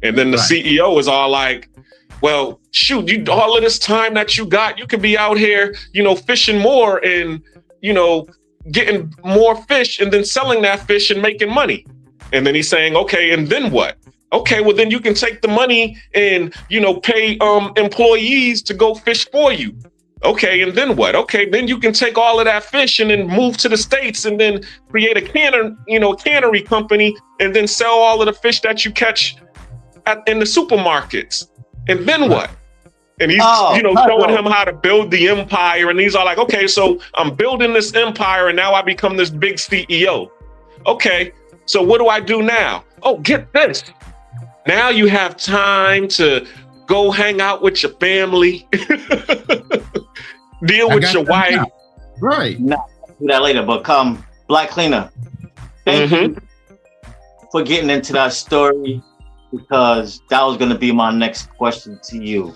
And then the CEO is all like, well, shoot, you all of this time that you got, you could be out here, fishing more and, getting more fish and then selling that fish and making money. And then he's saying, okay, and then what? Okay, well, then you can take the money and, pay employees to go fish for you. Okay, and then what? Okay, then you can take all of that fish and then move to the States and then create a cannery company and then sell all of the fish that you catch in the supermarkets. And then what? And he's, showing him how to build the empire. And he's all like, okay, so I'm building this empire and now I become this big CEO. Okay, so what do I do now? Oh, get this. Now you have time to go hang out with your family, deal with your wife. Now. Right. No, do that later, but come, Black Cleaner. Thank you for getting into that story, because that was going to be my next question to you.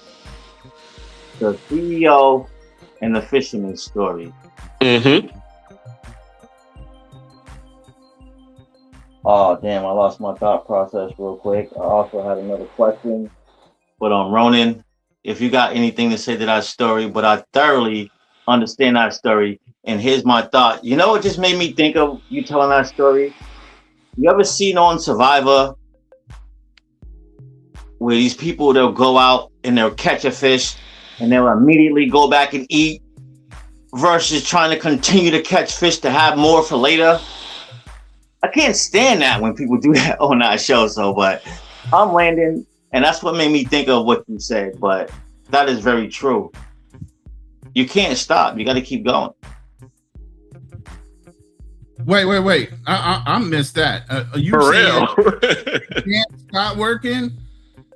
The CEO and the fisherman story. Oh, damn, I lost my thought process real quick. I also had another question. But Ronan, if you got anything to say to that story, but I thoroughly understand that story. And here's my thought. You know what just made me think of you telling that story? You ever seen on Survivor where these people, they'll go out and they'll catch a fish and they'll immediately go back and eat versus trying to continue to catch fish to have more for later? I can't stand that when people do that on that show. So, but I'm Landon, and that's what made me think of what you said. But that is very true. You can't stop. You got to keep going. Wait. I missed that. You For real? You can't stop working,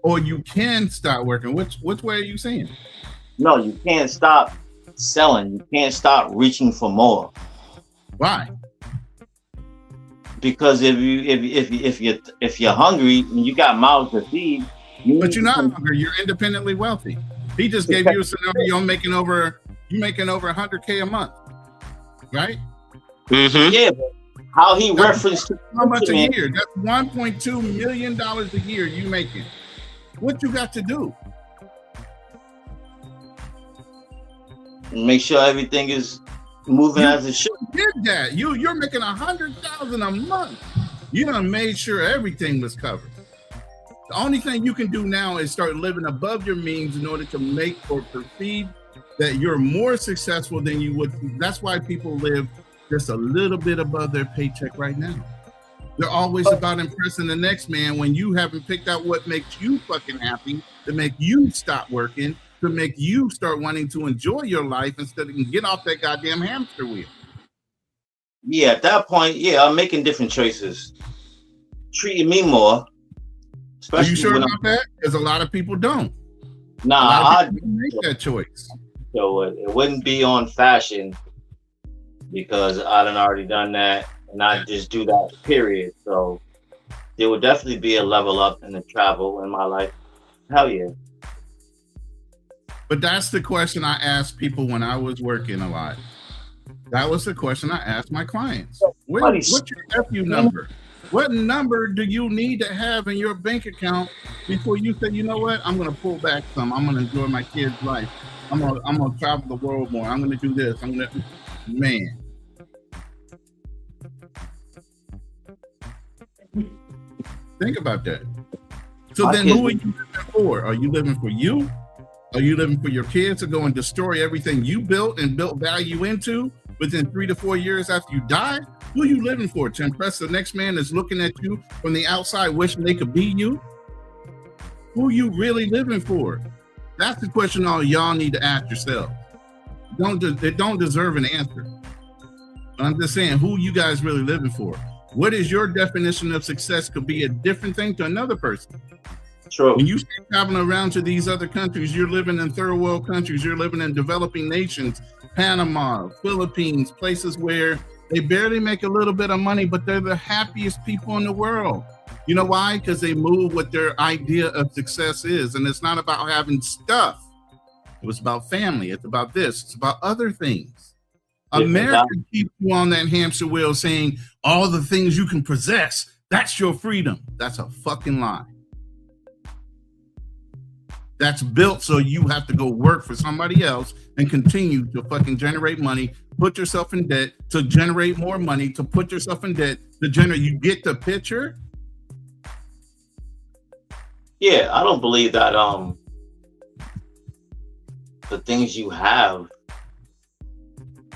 or you can stop working? Which way are you saying? No, you can't stop selling. You can't stop reaching for more. Why? Because if you're hungry and you got mouths to feed, but you're not hungry. You're independently wealthy. He just gave you a scenario. You're making over $100K a month, right? Yeah. But how he referenced how much a year? That's $1.2 million a year you making. What you got to do? Make sure everything is moving as it should. You did that. You're making $100,000 a month. You done made sure everything was covered. The only thing you can do now is start living above your means in order to make or perceive that you're more successful than you would. That's why people live just a little bit above their paycheck right now. They're always about impressing the next man when you haven't picked out what makes you fucking happy, to make you stop working, to make you start wanting to enjoy your life instead of get off that goddamn hamster wheel. Yeah, at that point, I'm making different choices. Treating me more. Are you sure about that? Because a lot of people don't. Nah, I make that choice. So it wouldn't be on fashion, because I done already done that, and I just do that, period. So there would definitely be a level up in the travel in my life. Hell yeah. But that's the question I asked people when I was working a lot. That was the question I asked my clients. What's your FU number? What number do you need to have in your bank account before you say, you know what, I'm going to pull back some. I'm going to enjoy my kids' life. I'm going to travel the world more. I'm going to do this. Man. Think about that. So then who are you living for? Are you living for you? Are you living for your kids to go and destroy everything you built and built value into within 3 to 4 years after you die? Who are you living for? To impress the next man that's looking at you from the outside wishing they could be you? Who are you really living for? That's the question all y'all need to ask yourself. They don't deserve an answer. But I'm just saying, who you guys really living for? What is your definition of success could be a different thing to another person. True. When you start traveling around to these other countries, you're living in third world countries, you're living in developing nations, Panama, Philippines, places where they barely make a little bit of money, but they're the happiest people in the world. You know why? Because they move what their idea of success is. And it's not about having stuff. It was about family. It's about this. It's about other things. America keeps you on that hamster wheel saying all the things you can possess, that's your freedom. That's a fucking lie. that's built so you have to go work for somebody else and continue to fucking generate money, put yourself in debt to generate more money, to put yourself in debt to generate. You get the picture? Yeah, I don't believe that the things you have.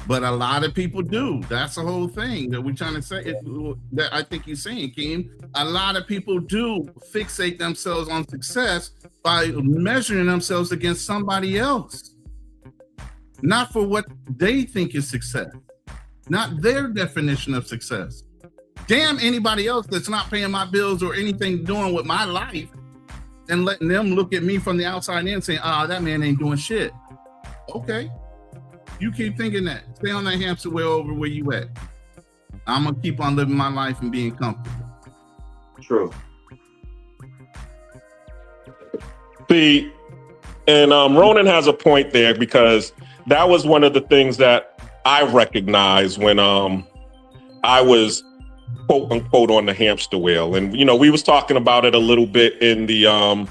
But a lot of people do. That's the whole thing that we're trying to say. That I think you're saying, Keem. A lot of people do fixate themselves on success by measuring themselves against somebody else. Not for what they think is success. Not their definition of success. Damn anybody else that's not paying my bills or anything doing with my life and letting them look at me from the outside in saying, that man ain't doing shit. Okay. You keep thinking that. Stay on that hamster wheel over where you at. I'm gonna keep on living my life and being comfortable. True. See, and Ronan has a point there, because that was one of the things that I recognized when I was quote unquote on the hamster wheel. And we was talking about it a little bit in the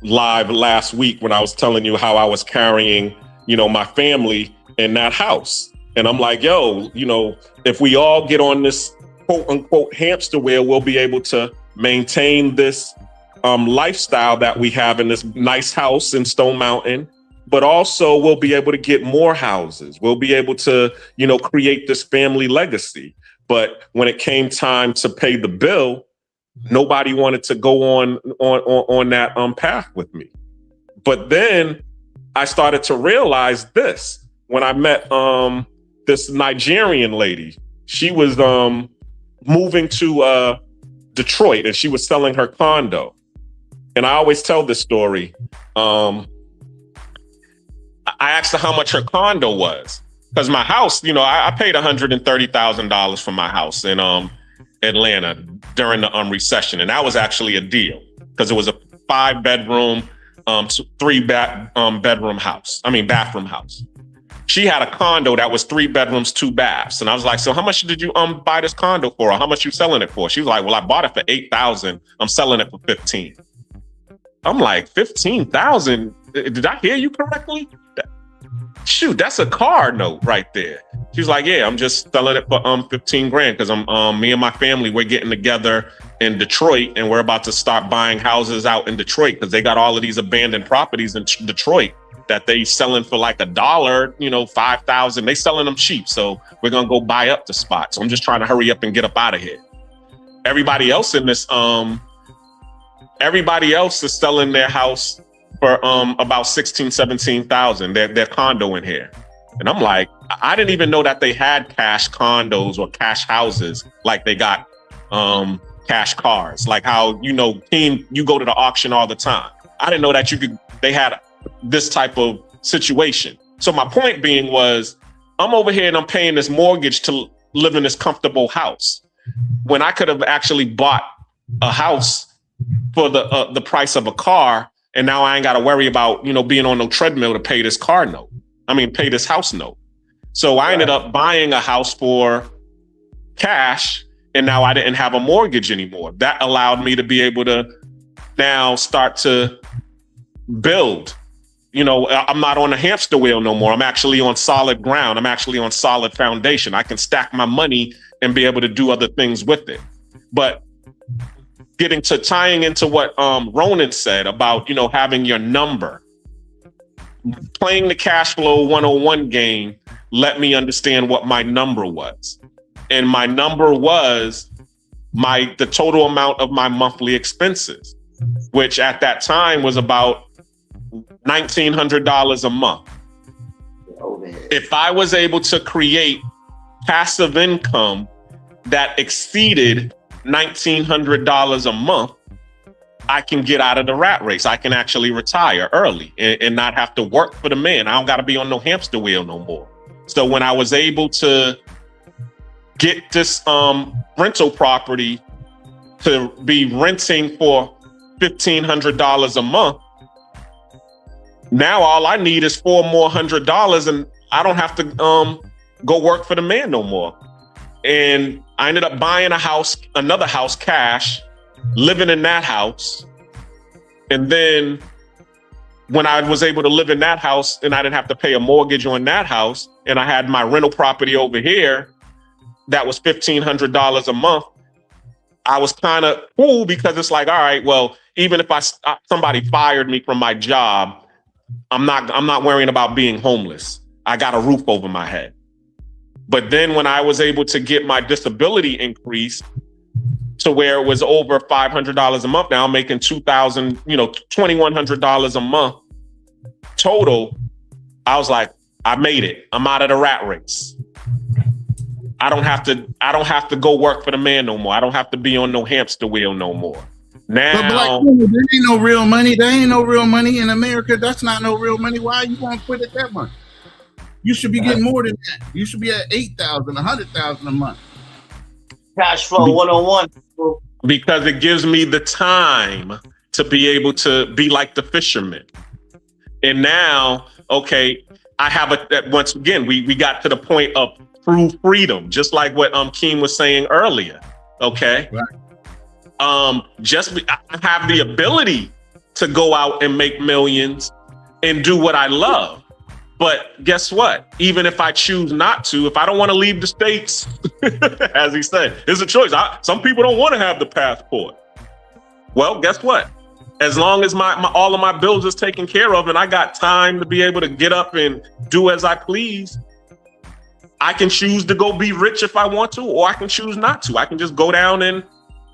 live last week when I was telling you how I was carrying my family in that house. And I'm like, yo, if we all get on this quote unquote hamster wheel, we'll be able to maintain this lifestyle that we have in this nice house in Stone Mountain, but also we'll be able to get more houses. We'll be able to, create this family legacy. But when it came time to pay the bill, nobody wanted to go on that path with me. But then I started to realize this. When I met this Nigerian lady, she was moving to Detroit, and she was selling her condo. And I always tell this story. I asked her how much her condo was, because my house, I paid $130,000 for my house in Atlanta during the recession, and that was actually a deal because it was a 5-bedroom, 3-bedroom house. Bathroom house. She had a condo that was 3 bedrooms, 2 baths. And I was like, so how much did you buy this condo for? Or how much you selling it for? She was like, well, I bought it for $8,000. I'm selling it for $15,000. I'm like, $15,000? Did I hear you correctly? Shoot, that's a car note right there. She's like, yeah, I'm just selling it for $15,000 because I'm me and my family, we're getting together in Detroit, and we're about to start buying houses out in Detroit because they got all of these abandoned properties in Detroit that they selling for like $1, $5,000. They selling them cheap. So we're going to go buy up the spot. So I'm just trying to hurry up and get up out of here. Everybody else in this, everybody else is selling their house for about $16,000, $17,000, their condo in here. And I'm like, I didn't even know that they had cash condos or cash houses like they got cash cars. Like how, Keem, you go to the auction all the time. I didn't know that they had this type of situation. So my point being was, I'm over here and I'm paying this mortgage to live in this comfortable house when I could have actually bought a house for the price of a car. And now I ain't got to worry about, being on no treadmill to pay this car note. Pay this house note. So I ended up buying a house for cash, and now I didn't have a mortgage anymore. That allowed me to be able to now start to build. I'm not on a hamster wheel no more. I'm actually on solid ground. I'm actually on solid foundation. I can stack my money and be able to do other things with it. But tying into what Ronan said about, having your number, playing the cash flow 101 game let me understand what my number was. And my number was the total amount of my monthly expenses, which at that time was about $1,900 a month. If I was able to create passive income that exceeded $1,900 a month, I can get out of the rat race. I can actually retire early and not have to work for the man. I don't got to be on no hamster wheel no more. So when I was able to get this rental property to be renting for $1,500 a month, now all I need is $400 more, and I don't have to go work for the man no more. And I ended up buying another house cash, living in that house. And then when I was able to live in that house and I didn't have to pay a mortgage on that house, and I had my rental property over here that was $1,500 a month, I was kind of cool because it's like, all right, well, even if somebody fired me from my job, I'm not worrying about being homeless. I got a roof over my head. But then when I was able to get my disability increased to where it was over $500 a month, now I'm making $2,100 a month total. I was like, I made it. I'm out of the rat race. I don't have to go work for the man no more. I don't have to be on no hamster wheel no more. Now, there ain't no real money. There ain't no real money in America. That's not no real money. Why are you going to quit it that much? You should be getting more than that. You should be at 8,000, 100,000 a month. Cash flow 101. Because it gives me the time to be able to be like the fisherman. And now, okay, I have once again, we got to the point of true freedom, just like what Keem was saying earlier. Okay. Right. I have the ability to go out and make millions and do what I love. But guess what? Even if I choose not to, if I don't want to leave the States, as he said, it's a choice. Some people don't want to have the passport. Well, guess what? As long as all of my bills is taken care of and I got time to be able to get up and do as I please, I can choose to go be rich if I want to, or I can choose not to. I can just go down and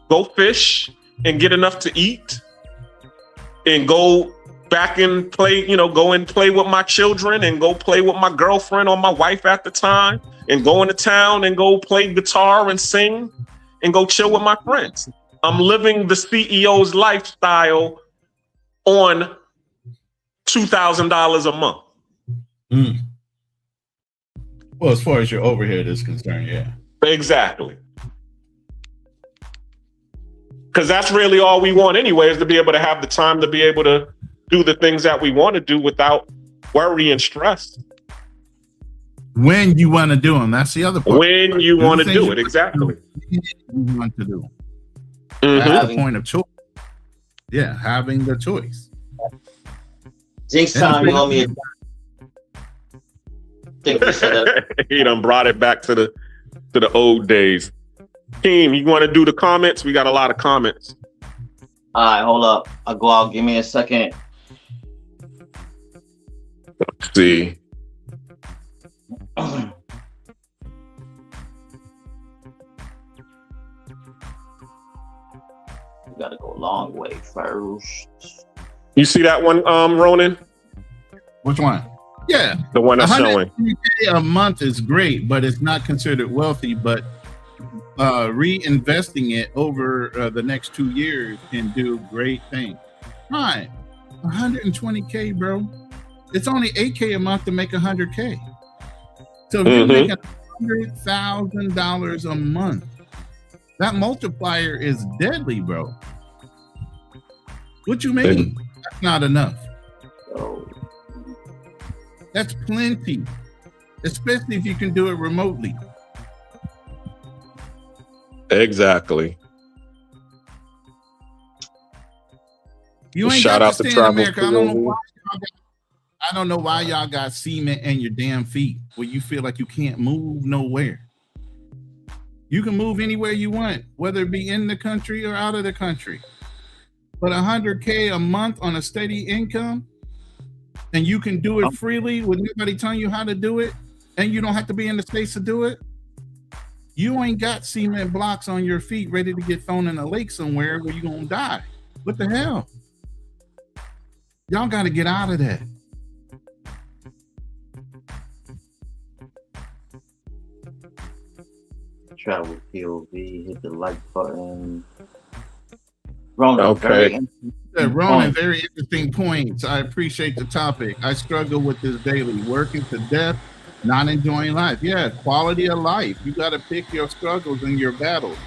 go fish and get enough to eat and go back and play, go and play with my children and go play with my girlfriend or my wife at the time and go into town and go play guitar and sing and go chill with my friends. I'm living the CEO's lifestyle on $2,000 a month. Mm. Well, as far as your overhead is concerned, yeah. Exactly. Because that's really all we want anyway, is to be able to have the time to be able to do the things that we want to do without worry and stress. When you want to do them, that's the other part. When you want to do it, exactly. You want to do them. Mm-hmm. That's the point of choice. Yeah, having the choice. Jinx time, you owe me he done brought it back to the old days. Team, you want to do the comments? We got a lot of comments. All right, hold up. I'll go out. Give me a second. Let's see. We gotta go a long way first. You see that one, Ronan? Which one? Yeah. The one that's showing. $120K a month is great, but it's not considered wealthy. But reinvesting it over the next 2 years can do great things. Right. $120K, bro. It's only $8K a month to make $100K. So if you're making $100,000 a month, that multiplier is deadly, bro. What you mean? That's not enough. That's plenty, especially if you can do it remotely. Exactly. You ain't Shout got out to to stay in Travel. America. I don't know why y'all got cement in your damn feet where you feel like you can't move nowhere. You can move anywhere you want, whether it be in the country or out of the country. But $100K a month on a steady income, and you can do it freely with nobody telling you how to do it, and you don't have to be in the States to do it. You ain't got cement blocks on your feet ready to get thrown in a lake somewhere where you're gonna die. What the hell? Y'all got to get out of that. Travel POV, hit the like button. Ronan, okay. Ronan, very interesting points. I appreciate the topic. I struggle with this daily, working to death, not enjoying life. Yeah, quality of life. You got to pick your struggles and your battles.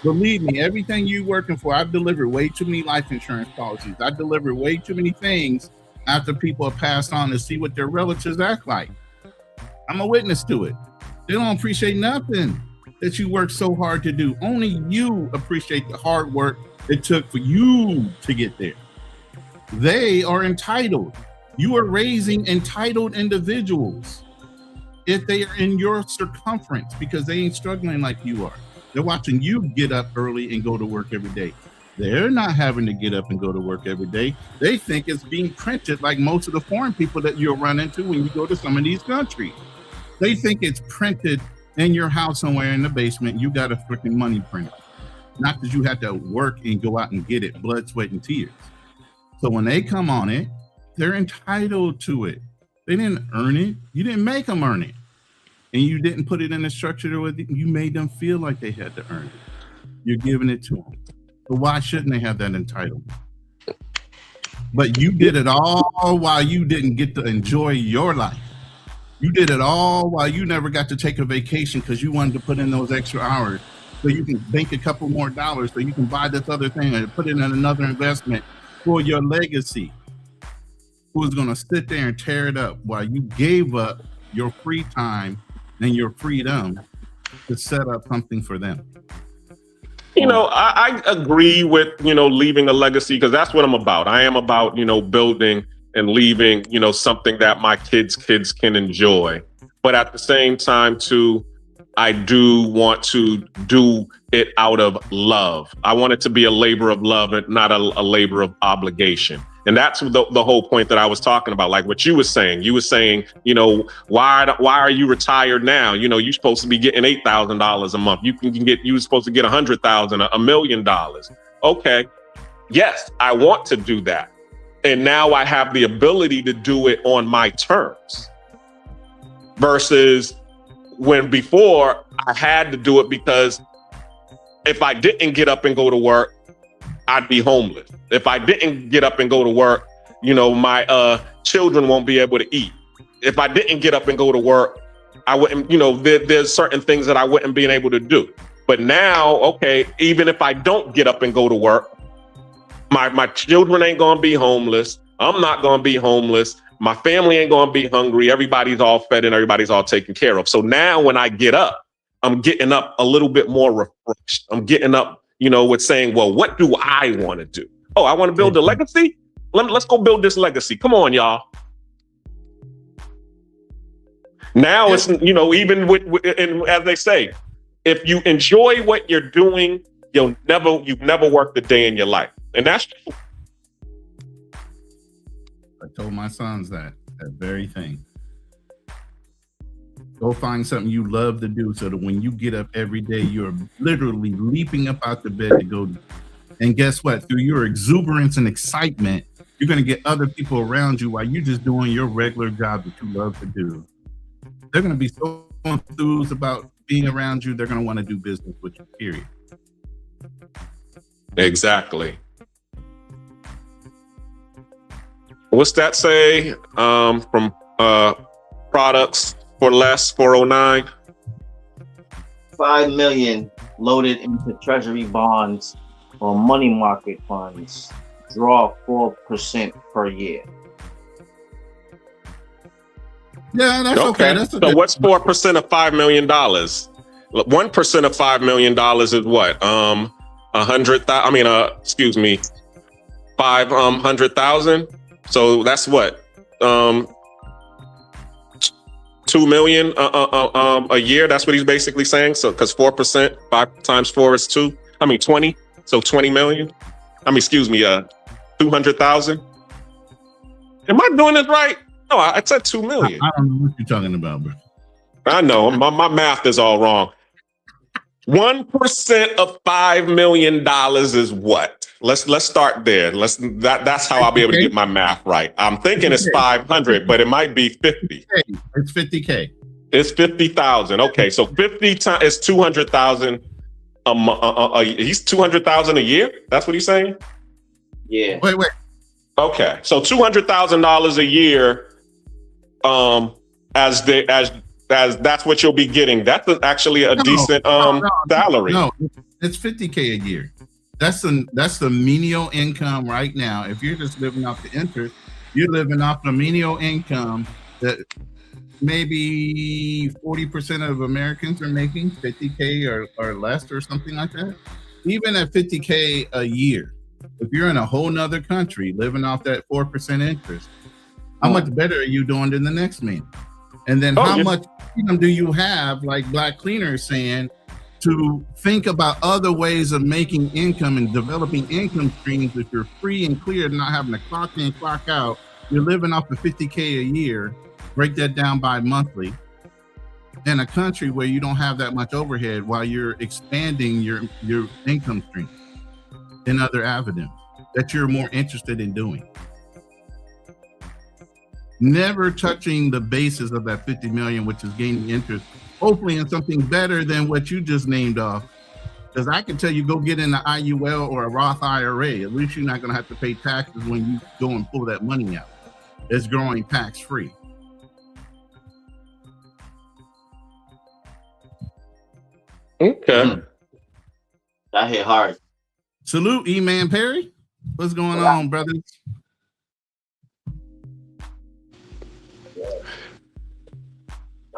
Believe me, everything you working for, I've delivered way too many life insurance policies. I delivered way too many things after people have passed on to see what their relatives act like. I'm a witness to it. They don't appreciate nothing that you work so hard to do. Only you appreciate the hard work it took for you to get there. They are entitled. You are raising entitled individuals if they are in your circumference because they ain't struggling like you are. They're watching you get up early and go to work every day. They're not having to get up and go to work every day. They think it's being printed like most of the foreign people that you'll run into when you go to some of these countries. They think it's printed in your house somewhere in the basement. You got a freaking money printer. Not that you have to work and go out and get it, blood, sweat, and tears. So when they come on it, they're entitled to it. They didn't earn it. You didn't make them earn it. And you didn't put it in a structure where you made them feel like they had to earn it. You're giving it to them. So why shouldn't they have that entitlement? But you did it all while you didn't get to enjoy your life. You did it all while you never got to take a vacation because you wanted to put in those extra hours so you can bank a couple more dollars so you can buy this other thing and put it in another investment for your legacy. Who's going to sit there and tear it up while you gave up your free time and your freedom to set up something for them? You know, I agree with, leaving a legacy because that's what I'm about. I am about, building and leaving, something that my kids can enjoy. But at the same time, too, I do want to do it out of love. I want it to be a labor of love and not a labor of obligation. And that's the whole point that I was talking about, like what you were saying. You were saying, why are you retired now? You're supposed to be getting $8,000 a month. You're supposed to get $100,000, $1 million. Okay. Yes, I want to do that. And now I have the ability to do it on my terms versus when before I had to do it because if I didn't get up and go to work, I'd be homeless. If I didn't get up and go to work, my children won't be able to eat. If I didn't get up and go to work, I wouldn't, there's certain things that I wouldn't be able to do. But now, okay, even if I don't get up and go to work, my children ain't gonna be homeless. I'm not gonna be homeless. My family ain't gonna be hungry. Everybody's all fed and everybody's all taken care of. So now when I get up, I'm getting up a little bit more refreshed. I'm getting up, with saying, well, what do I want to do? Oh, I want to build a legacy? Let's go build this legacy. Come on, y'all. Now it's, even and as they say, if you enjoy what you're doing, you've never worked a day in your life. And that's true. I told my sons that very thing. Go find something you love to do so that when you get up every day, you're literally leaping up out the bed to go. And guess what? Through your exuberance and excitement, you're going to get other people around you while you're just doing your regular job that you love to do. They're going to be so enthused about being around you, they're going to want to do business with you, period. Exactly. What's that say from Products for Less 409? 5 million loaded into treasury bonds or money market funds. Draw 4% per year. Yeah, that's okay. That's so what's 4% of $5 million? 1% of $5 million is what? 500,000. So that's what? 2 million a year. That's what he's basically saying. So because 4%, 5 times 4 is 20. So 20 million. 200,000. Am I doing this right? No, I said 2 million. I don't know what you're talking about, bro. I know my math is all wrong. 1% of $5 million is what? Let's start there. That's how I'll be able to get my math right. I'm thinking it's 500, but it might be 50. It's 50K. It's 50,000. Okay, so 50 times is 200,000. He's 200,000 a year. That's what he's saying. Yeah. Wait. Okay, so $200,000 a year. As that's what you'll be getting. That's actually a decent salary. No, it's 50K a year. That's the menial income right now. If you're just living off the interest, you're living off the menial income that maybe 40% of Americans are making, 50K or less or something like that. Even at 50K a year, if you're in a whole nother country living off that 4% interest, How much better are you doing than the next man? And then how much freedom do you have, like Black Cleaner is saying, to think about other ways of making income and developing income streams if you're free and clear, not having to clock in, clock out. You're living off of $50K a year, break that down by monthly, in a country where you don't have that much overhead while you're expanding your income stream in other avenues that you're more interested in doing. Never touching the basis of that 50 million, which is gaining interest, hopefully in something better than what you just named off. Because I can tell you, go get in the IUL or a Roth IRA. At least you're not going to have to pay taxes when you go and pull that money out. It's growing tax free. Okay. That hit hard. Salute, E-Man Perry. What's going on, brothers?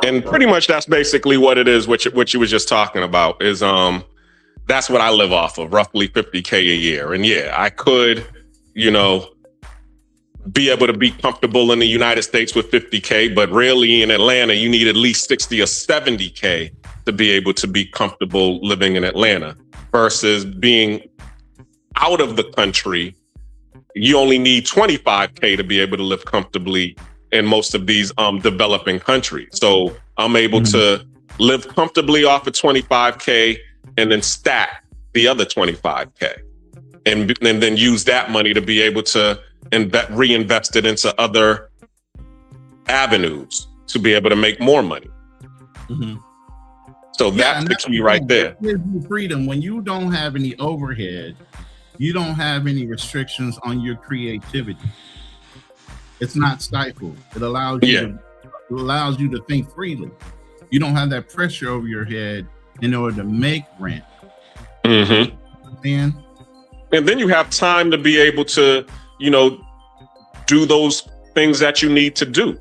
And pretty much that's basically what it is, what you was just talking about is that's what I live off of, roughly 50K a year. And yeah, I could, be able to be comfortable in the United States with 50K, but really in Atlanta, you need at least 60 or 70K to be able to be comfortable living in Atlanta versus being out of the country. You only need 25K to be able to live comfortably in most of these developing countries. So I'm able to live comfortably off of 25K and then stack the other 25K and then use that money to be able to reinvest it into other avenues to be able to make more money. Mm-hmm. So that's the key right there. Freedom. When you don't have any overhead, you don't have any restrictions on your creativity. It's not stifled. It allows you to think freely. You don't have that pressure over your head in order to make rent. Mm-hmm. And then you have time to be able to, do those things that you need to do.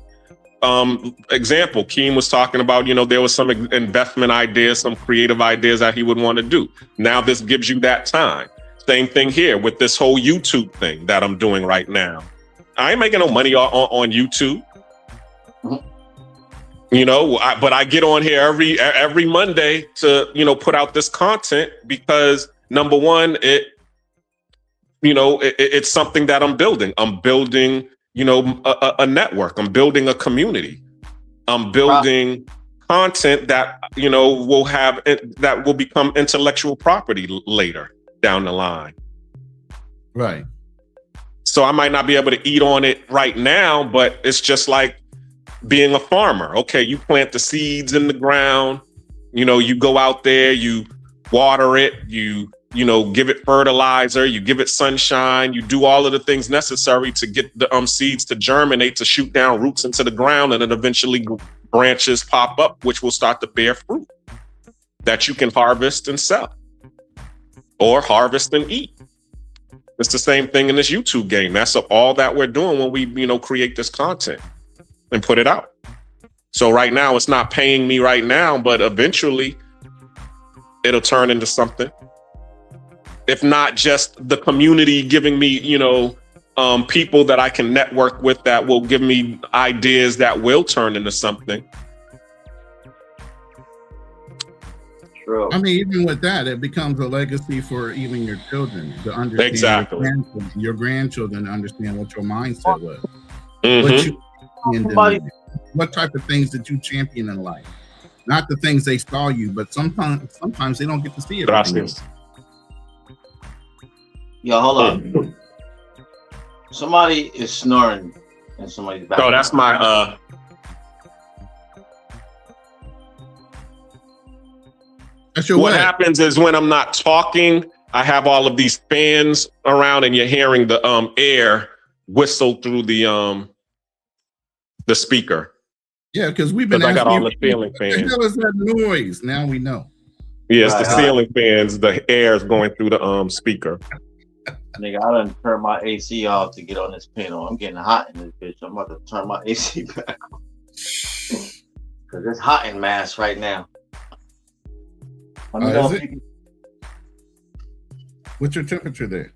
Example, Keem was talking about, there was some investment ideas, some creative ideas that he would want to do. Now this gives you that time. Same thing here with this whole YouTube thing that I'm doing right now. I ain't making no money on YouTube. But I get on here every Monday to, put out this content because number one, it's something that I'm building. I'm building, a network. I'm building a community. I'm building content that, that will become intellectual property later down the line. Right. So I might not be able to eat on it right now, but it's just like being a farmer. Okay, you plant the seeds in the ground, you go out there, you water it, you give it fertilizer, you give it sunshine, you do all of the things necessary to get the seeds to germinate, to shoot down roots into the ground, and then eventually branches pop up, which will start to bear fruit that you can harvest and sell or harvest and eat. It's the same thing in this YouTube game. That's all that we're doing when we, create this content and put it out. So right now, it's not paying me right now, but eventually it'll turn into something. If not just the community giving me, people that I can network with that will give me ideas that will turn into something. True. I mean, even with that, it becomes a legacy for even your children to understand. Exactly. Your grandchildren to understand what your mindset was. Mm-hmm. What type of things did you champion in life? Not the things they saw you, but sometimes they don't get to see it. Yo, hold on. Somebody is snoring in somebody's back. Oh, that's my what happens is when I'm not talking, I have all of these fans around and you're hearing the air whistle through the speaker. Yeah, because we've been I got all the ceiling fans. What the hell is that noise? Now we know. Yes, the ceiling fans, the air is going through the speaker. Nigga, I done turned my AC off to get on this panel. I'm getting hot in this bitch. I'm about to turn my AC back on. Because it's hot in Mass right now. Is it? What's your temperature there?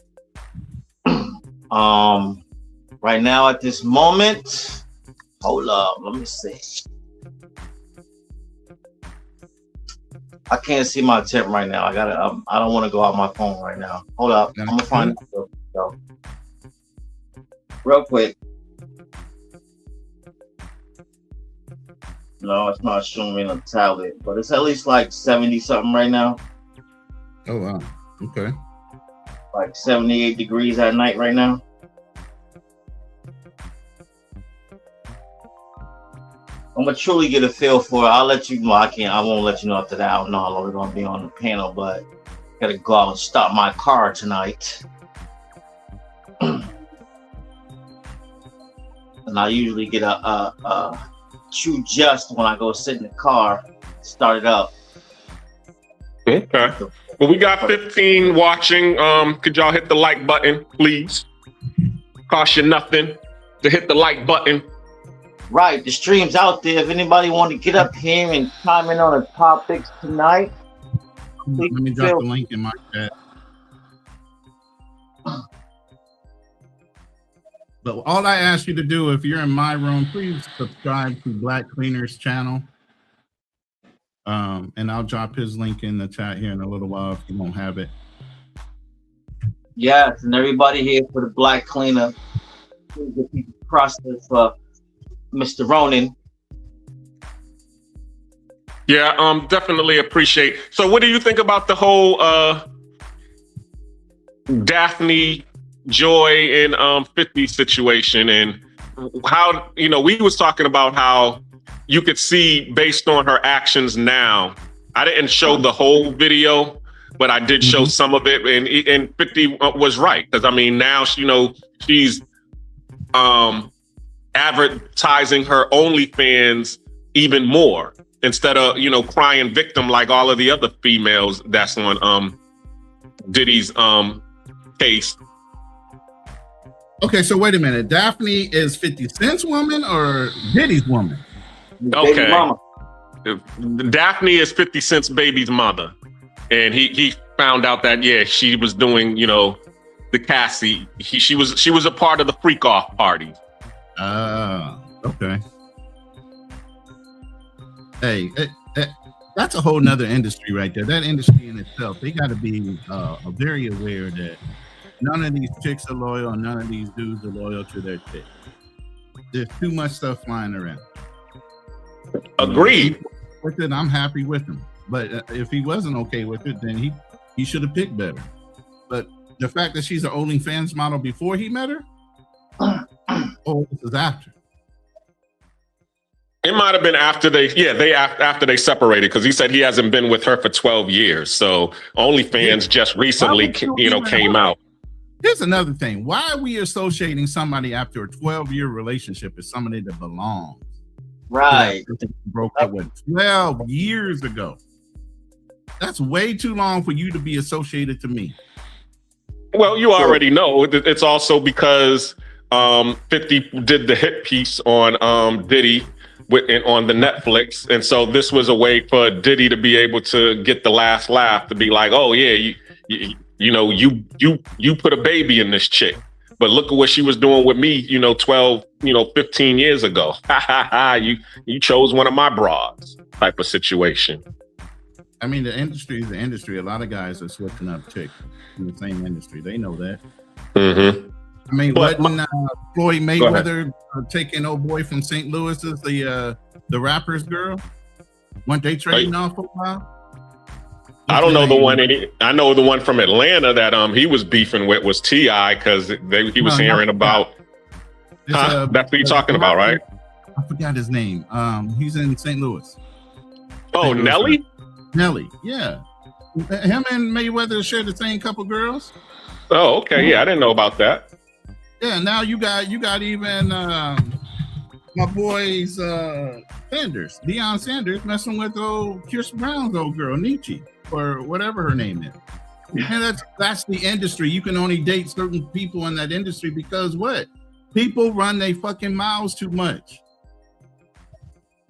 Right now, at this moment, hold up, let me see. I can't see my tip right now. I don't want to go out my phone right now. Hold up, I'm gonna find it real quick. No, it's not showing me on the tablet, but it's at least like 70 something right now. Oh wow. Okay. Like 78 degrees at night right now. I'm gonna truly get a feel for it. I'll let you know. I won't let you know after that. I don't know how long we're gonna be on the panel, but gotta go out and start my car tonight. And I usually get a True Just when I go sit in the car, start it up. Okay. Well, we got 15 watching. Could y'all hit the like button, please? Cost you nothing to hit the like button. Right, the stream's out there. If anybody want to get up here and comment on the topics tonight, let me drop the link in my chat. But all I ask you to do, if you're in my room, please subscribe to Black Cleaner's channel. And I'll drop his link in the chat here in a little while if you won't have it. Yes, and everybody here for the Black Cleaner. The process for Mr. Ronin. Yeah, definitely appreciate. So what do you think about the whole Daphne, Joy, and 50 situation, and how, we was talking about how you could see based on her actions now. I didn't show the whole video, but I did show some of it, and 50 was right, because now she's advertising her OnlyFans even more instead of crying victim like all of the other females that's on Diddy's case. Okay, so wait a minute. Daphne is 50 Cent's woman or Diddy's woman? Okay. Daphne is 50 Cent's baby's mother, and he found out that she was doing the Cassie. She was a part of the freak off party. Okay. Hey, that's a whole nother industry right there. That industry in itself, they got to be very aware that none of these chicks are loyal and none of these dudes are loyal to their chick. There's too much stuff flying around. Agreed. With it, I'm happy with him. But if he wasn't okay with it, then he should have picked better. But the fact that she's an OnlyFans model before he met her, this is after. It might have been after after they separated, because he said he hasn't been with her for 12 years. So OnlyFans just recently came out. Here's another thing. Why are we associating somebody after a 12-year relationship as somebody that belongs? Right. Broke up with 12 years ago. That's way too long for you to be associated to me. Well, you already know. It's also because 50 did the hit piece on Diddy on the Netflix, and so this was a way for Diddy to be able to get the last laugh, to be like, oh yeah, you put a baby in this chick, but look at what she was doing with me 12 15 years ago. you chose one of my broads, type of situation. I mean, the industry is the industry. A lot of guys are switching up chicks in the same industry. They know that. I mean, wasn't Floyd Mayweather taking old boy from St. Louis as the rapper's girl? Weren't they trading off for a while? I don't know the one. I know the one from Atlanta that he was beefing with was T.I. because he was hearing about. That's what you're talking about, right? I forgot his name. He's in St. Louis. Oh, Nelly? Nelly, yeah. Him and Mayweather share the same couple girls. Oh, okay. Yeah, I didn't know about that. Yeah, now you got even my boys Sanders, Deion Sanders, messing with old Chris Brown's old girl, Nietzsche, or whatever her name is. And that's the industry. You can only date certain people in that industry because what? People run their fucking mouths too much.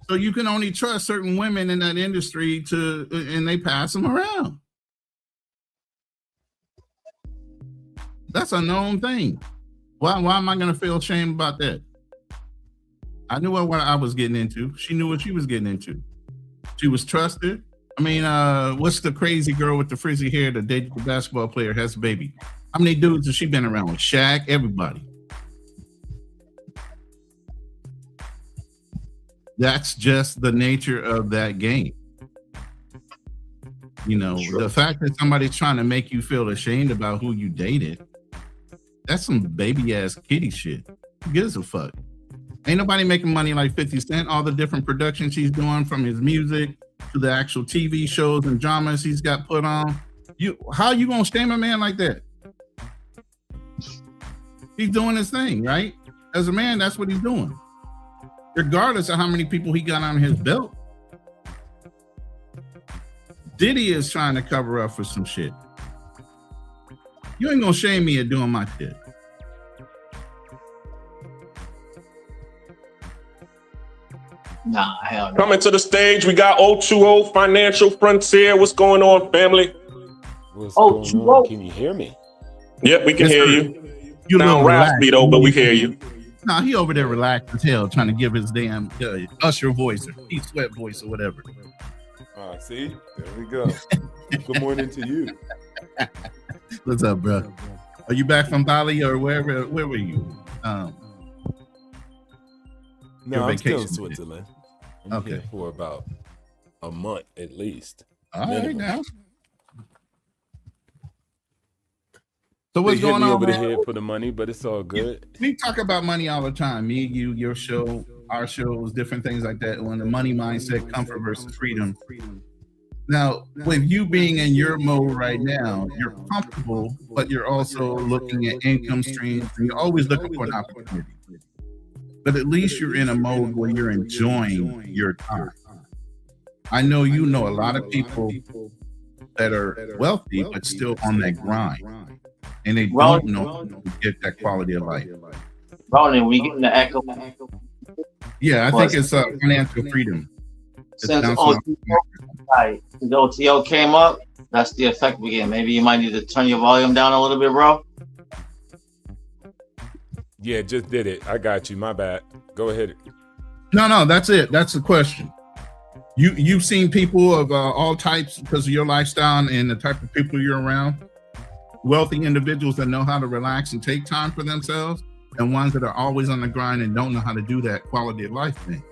So you can only trust certain women in that industry and they pass them around. That's a known thing. Why am I going to feel shame about that? I knew what I was getting into. She knew what she was getting into. She was trusted. I mean, what's the crazy girl with the frizzy hair that dated the basketball player, has a baby? How many dudes has she been around with? Shaq, everybody. That's just the nature of that game. You know, the fact that somebody's trying to make you feel ashamed about who you dated, that's some baby ass kitty shit. Who gives a fuck? Ain't nobody making money like 50 Cent. All the different productions he's doing, from his music to the actual TV shows and dramas he's got put on. How you gonna shame a man like that? He's doing his thing, right? As a man, that's what he's doing. Regardless of how many people he got on his belt. Diddy is trying to cover up for some shit. You ain't gonna shame me at doing my shit. Nah, hell no. Coming to the stage, we got 020 Financial Frontier. What's going on, family? What's going on? Can you hear me? Yep, we can hear you. You Sound raspy though, but we hear you. Nah, he over there relaxed as hell, trying to give his damn Usher voice or Keith Sweat voice or whatever. See, there we go. Good morning to you. What's up, bro? Are you back from Bali or wherever? Where were you? No, I'm still in Switzerland. I'm Okay. here for about a month at least. All right minimum. now. So what's They hit going me on over the man? head for the money, but it's all good. We talk about money all the time. Me, you, your show, our shows, different things like that. When the money mindset, comfort versus freedom. Now, with you being in your mode right now, you're comfortable, but you're also looking at income streams, and you're always looking for an opportunity. But at least you're in a mode where you're enjoying your time. I know you know a lot of people that are wealthy, but still on that grind. And they don't know how to get that quality of life. Ronan, we getting the echo. Yeah, I think it's financial freedom. Since OTO came up, that's the effect we get. Maybe you might need to turn your volume down a little bit, bro. Yeah, just did it. I got you. My bad. Go ahead. No, that's it. That's the question. You've seen people of all types because of your lifestyle and the type of people you're around. Wealthy individuals that know how to relax and take time for themselves, and ones that are always on the grind and don't know how to do that quality of life thing.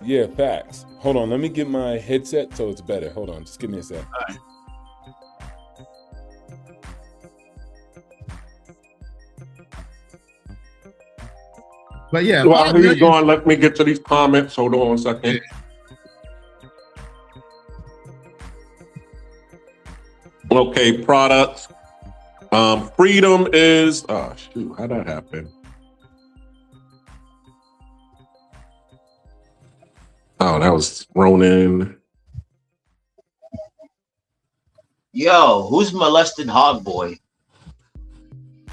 Yeah, facts. Hold on. Let me get my headset so it's better. Hold on. Just give me a sec. All right. But yeah, While he's going, let me get to these comments. Hold on 1 second. Okay, products. Freedom is how'd that happen? Oh, that was Ronan. Yo, who's molested Hog Boy?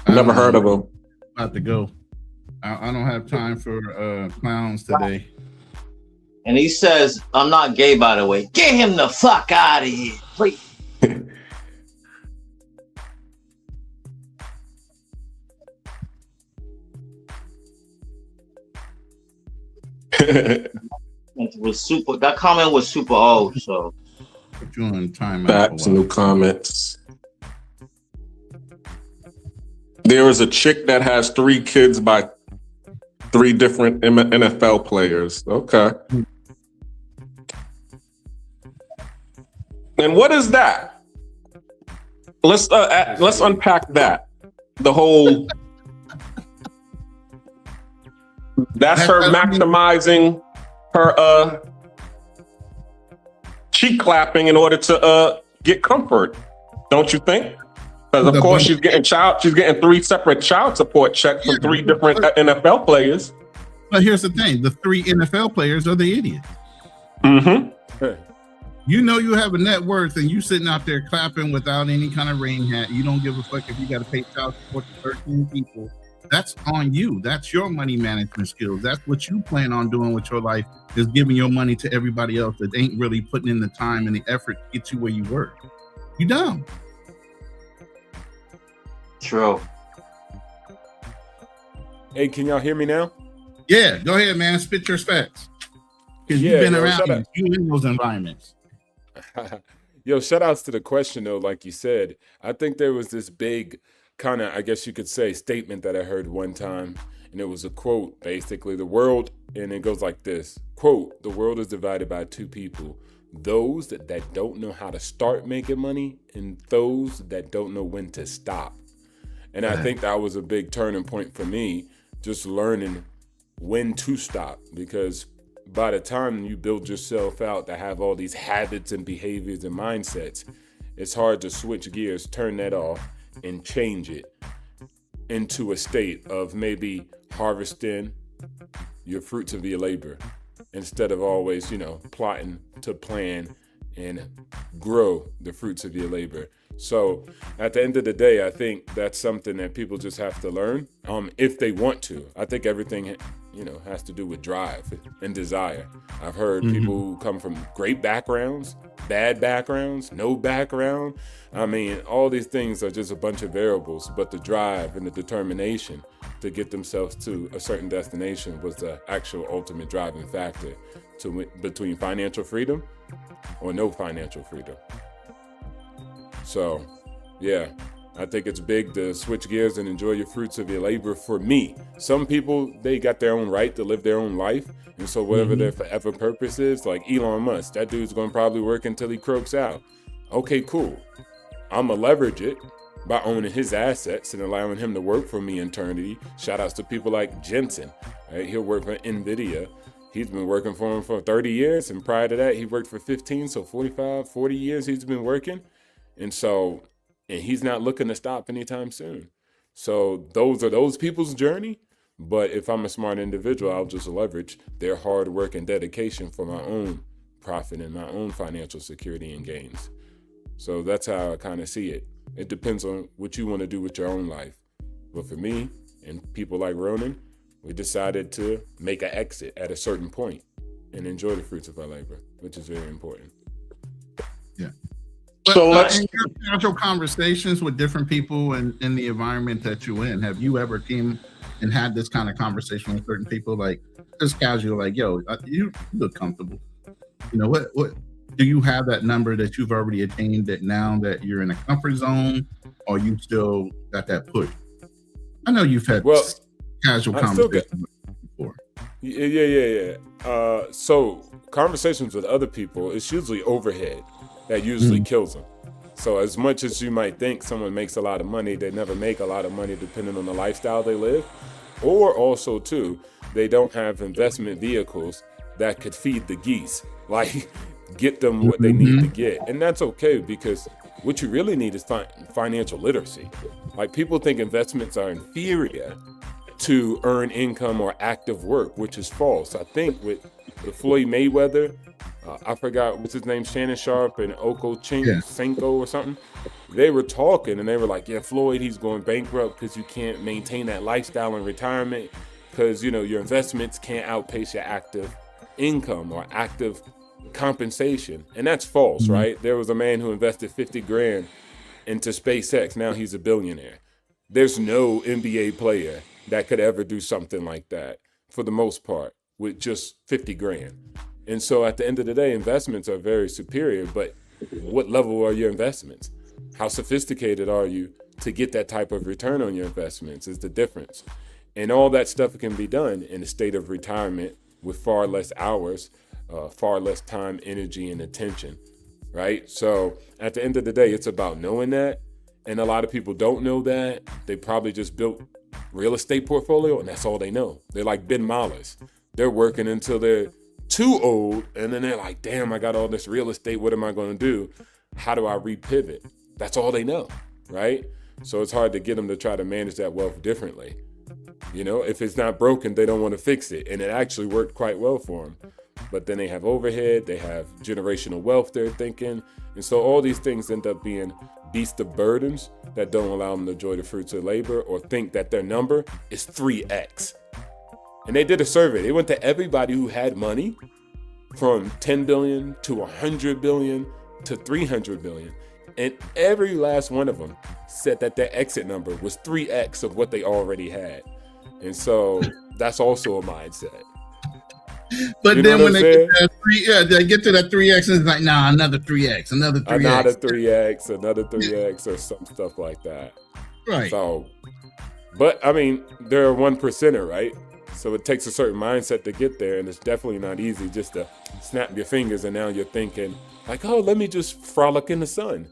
Never heard of him. About to go. I don't have time for clowns today. And he says, I'm not gay, by the way. Get him the fuck out of here, please. That comment was super old, so Put you on time. Back to new comments. There is a chick that has 3 kids by 3 different NFL players. Okay. And what is that? Let's unpack that. The whole. That's her maximizing her cheek clapping in order to get comfort, don't you think? Because of course she's getting 3 separate child support checks from 3 different NFL players. But here's the thing: the 3 NFL players are the idiots. Mm-hmm. You know you have a net worth, and you sitting out there clapping without any kind of rain hat. You don't give a fuck if you got to pay child support to 13 people. That's on you. That's your money management skills. That's what you plan on doing with your life, is giving your money to everybody else that ain't really putting in the time and the effort to get you where you were. You dumb. True. Hey, can y'all hear me now? Yeah, go ahead, man. Spit your facts. Because you've been around, you in those environments. Yo, shout outs to the question though, like you said. I think there was this big kind of, I guess you could say, statement that I heard one time, and it was a quote, basically, the world, and it goes like this, quote, the world is divided by two people, those that don't know how to start making money and those that don't know when to stop. And I think that was a big turning point for me, just learning when to stop, because by the time you build yourself out to have all these habits and behaviors and mindsets, it's hard to switch gears, turn that off, and change it into a state of maybe harvesting your fruits of your labor instead of always, plotting to plan and grow the fruits of your labor. So at the end of the day, I think that's something that people just have to learn if they want to. I think everything, has to do with drive and desire. I've heard people who come from great backgrounds, bad backgrounds, no background. I mean, all these things are just a bunch of variables, but the drive and the determination to get themselves to a certain destination was the actual ultimate driving factor between financial freedom or no financial freedom. So, yeah, I think it's big to switch gears and enjoy your fruits of your labor. For me, some people, they got their own right to live their own life. And so whatever their forever purpose is, like Elon Musk, that dude's going to probably work until he croaks out. Okay, cool. I'm going to leverage it by owning his assets and allowing him to work for me in eternity. Shout outs to people like Jensen, right? He'll work for NVIDIA. He's been working for him for 30 years. And prior to that, he worked for 15. So 45, 40 years he's been working. And he's not looking to stop anytime soon. So those are those people's journey. But if I'm a smart individual, I'll just leverage their hard work and dedication for my own profit and my own financial security and gains. So that's how I kind of see it. It depends on what you want to do with your own life. But for me and people like Ronan, we decided to make an exit at a certain point and enjoy the fruits of our labor, which is very important. Yeah. So let's in your casual conversations with different people and in the environment that you're in, have you ever came and had this kind of conversation with certain people, like just casual, like, yo, you look comfortable? What do you have that number that you've already attained that now that you're in a comfort zone, or you still got that push? I know you've had casual conversations before. Yeah. So conversations with other people, it's usually overhead that usually kills them. So as much as you might think someone makes a lot of money, they never make a lot of money depending on the lifestyle they live. Or also too, they don't have investment vehicles that could feed the geese, like get them what they need to get. And that's okay, because what you really need is financial literacy. Like, people think investments are inferior to earn income or active work, which is false. I think with Floyd Mayweather, I forgot what's his name, Shannon Sharp and Oko Cinco or something. They were talking and they were like, yeah, Floyd, he's going bankrupt because you can't maintain that lifestyle in retirement because, your investments can't outpace your active income or active compensation. And that's false, right? There was a man who invested 50 grand into SpaceX. Now he's a billionaire. There's no NBA player that could ever do something like that, for the most part, with just 50 grand. And so at the end of the day, investments are very superior, but what level are your investments? How sophisticated are you to get that type of return on your investments is the difference. And all that stuff can be done in a state of retirement with far less hours, far less time, energy, and attention, right? So at the end of the day, it's about knowing that. And a lot of people don't know that. They probably just built real estate portfolio and that's all they know. They're like Ben Malas. They're working until they're too old, and then they're like, damn, I got all this real estate. What am I going to do? How do I repivot? That's all they know, right? So it's hard to get them to try to manage that wealth differently. If it's not broken, they don't want to fix it. And it actually worked quite well for them. But then they have overhead, they have generational wealth they're thinking. And so all these things end up being beast of burdens that don't allow them to enjoy the fruits of labor or think that their number is 3x. And they did a survey. They went to everybody who had money from 10 billion to 100 billion to 300 billion. And every last one of them said that their exit number was 3x of what they already had. And so that's also a mindset. But You know then what when I'm they saying? get that they get to that 3x, and it's like, nah, another 3x, another 3x. Another 3x, another 3x, or some stuff like that. Right. So, but I mean, they're a 1%er, right? So it takes a certain mindset to get there, and it's definitely not easy just to snap your fingers and now you're thinking like, oh, let me just frolic in the sun.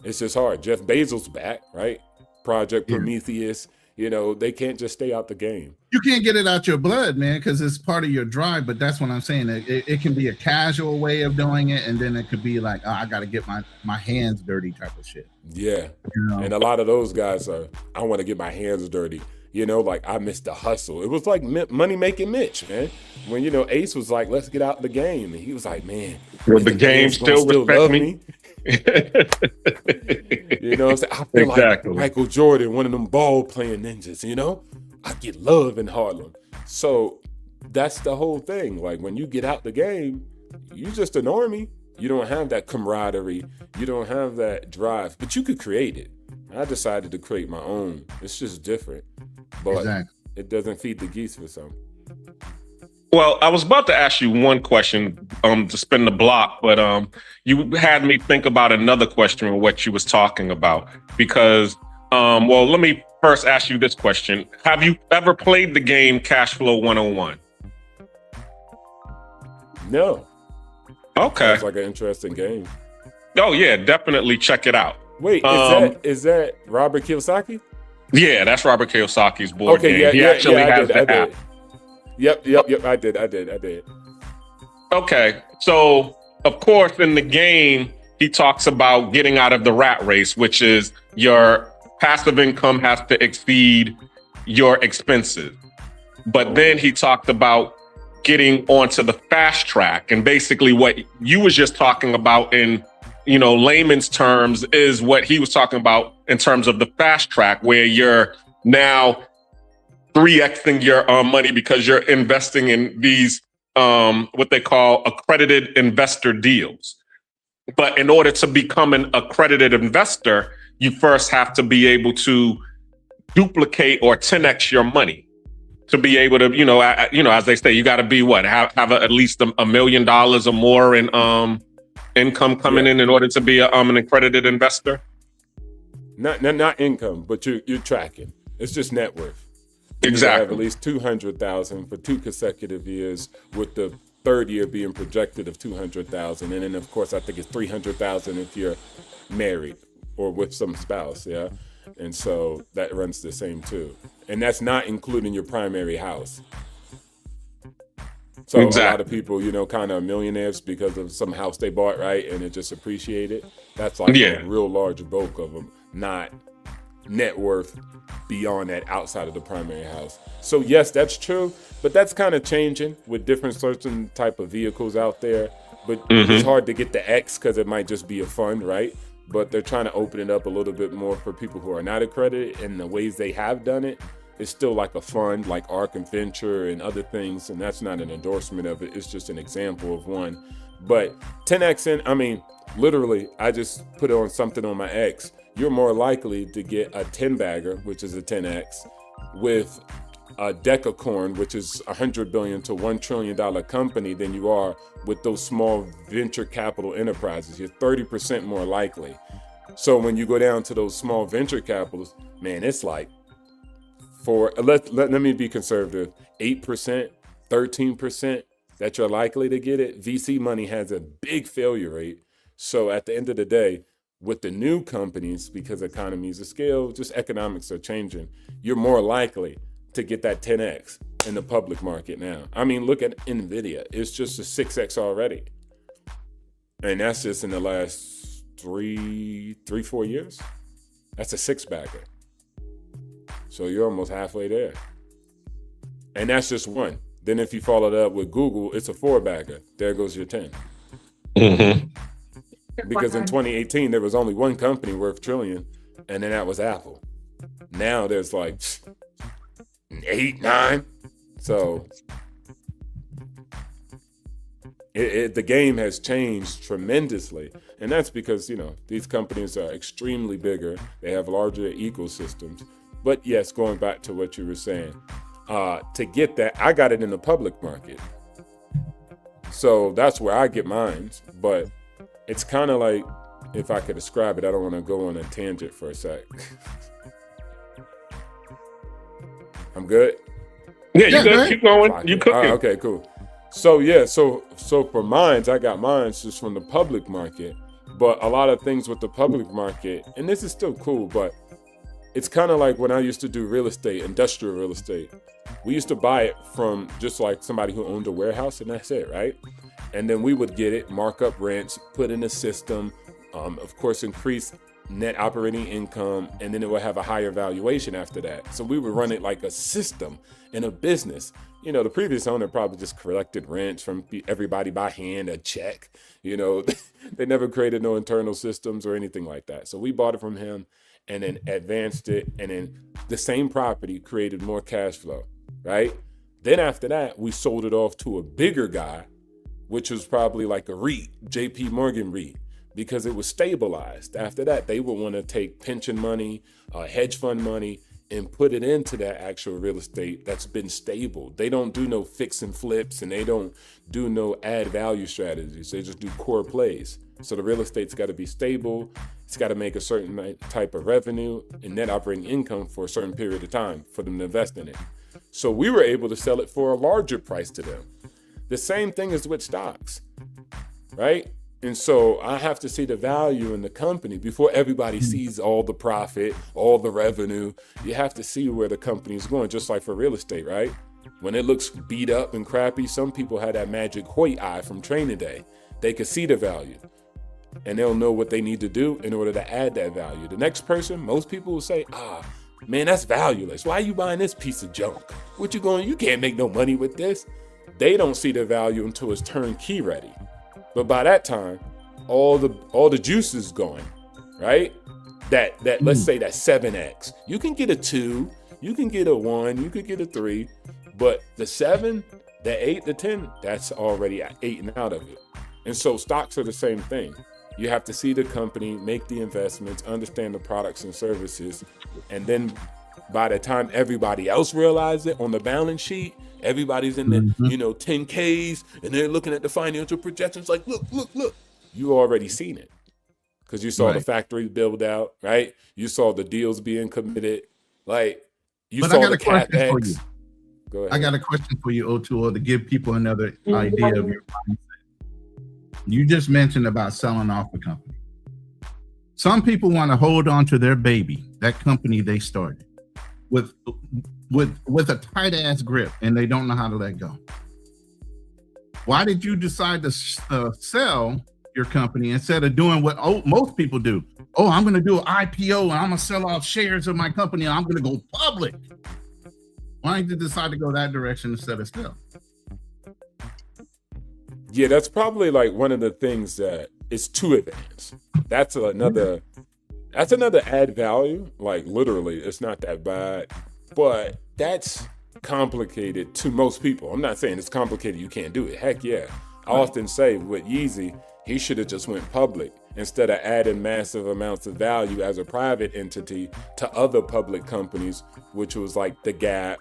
It's just hard. Jeff Bezos back, right? Project Prometheus. You know, they can't just stay out the game. You can't get it out your blood, man, because it's part of your drive. But that's what I'm saying. It can be a casual way of doing it, and then it could be like, oh, I got to get my hands dirty type of shit. Yeah. You know? And a lot of those guys are, I want to get my hands dirty. You know, like I missed the hustle. It was like Money Making Mitch, man. When, you know, Ace was like, let's get out the game. And he was like, man, Will the game still respect love me? You know what I'm saying? I feel like Michael Jordan, one of them ball playing ninjas, you know? I get love in Harlem. So that's the whole thing. Like when you get out the game, you just a normie. You don't have that camaraderie. You don't have that drive, but you could create it. I decided to create my own. It's just different. But it doesn't feed the geese for some. Well, I was about to ask you one question to spin the block, but you had me think about another question with what you was talking about. Because, well, let me first ask you this question. Have you ever played the game Cash Flow 101? No. Okay. It's like an interesting game. Oh, yeah, definitely check it out. Wait, is that Robert Kiyosaki? Yeah, that's Robert Kiyosaki's board game. Yeah, he actually has the app. Yep. I did. Okay, so of course in the game he talks about getting out of the rat race, which is your passive income has to exceed your expenses. But then he talked about getting onto the fast track, and basically what you was just talking about in, you know, layman's terms is what he was talking about in terms of the fast track, where you're now 3xing your money because you're investing in these what they call accredited investor deals. But in order to become an accredited investor, you first have to be able to duplicate or 10x your money to be able to, you know, as they say, you got to be have at least $1 million or more in income coming in order to be an accredited investor. Not income, but you're tracking. It's just net worth. Exactly. Have at least 200,000 for 2 consecutive years, with the third year being projected of 200,000, and then of course I think it's 300,000 if you're married or with some spouse, yeah. And so that runs the same too, and that's not including your primary house. So a lot of people, you know, kind of millionaires because of some house they bought, right, and it just appreciated. That's like a real large bulk of them, not net worth beyond that outside of the primary house. So yes, that's true, but that's kind of changing with different certain type of vehicles out there. But it's hard to get the X because it might just be a fund, right? But they're trying to open it up a little bit more for people who are not accredited, and the ways they have done it is still like a fund, like Ark and Venture and other things, and that's not an endorsement of it. It's just an example of one. But 10Xing, I mean, literally, I just put it on something on my X. You're more likely to get a 10-bagger, which is a 10X, with a decacorn, which is $100 billion to $1 trillion company, than you are with those small venture capital enterprises. You're 30% more likely. So when you go down to those small venture capitals, man, it's like let me be conservative, 8%, 13% that you're likely to get it. VC money has a big failure rate. So at the end of the day, with the new companies, because economies of scale, just economics are changing, you're more likely to get that 10X in the public market now. I mean, look at NVIDIA. It's just a 6X already. And that's just in the last 4 years. That's a 6-bagger. So you're almost halfway there. And that's just one. Then if you follow it up with Google, it's a 4-bagger. There goes your 10. Because in 2018, there was only one company worth $1 trillion, and then that was Apple. Now there's like 8, 9. So the game has changed tremendously. And that's because, these companies are extremely bigger. They have larger ecosystems. But yes, going back to what you were saying, to get that, I got it in the public market. So that's where I get mine. But it's kind of like, if I could describe it, I don't want to go on a tangent for a sec. I'm good? Yeah, you good. Keep going. You cooking. Okay, cool. So yeah, so for mines, I got mines just from the public market. But a lot of things with the public market, and this is still cool, but it's kind of like when I used to do real estate, industrial real estate. We used to buy it from just like somebody who owned a warehouse, and that's it, right? And then we would get it, mark up rents, put in a system, of course, increase net operating income, and then it would have a higher valuation after that. So we would run it like a system in a business. The previous owner probably just collected rents from everybody by hand, a check. They never created no internal systems or anything like that. So we bought it from him and then advanced it, and then the same property created more cash flow, right? Then after that, we sold it off to a bigger guy, which was probably like a REIT, JP Morgan REIT, because it was stabilized. After that, they would want to take pension money, hedge fund money, and put it into that actual real estate that's been stable. They don't do no fix and flips, and they don't do no add value strategies. They just do core plays. So the real estate's got to be stable. It's got to make a certain type of revenue and net operating income for a certain period of time for them to invest in it. So we were able to sell it for a larger price to them. The same thing is with stocks, right? And so I have to see the value in the company before everybody sees all the profit, all the revenue. You have to see where the company is going, just like for real estate, right? When it looks beat up and crappy, some people have that magic Hoyt eye from training day. They can see the value and they'll know what they need to do in order to add that value. The next person, most people will say, man, that's valueless. Why are you buying this piece of junk? You can't make no money with this. They don't see the value until it's turnkey ready. But by that time, all the juice is going, right? That let's say that 7x. You can get a 2, you can get a 1, you could get a 3, but the 7, the 8, the 10, that's already eaten out of it. And so stocks are the same thing. You have to see the company, make the investments, understand the products and services, and then by the time everybody else realizes it on the balance sheet, everybody's in the 10Ks, and they're looking at the financial projections like, look. You already seen it because you saw the factory build out, right? You saw the deals being committed, like you saw the CapEx. Go ahead. I got a question for you, O'Toole, to give people another idea of your mindset. You just mentioned about selling off a company. Some people want to hold on to their baby, that company they started, with a tight ass grip, and they don't know how to let go. Why did you decide to sell your company instead of doing what most people do? I'm going to do an IPO and I'm going to sell off shares of my company and I'm going to go public. Why did you decide to go that direction instead of sell? Yeah, that's probably like one of the things that is too advanced. That's another add value. Like literally, it's not that bad, but that's complicated to most people. I'm not saying it's complicated, you can't do it. Heck yeah. I often say with Yeezy, he should have just went public instead of adding massive amounts of value as a private entity to other public companies, which was like the Gap,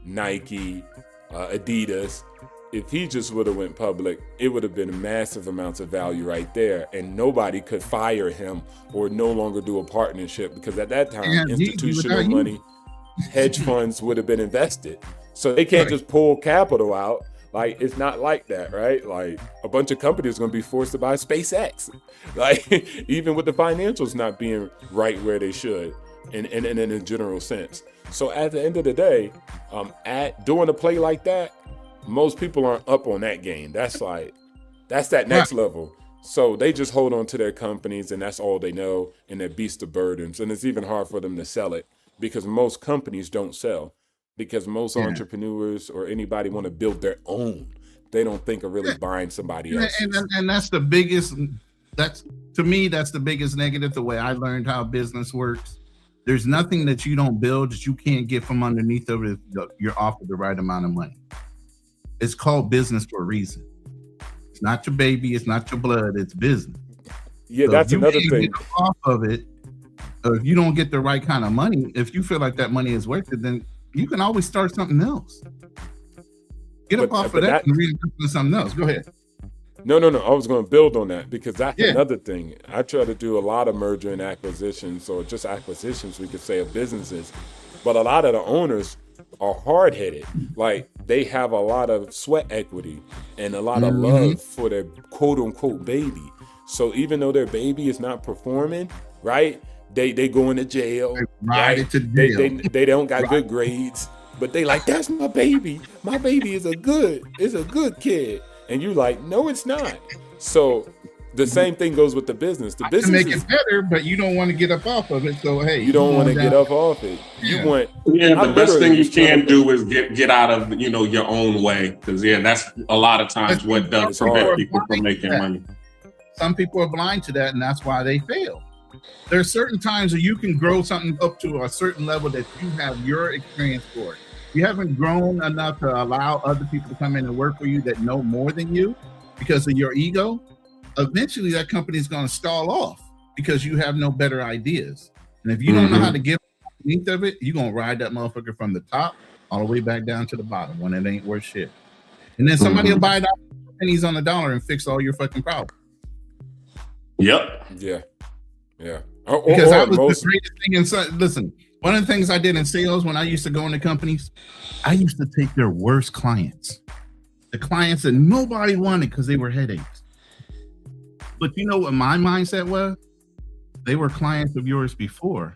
Nike, Adidas. If he just would have went public, it would have been massive amounts of value right there, and nobody could fire him or no longer do a partnership because at that time, institutional money, hedge funds would have been invested. So they can't just pull capital out. Like, it's not like that, right? Like, a bunch of companies are going to be forced to buy SpaceX. Like, even with the financials not being right where they should in a general sense. So at the end of the day, at doing a play like that, most people aren't up on that game. That's that next level. So they just hold on to their companies and that's all they know, and they're beast of burdens. And it's even hard for them to sell it because most companies don't sell, because most entrepreneurs or anybody want to build their own. They don't think of really buying somebody else. And that's the biggest, to me, that's the biggest negative, the way I learned how business works. There's nothing that you don't build that you can't get from underneath of it. You're offered the right amount of money. It's called business for a reason. It's not your baby. It's not your blood. It's business. Yeah, So that's if you another can't thing. get off of it, or if you don't get the right kind of money, if you feel like that money is worth it, then you can always start something else. Get up off of that and reinvest in something else. Go ahead. No. I was going to build on that because that's Yeah. another thing. I try to do a lot of merger and acquisitions, or just acquisitions, we could say, of businesses. But a lot of the owners are hard-headed. Like, they have a lot of sweat equity and a lot of love for their quote-unquote baby. So even though their baby is not performing, right, they go into jail. They ride it to jail. They don't got good grades, but they like, that's my baby. My baby is a good kid. And you like, no, it's not. So the same thing goes with the business. The To business make is, it better, but you don't want to get up off of it. So hey, you don't want to going get down- up off it. Yeah. You want, Yeah, I the best thing literally you was trying can to- do is get out of your own way, because that's a lot of times what does It's hard. prevent people from making money. Some people are blind to that, and that's why they fail. There are certain times that you can grow something up to a certain level that you have your experience for it. You haven't grown enough to allow other people to come in and work for you that know more than you because of your ego. Eventually, that company is going to stall off because you have no better ideas. And if you don't know how to get underneath of it, you're going to ride that motherfucker from the top all the way back down to the bottom when it ain't worth shit. And then somebody will buy it out for pennies on the dollar and fix all your fucking problems. Yep. yeah. Because Or that was most, the greatest thing in listen, one of the things I did in sales when I used to go into companies, I used to take their worst clients, the clients that nobody wanted because they were headaches. But you know what my mindset was? They were clients of yours before.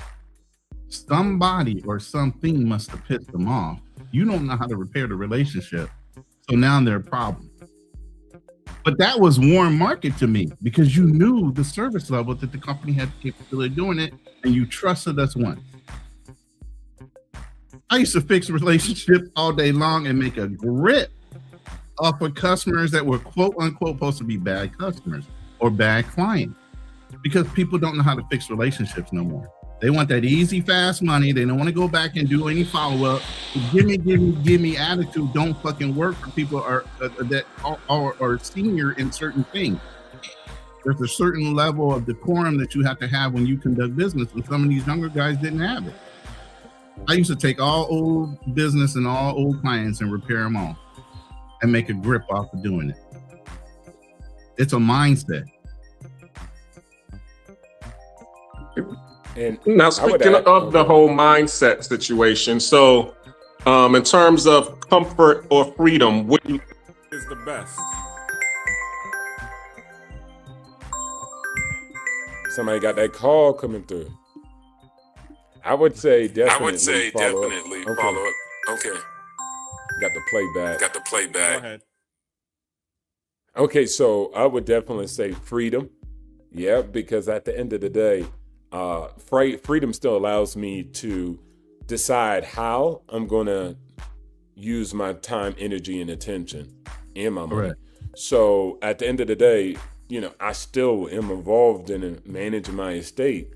Somebody or something must have pissed them off. You don't know how to repair the relationship. So now they're a problem. But that was warm market to me because you knew the service level that the company had the capability of doing it, and you trusted us once. I used to fix relationships all day long and make a grip off of customers that were quote unquote supposed to be bad customers or bad clients because people don't know how to fix relationships no more. They want that easy, fast money. They don't want to go back and do any follow-up. Give me attitude. Don't fucking work for people that are senior in certain things. There's a certain level of decorum that you have to have when you conduct business, and some of these younger guys didn't have it. I used to take all old business and all old clients and repair them all and make a grip off of doing it. It's a mindset. and Now, I would speaking add- of the whole mindset situation, so in terms of comfort or freedom, what you is the best. Somebody got that call coming through. I would say definitely follow up. Okay. Got the playback. Go ahead. Okay, so I would definitely say freedom. Yeah, because at the end of the day, freedom still allows me to decide how I'm going to use my time, energy, and attention and my money. Correct. So at the end of the day, I still am involved in managing my estate,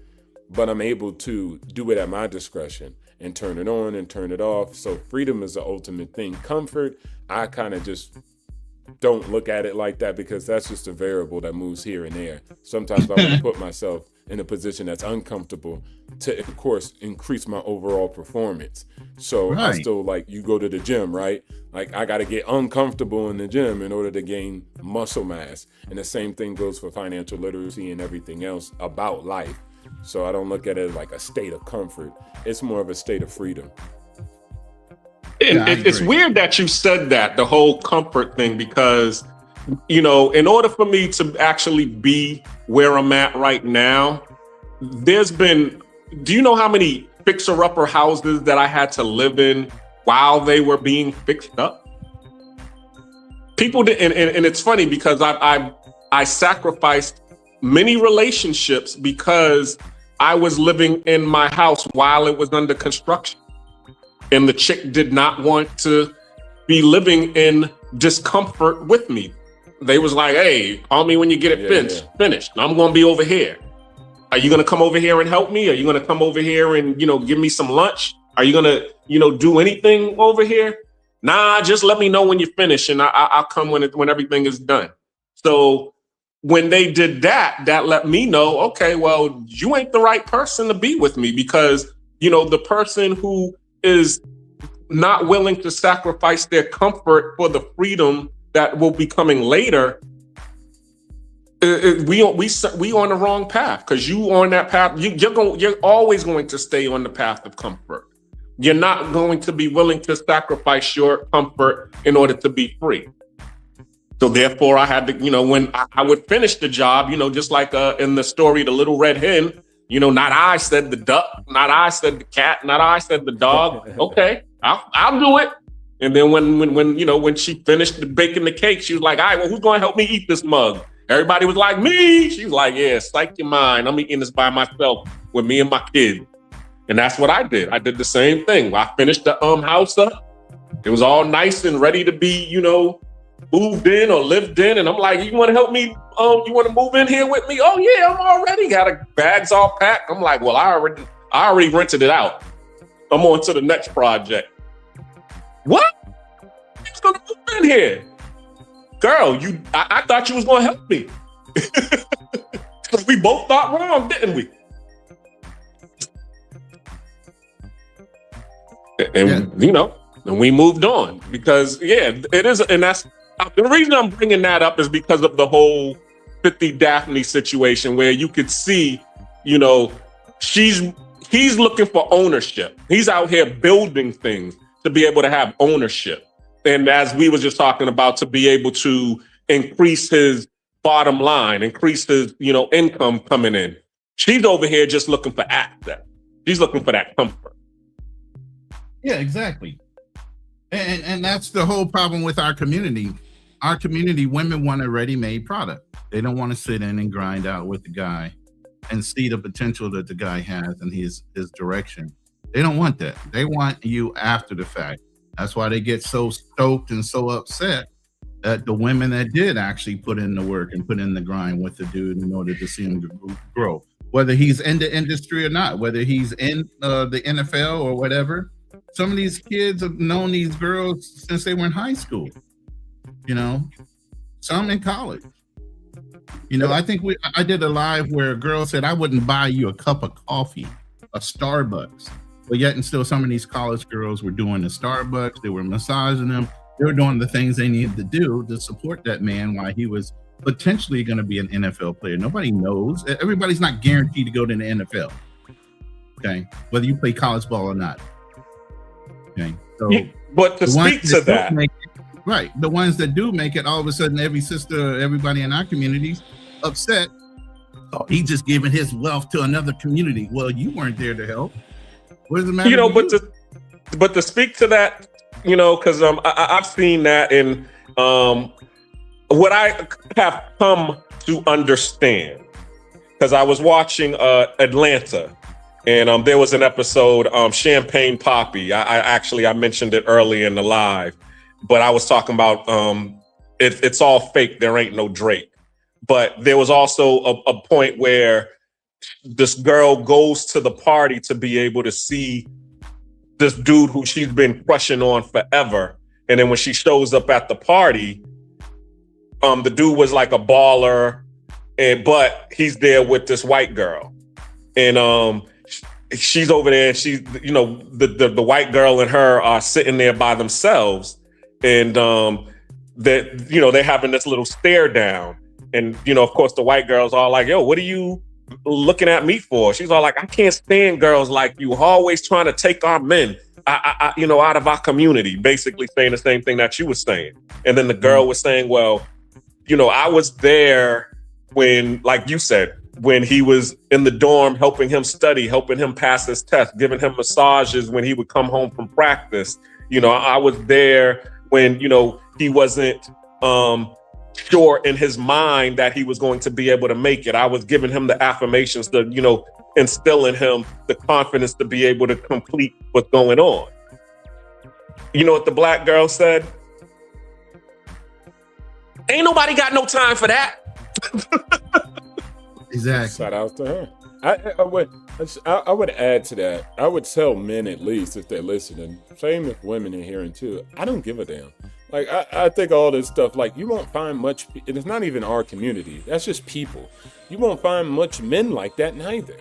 but I'm able to do it at my discretion and turn it on and turn it off. So freedom is the ultimate thing. Comfort, I kind of just don't look at it like that because that's just a variable that moves here and there. Sometimes I want to put myself in a position that's uncomfortable to, of course, increase my overall performance. So I Right. still you go to the gym, right? Like I got to get uncomfortable in the gym in order to gain muscle mass. And the same thing goes for financial literacy and everything else about life. So I don't look at it like a state of comfort. It's more of a state of freedom. Yeah, I it's agree. weird that you said that, the whole comfort thing, because, in order for me to actually be where I'm at right now, do you know how many fixer-upper houses that I had to live in while they were being fixed up? People did, and it's funny because I sacrificed many relationships because I was living in my house while it was under construction. And the chick did not want to be living in discomfort with me. They was like, hey, call me when you get it finished. I'm going to be over here. Are you going to come over here and help me? Are you going to come over here and, give me some lunch? Are you going to, do anything over here? Nah, just let me know when you finish and I'll come when everything is done. So when they did that, that let me know, okay, well, you ain't the right person to be with me, because, you know, the person who is not willing to sacrifice their comfort for the freedom that will be coming later, we on the wrong path, because you on that path, you're always going to stay on the path of comfort. You're not going to be willing to sacrifice your comfort in order to be free. So therefore, I had to, you know, when I would finish the job, you know, just like in the story, The Little Red Hen, you know, not I said the duck, not I said the cat, not I said the dog. Okay, I'll do it. And then when she finished baking the cake, she was like, all right, well, who's going to help me eat this mug? Everybody was like, me. She was like, yeah, psych your mind. I'm eating this by myself with me and my kid. And that's what I did. I did the same thing. I finished the house up. It was all nice and ready to be, you know, moved in or lived in. And I'm like, you want to help me? You want to move in here with me? Oh yeah, I'm already got a bags all packed. I'm like, well, I already rented it out. I'm on to the next project. What? Who's gonna move in here? Girl, I thought you was gonna help me. Because we both thought wrong, didn't we? And you know, and we moved on, because it is, and that's the reason I'm bringing that up, is because of the whole 50 Daphne situation, where you could see, you know, he's looking for ownership. He's out here building things to be able to have ownership. And as we were just talking about, to be able to increase his bottom line, increase his, you know, income coming in. She's over here just looking for access. She's looking for that comfort. Yeah, exactly. And that's the whole problem with our community. Our community, women want a ready-made product. They don't want to sit in and grind out with the guy and see the potential that the guy has and his direction. They don't want that. They want you after the fact. That's why they get so stoked and so upset at the women that did actually put in the work and put in the grind with the dude in order to see him grow. Whether he's in the industry or not, whether he's in the NFL or whatever. Some of these kids have known these girls since they were in high school. You know, some in college. You know, I think I did a live where a girl said, I wouldn't buy you a cup of coffee, a Starbucks. But yet and still, some of these college girls were doing the Starbucks. They were massaging them. They were doing the things they needed to do to support that man while he was potentially going to be an NFL player. Nobody knows. Everybody's not guaranteed to go to the NFL. Okay. Whether you play college ball or not. Okay. So, but to speak to that. Right. The ones that do make it, all of a sudden, everybody in our communities upset. Oh, he just giving his wealth to another community. Well, you weren't there to help. What does it matter? You know, but to speak to that, you know, because I've seen that in what I have come to understand, because I was watching Atlanta, and there was an episode, Champagne Poppy. I mentioned it early in the live, but I was talking about it's all fake. There ain't no Drake. But there was also a point where this girl goes to the party to be able to see this dude who she's been crushing on forever. And then when she shows up at the party, the dude was like a baller, but he's there with this white girl. And she's over there, and she's, you know, the white girl and her are sitting there by themselves. And that, you know, they're having this little stare down. And, you know, of course, the white girl's all like, yo, what are you looking at me for? She's all like, I can't stand girls like you, always trying to take our men, you know, out of our community, basically saying the same thing that you were saying. And then the girl was saying, well, you know, I was there when, like you said, when he was in the dorm, helping him study, helping him pass his test, giving him massages when he would come home from practice. You know, I was there when, you know, he wasn't sure in his mind that he was going to be able to make it. I was giving him the affirmations to, you know, instill in him the confidence to be able to complete what's going on. You know what the black girl said? Ain't nobody got no time for that. Exactly. Shout out to her. I would add to that. I would tell men, at least if they're listening, same if women are hearing too, I don't give a damn. Like, I think all this stuff, like, you won't find much, and it's not even our community. That's just people. You won't find much men like that neither.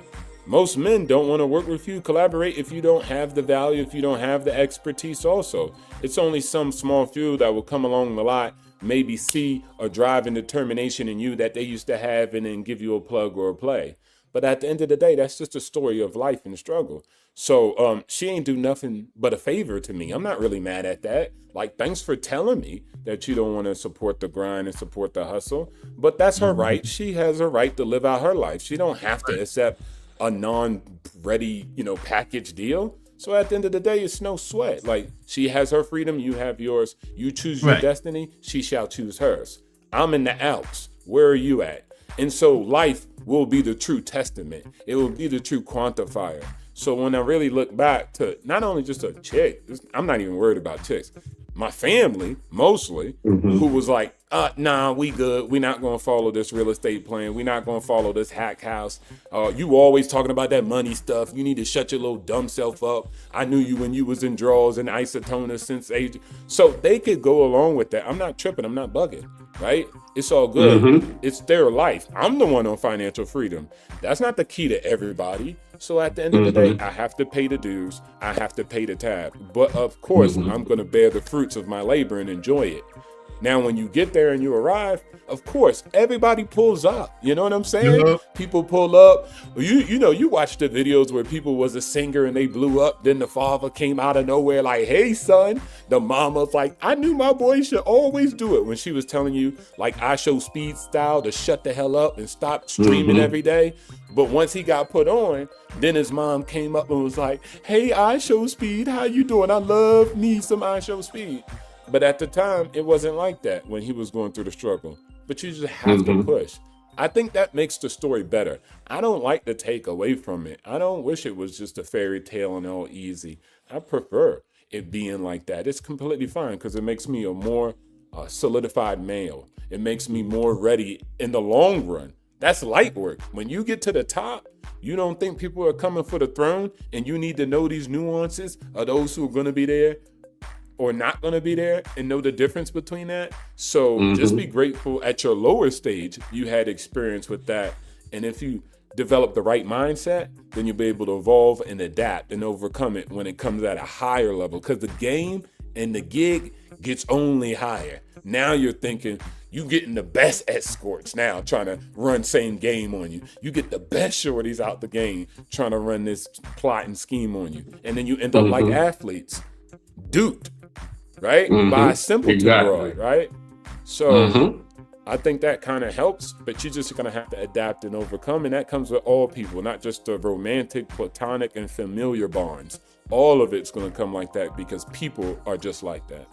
Most men don't want to work with you, collaborate if you don't have the value, if you don't have the expertise also. It's only some small few that will come along the lot, maybe see a drive and determination in you that they used to have and then give you a plug or a play. But at the end of the day, that's just a story of life and struggle. So she ain't do nothing but a favor to me. I'm not really mad at that. Like, thanks for telling me that you don't want to support the grind and support the hustle. But that's her right. She has a right to live out her life. She don't have to accept a non-ready, package deal. So at the end of the day, it's no sweat. Like, she has her freedom, you have yours. You choose your destiny, she shall choose hers. I'm in the Alps. Where are you at? And so life will be the true testament. It will be the true quantifier. So when I really look back to not only just a chick, I'm not even worried about chicks. My family, mostly, who was like, nah, we good. We're not going to follow this real estate plan. We're not going to follow this hack house. You always talking about that money stuff. You need to shut your little dumb self up. I knew you when you was in draws and isotona since age. So they could go along with that. I'm not tripping. I'm not bugging, right? It's all good. It's their life. I'm the one on financial freedom. That's not the key to everybody. So at the end of the day, I have to pay the dues. I have to pay the tab. But of course, I'm going to bear the fruits of my labor and enjoy it. Now, when you get there and you arrive, of course, everybody pulls up. You know what I'm saying? Yeah. People pull up. You watch the videos where people was a singer and they blew up. Then the father came out of nowhere like, hey, son. The mama's like, I knew my boy should always do it. When she was telling you, like, I Show Speed style, to shut the hell up and stop streaming every day. But once he got put on, then his mom came up and was like, hey, I Show Speed, how you doing? I love me some I Show Speed. But at the time, it wasn't like that when he was going through the struggle. But you just have to push. I think that makes the story better. I don't like to take away from it. I don't wish it was just a fairy tale and all easy. I prefer it being like that. It's completely fine because it makes me a more solidified male. It makes me more ready in the long run. That's light work. When you get to the top, you don't think people are coming for the throne and you need to know these nuances of those who are going to be there or not going to be there and know the difference between that. So just be grateful at your lower stage you had experience with that. And if you develop the right mindset, then you'll be able to evolve and adapt and overcome it when it comes at a higher level. Because the game and the gig gets only higher. Now you're thinking you getting the best escorts now trying to run same game on you. You get the best shorties out the game trying to run this plot and scheme on you. And then you end up like athletes, duped. Right? By a simpleton broad, right? So I think that kind of helps, but you're just going to have to adapt and overcome. And that comes with all people, not just the romantic, platonic, and familiar bonds. All of it's going to come like that because people are just like that.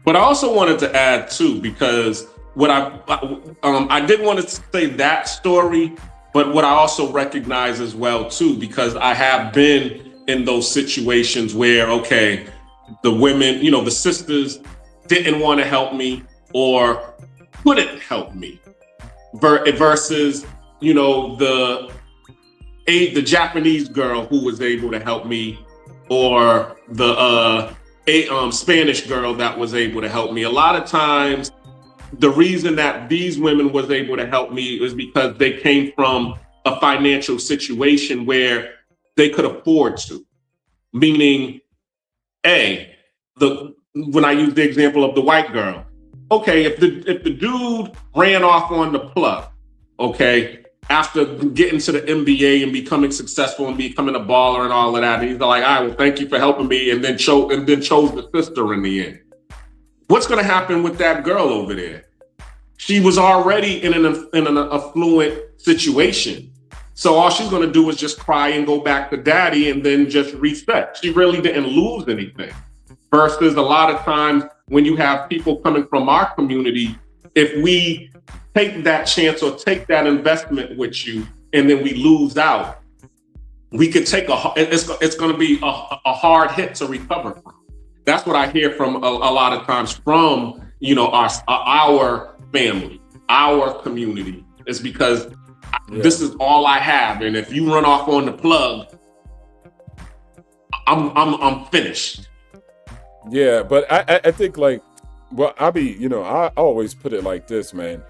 But I also wanted to add too, because what I didn't want to say that story, but what I also recognize as well too, because I have been in those situations where, okay, the women, the sisters didn't want to help me or couldn't help me versus, the Japanese girl who was able to help me or the Spanish girl that was able to help me. A lot of times, the reason that these women was able to help me is because they came from a financial situation where they could afford to, meaning when I use the example of the white girl, okay, if the dude ran off on the plug, okay, after getting to the NBA and becoming successful and becoming a baller and all of that, and he's like, all right, well, thank you for helping me, and then chose the sister in the end. What's going to happen with that girl over there? She was already in an affluent situation. So all she's going to do is just cry and go back to daddy and then just reset. She really didn't lose anything. Versus a lot of times when you have people coming from our community, if we take that chance or take that investment with you and then we lose out, we could take it's going to be a hard hit to recover from. That's what I hear from a lot of times from, our family, our community, is because this is all I have, and if you run off on the plug, I'm finished. Yeah, but I think like, well, I always put it like this, man.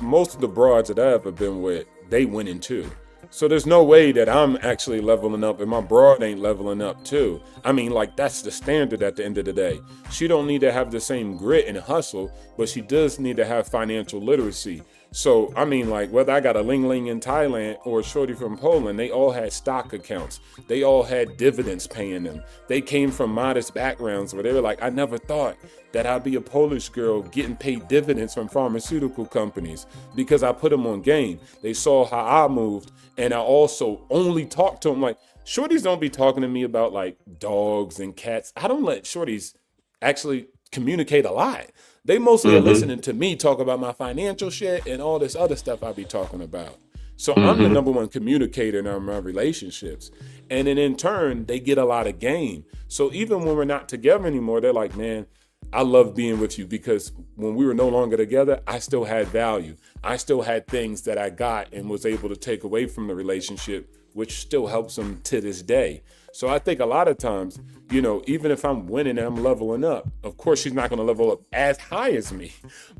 Most of the broads that I've ever been with, they winning too. So there's no way that I'm actually leveling up and my broad ain't leveling up too. I mean, like that's the standard at the end of the day. She don't need to have the same grit and hustle, but she does need to have financial literacy. So I mean, like whether I got a Ling Ling in Thailand or a shorty from Poland, they all had stock accounts. They all had dividends paying them. They came from modest backgrounds where they were like, I never thought that I'd be a Polish girl getting paid dividends from pharmaceutical companies because I put them on game. They saw how I moved, and I also only talked to them like shorties don't be talking to me about like dogs and cats. I don't let shorties actually communicate a lot. They mostly are listening to me talk about my financial shit and all this other stuff I be talking about. So I'm the number one communicator in my relationships. And then in turn, they get a lot of game. So even when we're not together anymore, they're like, man, I love being with you because when we were no longer together, I still had value. I still had things that I got and was able to take away from the relationship, which still helps them to this day. So I think a lot of times, even if I'm winning and I'm leveling up, of course she's not going to level up as high as me.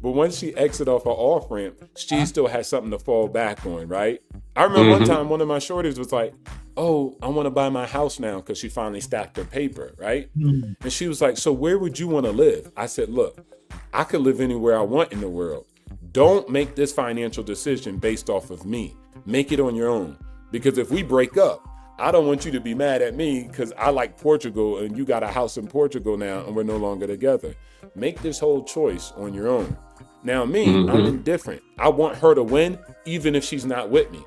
But once she exit off her off ramp, she still has something to fall back on, right? I remember one time one of my shorties was like, oh, I want to buy my house now because she finally stacked her paper, right? And she was like, so where would you want to live? I said, look, I could live anywhere I want in the world. Don't make this financial decision based off of me. Make it on your own. Because if we break up, I don't want you to be mad at me because I like Portugal and you got a house in Portugal now and we're no longer together. Make this whole choice on your own. Now me, I'm indifferent. I want her to win even if she's not with me.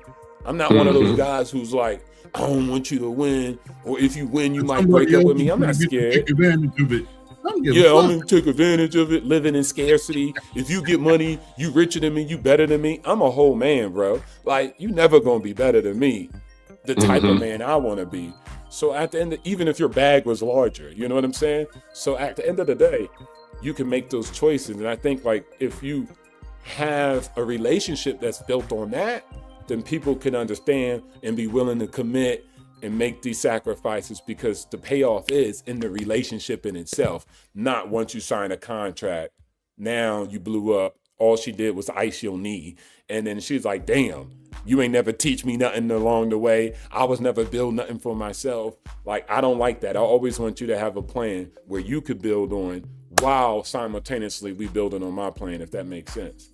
I'm not one of those guys who's like, I don't want you to win, or if you win, you might break up with me. I'm not scared. Take advantage of it. Yeah, I'm gonna take advantage of it, living in scarcity. If you get money, you richer than me, you better than me. I'm a whole man, bro. Like, you never gonna be better than me, the type of man I wanna be. So at the end, even if your bag was larger, you know what I'm saying? So at the end of the day, you can make those choices. And I think like if you have a relationship that's built on that, then people can understand and be willing to commit and make these sacrifices because the payoff is in the relationship in itself, not once you sign a contract. Now you blew up. All she did was ice your knee. And then she's like, damn, you ain't never teach me nothing along the way. I was never build nothing for myself. Like, I don't like that. I always want you to have a plan where you could build on while simultaneously we building on my plan, if that makes sense.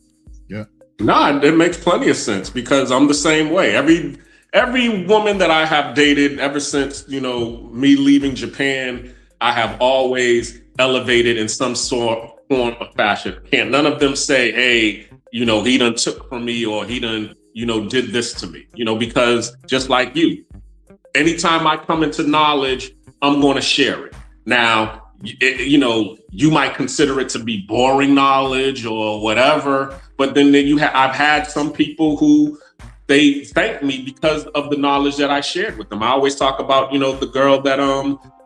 Yeah. No, it makes plenty of sense because I'm the same way. Every woman that I have dated ever since, me leaving Japan, I have always elevated in some form of fashion. Can't none of them say, hey, he done took from me or he done, did this to me, because just like you, anytime I come into knowledge, I'm going to share it. Now, you might consider it to be boring knowledge or whatever, but then I've had some people who they thank me because of the knowledge that I shared with them. I always talk about, the girl that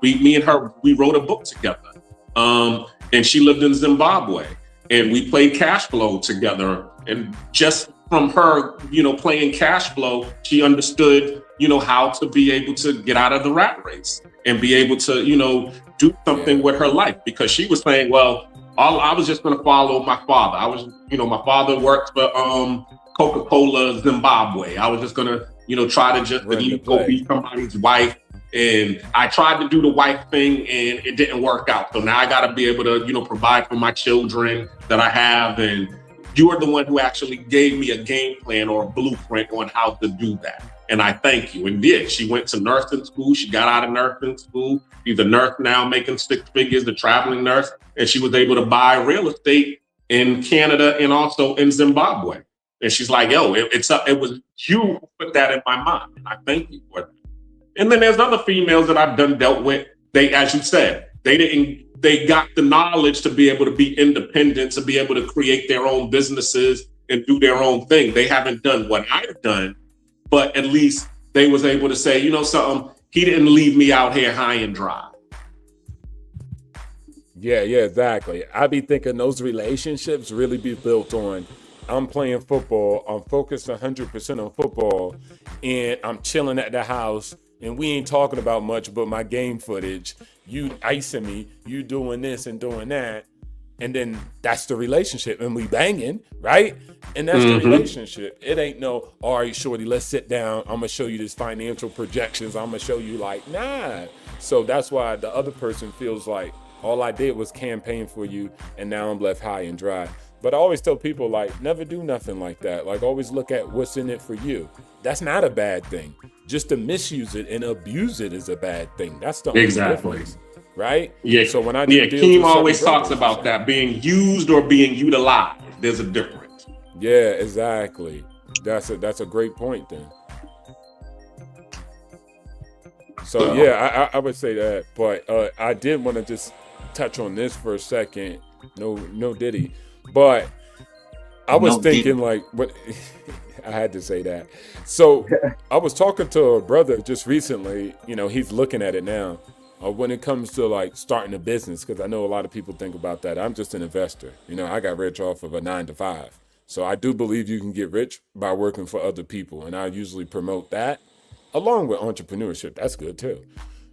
me and her, we wrote a book together. And she lived in Zimbabwe and we played cash flow together. And just from her, playing cash flow, she understood, how to be able to get out of the rat race and be able to, do something with her life, because she was saying, well, I was just going to follow my father. I was, my father worked for Coca-Cola Zimbabwe. I was just going to, try to just go be somebody's wife. And I tried to do the wife thing and it didn't work out. So now I got to be able to, provide for my children that I have. And you are the one who actually gave me a game plan or a blueprint on how to do that. And I thank you. And she went to nursing school. She got out of nursing school. She's a nurse now making 6 figures, a traveling nurse. And she was able to buy real estate in Canada and also in Zimbabwe. And she's like, yo, it was you who put that in my mind. And I thank you for that. And then there's other females that I've dealt with. They, as you said, they got the knowledge to be able to be independent, to be able to create their own businesses and do their own thing. They haven't done what I've done, but at least they was able to say, something, he didn't leave me out here high and dry. Yeah, exactly. I be thinking those relationships really be built on, I'm playing football, I'm focused 100% on football, and I'm chilling at the house, and we ain't talking about much but my game footage. you icing me, you doing this and doing that. And then that's the relationship, and we banging, right? And that's the relationship. It ain't no, all right, shorty, let's sit down. I'm gonna show you this financial projections. I'm gonna show you like, nah. So that's why the other person feels like all I did was campaign for you, and now I'm left high and dry. But I always tell people, like, never do nothing like that. Like, always look at what's in it for you. That's not a bad thing. Just to misuse it and abuse it is a bad thing. That's the only difference. Right? Yeah. So when I Keem always talks about that, being used or being utilized. There's a difference. Yeah, exactly. That's a great point then. So yeah, I would say that, but I did want to just touch on this for a second. No Diddy, but I was thinking like what I had to say that. So I was talking to a brother just recently. You know, he's looking at it now. When it comes to like starting a business, because I know a lot of people think about that. I'm just an investor. You know, I got rich off of a 9-to-5. So I do believe you can get rich by working for other people. And I usually promote that along with entrepreneurship. That's good too.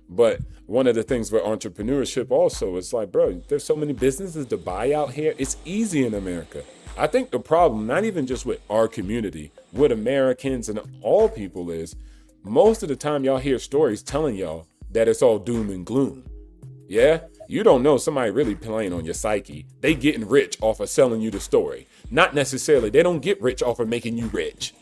But one of the things with entrepreneurship also is like, bro, there's so many businesses to buy out here. It's easy in America. I think the problem, not even just with our community, with Americans and all people is most of the time y'all hear stories telling y'all that it's all doom and gloom. Yeah? You don't know somebody really playing on your psyche. They getting rich off of selling you the story. Not necessarily. They don't get rich off of making you rich.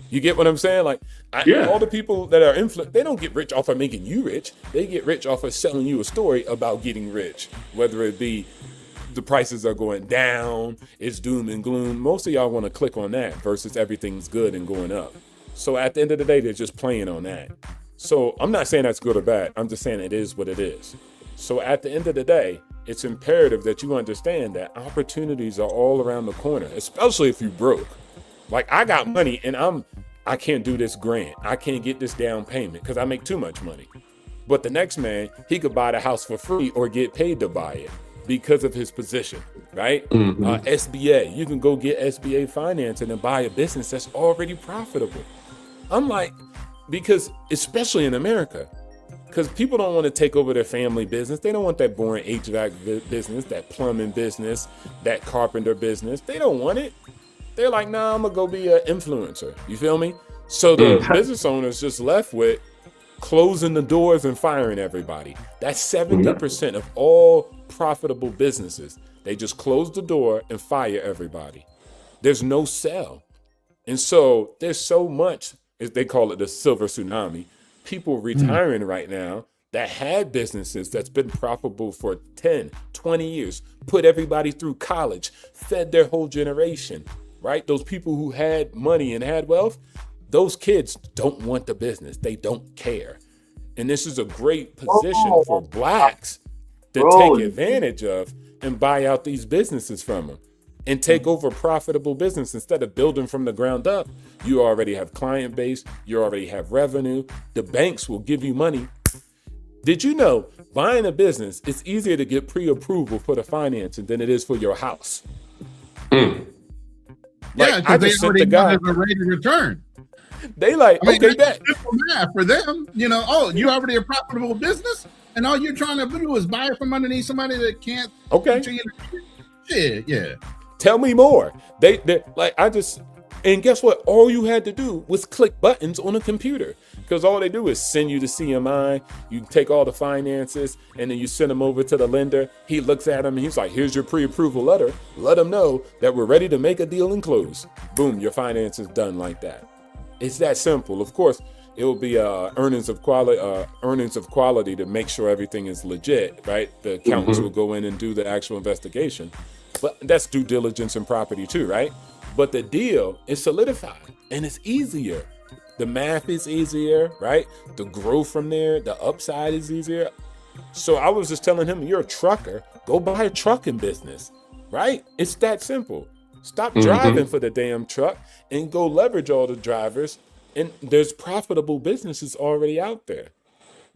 You get what I'm saying? Like, all the people that are influenced, they don't get rich off of making you rich. They get rich off of selling you a story about getting rich. Whether it be the prices are going down, it's doom and gloom. Most of y'all want to click on that versus everything's good and going up. So at the end of the day, they're just playing on that. So I'm not saying that's good or bad. I'm just saying it is what it is. So at the end of the day, it's imperative that you understand that opportunities are all around the corner, especially if you broke. Like I got money and I can't do this grant. I can't get this down payment because I make too much money. But the next man, he could buy the house for free or get paid to buy it because of his position, right? SBA, you can go get SBA financing and buy a business that's already profitable. I'm like, because especially in America, because people don't want to take over their family business. They don't want that boring HVAC business, that plumbing business, that carpenter business. They don't want it. They're like, nah, I'm going to go be an influencer. You feel me? So the business owner's just left with closing the doors and firing everybody. That's 70% of all profitable businesses. They just close the door and fire everybody. There's no sell. And so there's so much, as they call it the silver tsunami, people retiring right now that had businesses that's been profitable for 10, 20 years, put everybody through college, fed their whole generation, right? Those people who had money and had wealth, those kids don't want the business. They don't care. And this is a great position for blacks to take advantage of and buy out these businesses from them and take over profitable business. Instead of building from the ground up, you already have client base, you already have revenue, the banks will give you money. Did you know buying a business, it's easier to get pre-approval for the financing than it is for your house? Yeah, because they already know there's a rate of return. They like, okay, that math for them, you know, you already a profitable business, and all you're trying to do is buy it from underneath somebody that can't. Yeah. Tell me more. They like, and guess what? All you had to do was click buttons on a computer, because all they do is send you the CMI. You take all the finances and then you send them over to the lender. He looks at them and he's like, here's your pre-approval letter. Let them know that we're ready to make a deal and close. Boom, your finance is done like that. It's that simple. Of course, it will be earnings of quality to make sure everything is legit, right? The accountants will go in and do the actual investigation. But that's due diligence and property too, right? But the deal is solidified and it's easier. The math is easier, right? The growth from there, the upside is easier. So I was just telling him, you're a trucker, go buy a trucking business, right? It's that simple. Stop driving for the damn truck and go leverage all the drivers. And there's profitable businesses already out there.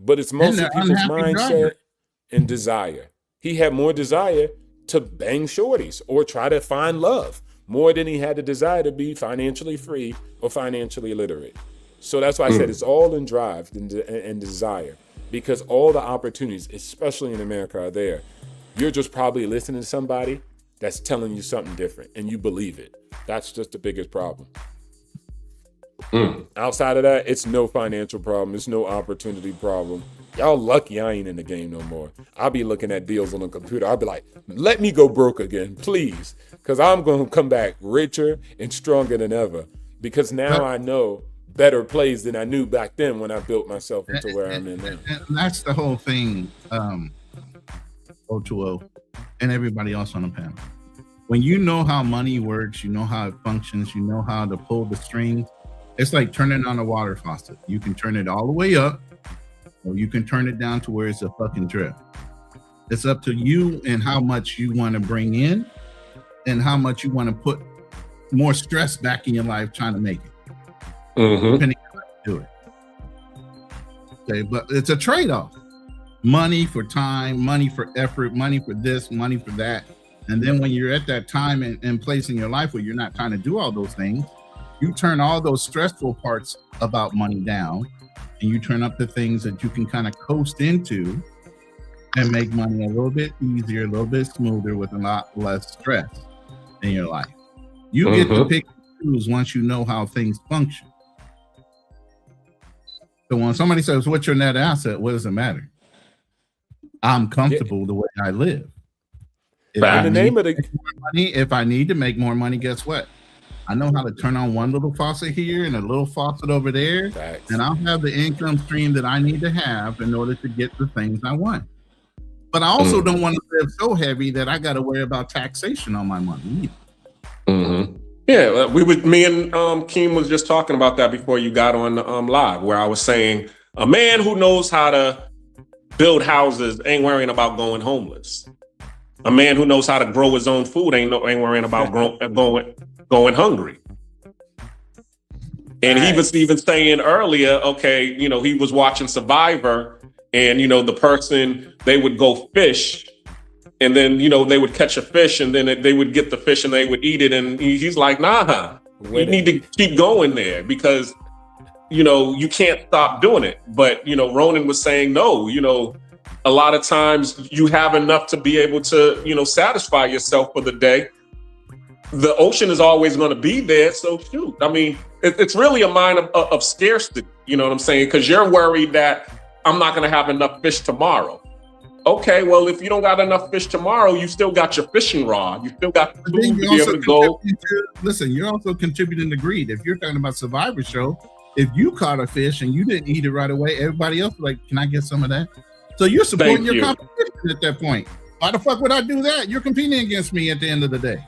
But it's mostly people's mindset and desire. He had more desire to bang shorties or try to find love more than he had the desire to be financially free or financially literate. So that's why I said it's all in drive and desire. because all the opportunities, especially in America, are there. You're just probably listening to somebody that's telling you something different and you believe it. That's just the biggest problem. Outside of that, it's no financial problem. It's no opportunity problem. Y'all lucky I ain't in the game no more. I'll be looking at deals on the computer. I'll be like, let me go broke again, please. Because I'm going to come back richer and stronger than ever. Because now I know better plays than I knew back then when I built myself into where I'm in now. And that's the whole thing, O2O and everybody else on the panel. When you know how money works, you know how it functions, you know how to pull the strings, it's like turning on a water faucet. You can turn it all the way up, or you can turn it down to where it's a fucking drip. It's up to you and how much you want to bring in and how much you want to put more stress back in your life trying to make it. Depending on how you do it. Okay, but it's a trade-off. Money for time, money for effort, money for this, money for that. And then when you're at that time and place in your life where you're not trying to do all those things, you turn all those stressful parts about money down and you turn up the things that you can kind of coast into and make money a little bit easier, a little bit smoother with a lot less stress in your life. You get to pick and choose once you know how things function. So when somebody says, what's your net asset? What does it matter? I'm comfortable the way I live. If I need to make more money, guess what? I know how to turn on one little faucet here and a little faucet over there. Facts. And I'll have the income stream that I need to have in order to get the things I want. But I also don't want to live so heavy that I got to worry about taxation on my money either. Yeah, me and Keem was just talking about that before you got on live, where I was saying a man who knows how to build houses ain't worrying about going homeless. A man who knows how to grow his own food ain't worrying about going hungry. And he was even saying earlier, okay, you know, he was watching Survivor, and you know, the person, they would go fish, and then you know they would catch a fish, and then they would get the fish and they would eat it, and he's like, nah, you need to keep going there because you know you can't stop doing it. But you know, Ronan was saying no, you know, a lot of times you have enough to be able to, you know, satisfy yourself for the day. The ocean is always going to be there. So shoot, I mean, it's really a mind of scarcity. You know what I'm saying? Because you're worried that I'm not going to have enough fish tomorrow. Okay, well, if you don't got enough fish tomorrow, you still got your fishing rod. You still got food to be able to go. Listen, you're also contributing to greed. If you're talking about Survivor show, if you caught a fish and you didn't eat it right away, everybody else was like, can I get some of that? So you're supporting your competition at that point. Why the fuck would I do that? You're competing against me at the end of the day.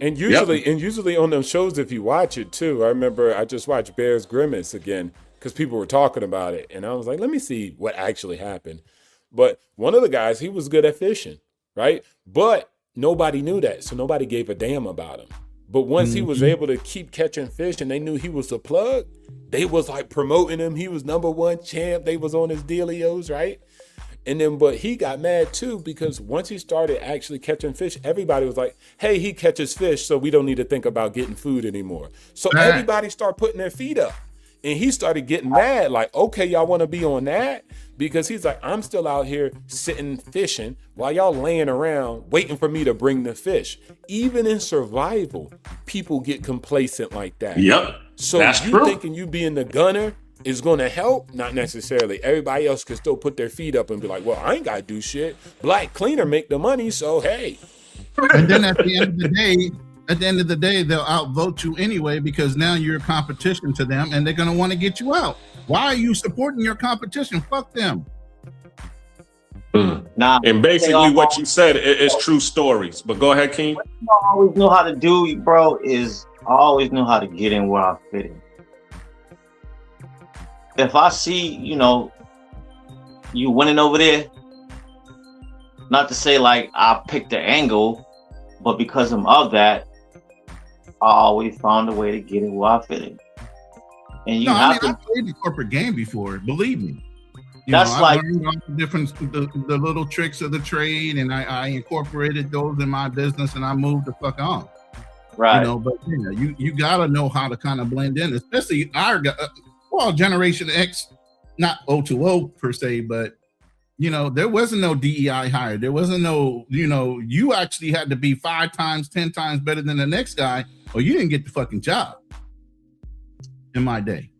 And usually on them shows, if you watch it too, I remember I just watched Bear's Grimace again because people were talking about it, and I was like, let me see what actually happened. But one of the guys, he was good at fishing, right? But nobody knew that, so nobody gave a damn about him. But once he was able to keep catching fish and they knew he was a plug, they was like promoting him. He was #1 champ. They was on his dealios, right? And then, but he got mad too because once he started actually catching fish, everybody was like, hey, he catches fish, so we don't need to think about getting food anymore. So everybody started putting their feet up. And he started getting mad, like, okay, y'all want to be on that? Because he's like, I'm still out here sitting fishing while y'all laying around waiting for me to bring the fish. Even in survival, people get complacent like that. Yep. So you thinking you being the gunner is going to help? Not necessarily. Everybody else can still put their feet up and be like, well, I ain't got to do shit. Black cleaner make the money, so hey. And then at the end of the day, they'll outvote you anyway because now you're a competition to them and they're going to want to get you out. Why are you supporting your competition? Fuck them. Nah, and basically what you said is true stories. But go ahead, King. What I always know how to do, bro, is I always know how to get in where I fit in. If I see, you know, you winning over there, not to say like I picked the angle, but because of that, I always found a way to get in where I fit in. And I played the corporate game before, believe me. I learned all the little tricks of the trade, and I incorporated those in my business, and I moved the fuck on. Right. You know, but you gotta know how to kind of blend in, especially call Generation X not O2O per se, but there wasn't no DEI hire. There wasn't no, you actually had to be 5 times, 10 times better than the next guy, or you didn't get the fucking job in my day.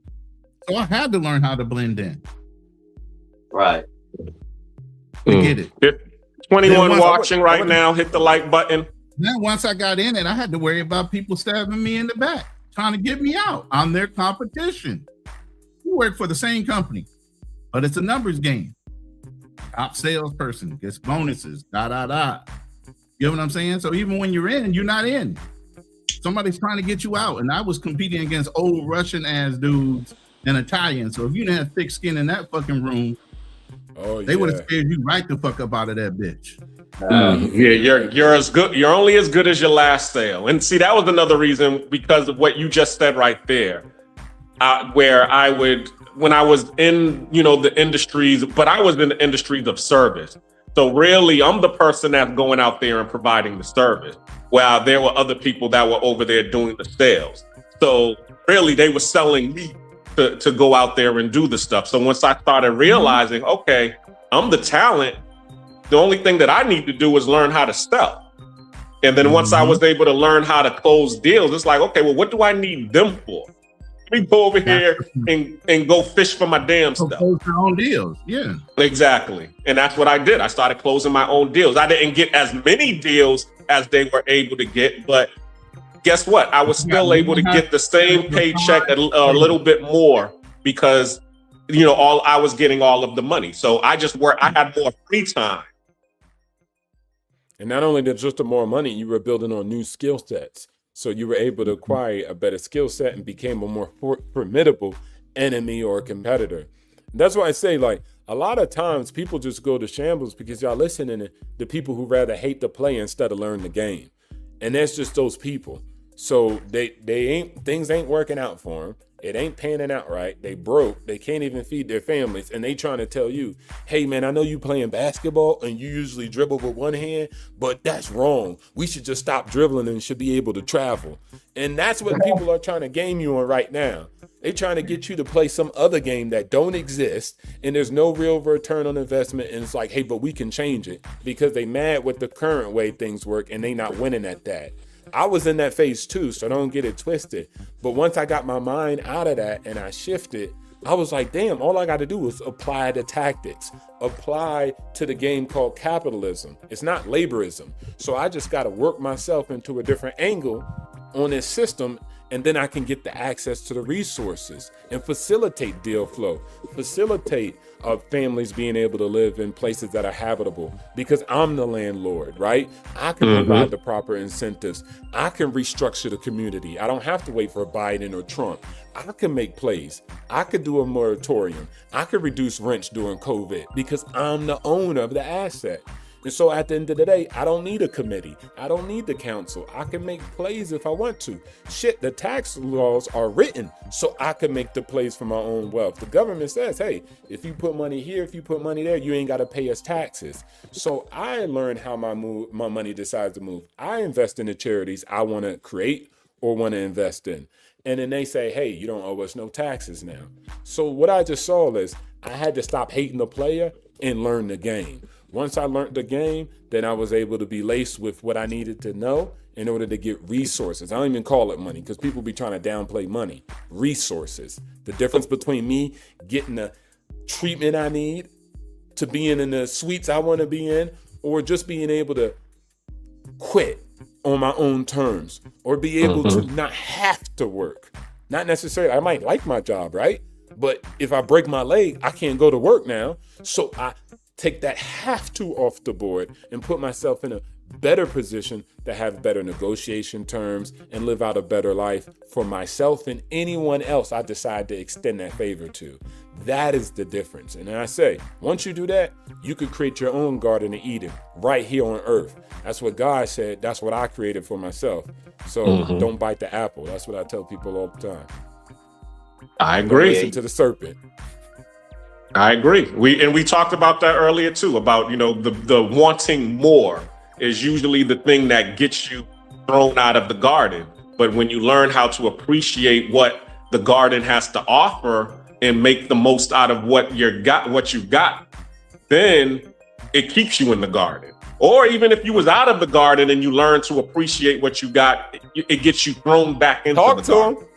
So I had to learn how to blend in. Right. To get it. 21 watching right now, hit the like button. Then once I got in it, I had to worry about people stabbing me in the back, trying to get me out. I'm their competition. We work for the same company, but it's a numbers game. Top salesperson gets bonuses, You know what I'm saying? So even when you're in, you're not in. Somebody's trying to get you out. And I was competing against old Russian ass dudes and Italians. So if you didn't have thick skin in that fucking room, they would have scared you right the fuck up out of that bitch. You're as good. You're only as good as your last sale. And see, that was another reason, because of what you just said right there, where I would, when I was in, the industries, but I was in the industries of service. So really, I'm the person that's going out there and providing the service, while there were other people that were over there doing the sales. So really, they were selling me to go out there and do the stuff. So once I started realizing, okay, I'm the talent, the only thing that I need to do is learn how to sell. And then once I was able to learn how to close deals, it's like, okay, well, what do I need them for? Let me go over here and go fish for my damn stuff. Close your own deals, yeah. Exactly. And that's what I did. I started closing my own deals. I didn't get as many deals as they were able to get, but guess what? I was still able to get the same paycheck, a little bit more, because I was getting all of the money. So I just worked. I had more free time. And not only did just the more money, you were building on new skill sets. So you were able to acquire a better skill set and became a more formidable enemy or competitor. And that's why I say, like, a lot of times people just go to shambles because y'all listening to people who rather hate the play instead of learn the game. And that's just those people. So things ain't working out for them. It ain't panning out right. They broke. They can't even feed their families. And they trying to tell you, hey, man, I know you playing basketball and you usually dribble with one hand, but that's wrong. We should just stop dribbling and should be able to travel. And that's what people are trying to game you on right now. They trying to get you to play some other game that don't exist, and there's no real return on investment. And it's like, hey, but we can change it, because they mad with the current way things work and they not winning at that. I was in that phase too, so don't get it twisted. But once I got my mind out of that and I shifted, I was like, damn, all I got to do is apply the tactics, apply to the game called capitalism. It's not laborism. So I just got to work myself into a different angle on this system, and then I can get the access to the resources and facilitate deal flow, facilitate families being able to live in places that are habitable, because I'm the landlord, right? I can provide the proper incentives. I can restructure the community. I don't have to wait for Biden or Trump. I can make plays. I could do a moratorium. I could reduce rents during COVID because I'm the owner of the asset. And so at the end of the day, I don't need a committee. I don't need the council. I can make plays if I want to. Shit, the tax laws are written so I can make the plays for my own wealth. The government says, hey, if you put money here, if you put money there, you ain't got to pay us taxes. So I learn how my money decides to move. I invest in the charities I want to create or want to invest in. And then they say, hey, you don't owe us no taxes now. So what I just saw is I had to stop hating the player and learn the game. Once I learned the game, then I was able to be laced with what I needed to know in order to get resources. I don't even call it money, because people be trying to downplay money. Resources. The difference between me getting the treatment I need to being in the suites I want to be in, or just being able to quit on my own terms, or be able to not have to work. Not necessarily, I might like my job, right? But if I break my leg, I can't go to work now. So I take that have to off the board and put myself in a better position to have better negotiation terms and live out a better life for myself and anyone else I decide to extend that favor to. That is the difference. And I say, once you do that, you could create your own Garden of Eden right here on earth. That's what God said. That's what I created for myself. So don't bite the apple. That's what I tell people all the time. I agree. Listen to the serpent. I agree. We talked about that earlier too, about, the wanting more is usually the thing that gets you thrown out of the garden. But when you learn how to appreciate what the garden has to offer, and make the most out of what you've got, then it keeps you in the garden. Or even if you was out of the garden and you learn to appreciate what you got, it gets you thrown back into Talk the to garden. him.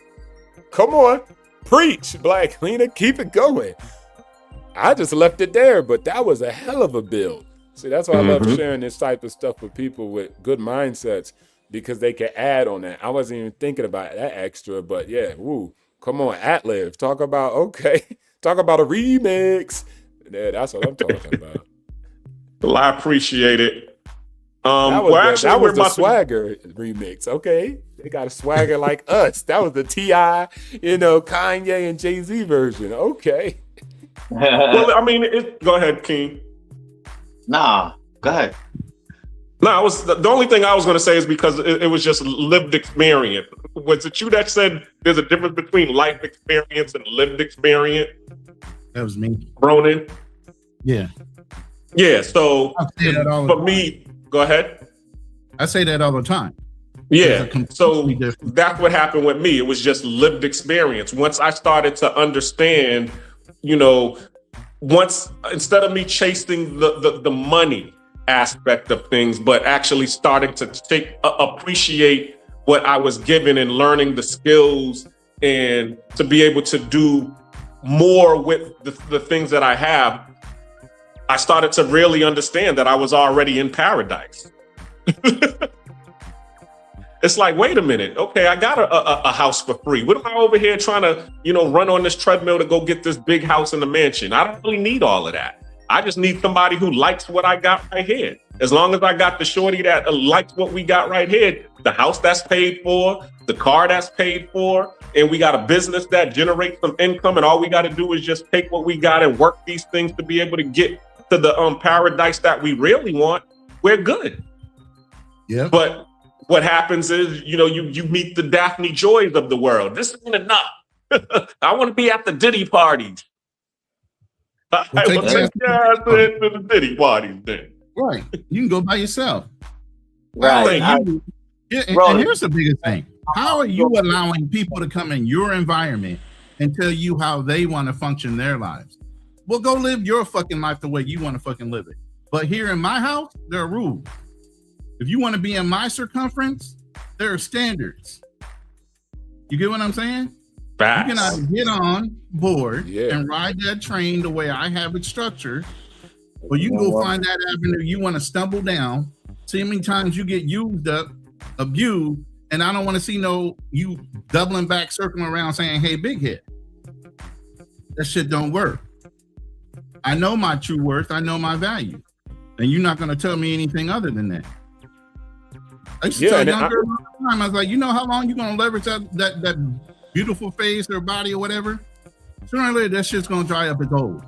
Come on. Preach, Black Cleaner. Keep it going. I just left it there, but that was a hell of a build. See, that's why I love sharing this type of stuff with people with good mindsets, because they can add on that. I wasn't even thinking about that extra, but yeah, woo. Come on, Atliv. Talk about a remix. Yeah, that's what I'm talking about. Well, I appreciate it. That was the Swagger remix. Okay, they got a swagger like us. That was the T.I., Kanye and Jay-Z version. Okay. Well, I mean, go ahead, King. Nah, go ahead. No, the only thing I was going to say is because it was just lived experience. Was it you that said there's a difference between life experience and lived experience? That was me. Ronan? Yeah. Yeah, so I say that all the for time. me, go ahead. I say that all the time. Yeah, so completely different. that's what happened with me. It was just lived experience. Once I started to understand, once instead of me chasing the money aspect of things, but actually starting to appreciate what I was given and learning the skills and to be able to do more with the things that I have, I started to really understand that I was already in paradise. It's like, wait a minute. Okay, I got a house for free. What am I over here trying to, run on this treadmill to go get this big house in the mansion? I don't really need all of that. I just need somebody who likes what I got right here. As long as I got the shorty that likes what we got right here, the house that's paid for, the car that's paid for, and we got a business that generates some income, and all we got to do is just take what we got and work these things to be able to get to the paradise that we really want, we're good. Yeah. But what happens is, you meet the Daphne Joys of the world. This isn't enough. I want to be at the Diddy parties. Take the Diddy parties then. Right. You can go by yourself. Right. And here's the biggest thing. How are you allowing people to come in your environment and tell you how they want to function their lives? Well, go live your fucking life the way you want to fucking live it. But here in my house, there are rules. If you want to be in my circumference, there are standards. You get what I'm saying? Facts. You can either get on board and ride that train the way I have it structured, or you can go find that avenue you want to stumble down. See how many times you get used up, abused, and I don't want to see you doubling back, circling around saying, hey, big head. That shit don't work. I know my true worth. I know my value. And you're not going to tell me anything other than that. I used to tell young girls all the time, I was like, you know how long you going to leverage that beautiful face or body or whatever? Sooner or later, that shit's going to dry up as old.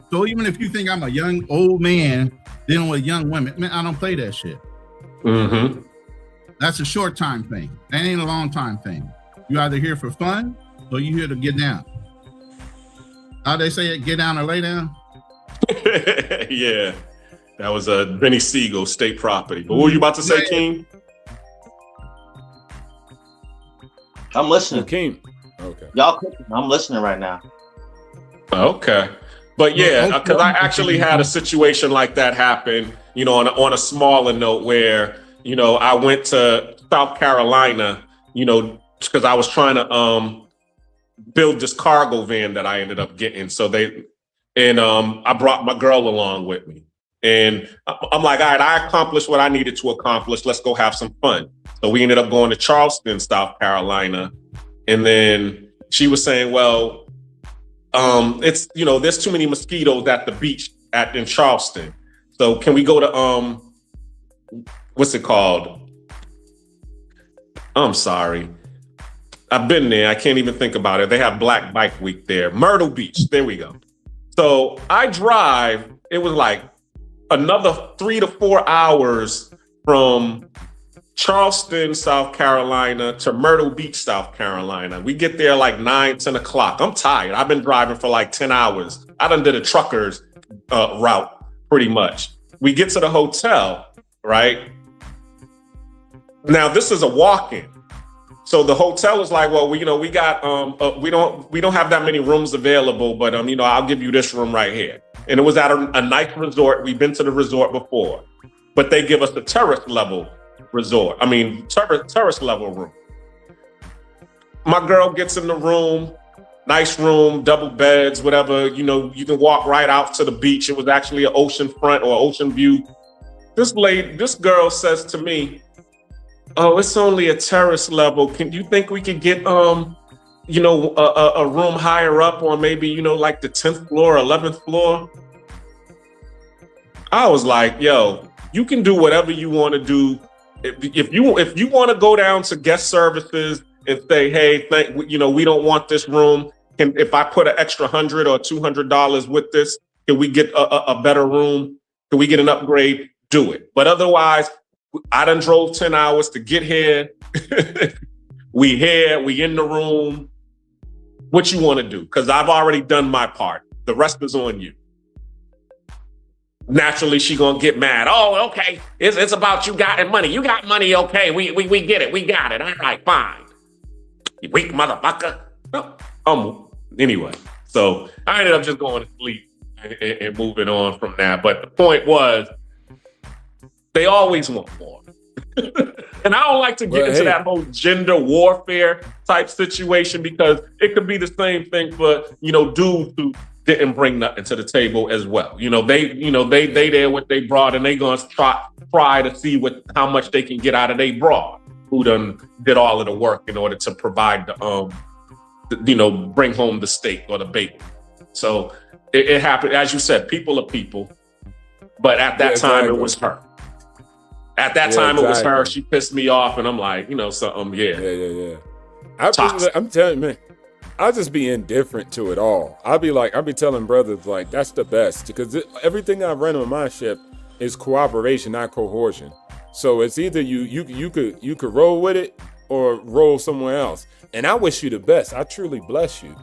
So even if you think I'm a young, old man dealing with young women, man, I don't play that shit. Mm-hmm. That's a short time thing. That ain't a long time thing. You either here for fun or you here to get down. How they say it, get down or lay down? Yeah. That was a Benny Siegel, State Property. But what were you about to say, King? I'm listening. King. Okay. Y'all cooking. I'm listening right now. Okay. But yeah, because I actually had a situation like that happen, on a smaller note where, I went to South Carolina, because I was trying to build this cargo van that I ended up getting. So I brought my girl along with me. And I'm like, all right, I accomplished what I needed to accomplish. Let's go have some fun. So we ended up going to Charleston, South Carolina. And then she was saying, well, it's, there's too many mosquitoes at the beach in Charleston. So can we go to, what's it called? I'm sorry. I've been there. I can't even think about it. They have Black Bike Week there. Myrtle Beach. There we go. So I drive. It was like another 3 to 4 hours from Charleston, South Carolina to Myrtle Beach, South Carolina. We get there like 9, 10 o'clock. I'm tired. I've been driving for like 10 hours. I done did a trucker's route pretty much. We get to the hotel, right? Now this is a walk-in. So the hotel is like, well, we got we don't have that many rooms available, but I'll give you this room right here. And it was at a nice resort. We've been to the resort before, but they give us the terrace level resort. Terrace level room. My girl gets in the room, nice room, double beds, whatever. You can walk right out to the beach. It was actually an ocean front or ocean view. This girl says to me, "Oh, it's only a terrace level. Can you think we could get a room higher up, or maybe like the 10th floor, 11th floor?" I was like, "Yo, you can do whatever you want to do. If you want to go down to guest services and say, hey, we don't want this room. If I put an extra $100 or $200 with this, can we get a better room? Can we get an upgrade? Do it. But otherwise, I done drove 10 hours to get here. We in the room. What you want to do? Because I've already done my part. The rest is on you." Naturally, she gonna get mad. "Oh, okay. It's about you got money. You got money, okay. We get it. We got it. All right, fine. You weak motherfucker." Anyway, so I ended up just going to sleep and moving on from that. But the point was, they always want more. And I don't like to get into that whole gender warfare type situation, because it could be the same thing for, dudes who didn't bring nothing to the table as well. They there with they broad, and they gonna try to see how much they can get out of they broad, who done did all of the work in order to provide bring home the steak or the bacon. So it happened, as you said, people are people. But at that time, it was her. At that time, it was her. She pissed me off, and I'm like, something, Yeah. I'm telling you, man, I'll just be indifferent to it all. I'll be telling brothers, like, that's the best, because everything I run on my ship is cooperation, not coercion. So it's either you could roll with it or roll somewhere else. And I wish you the best. I truly bless you.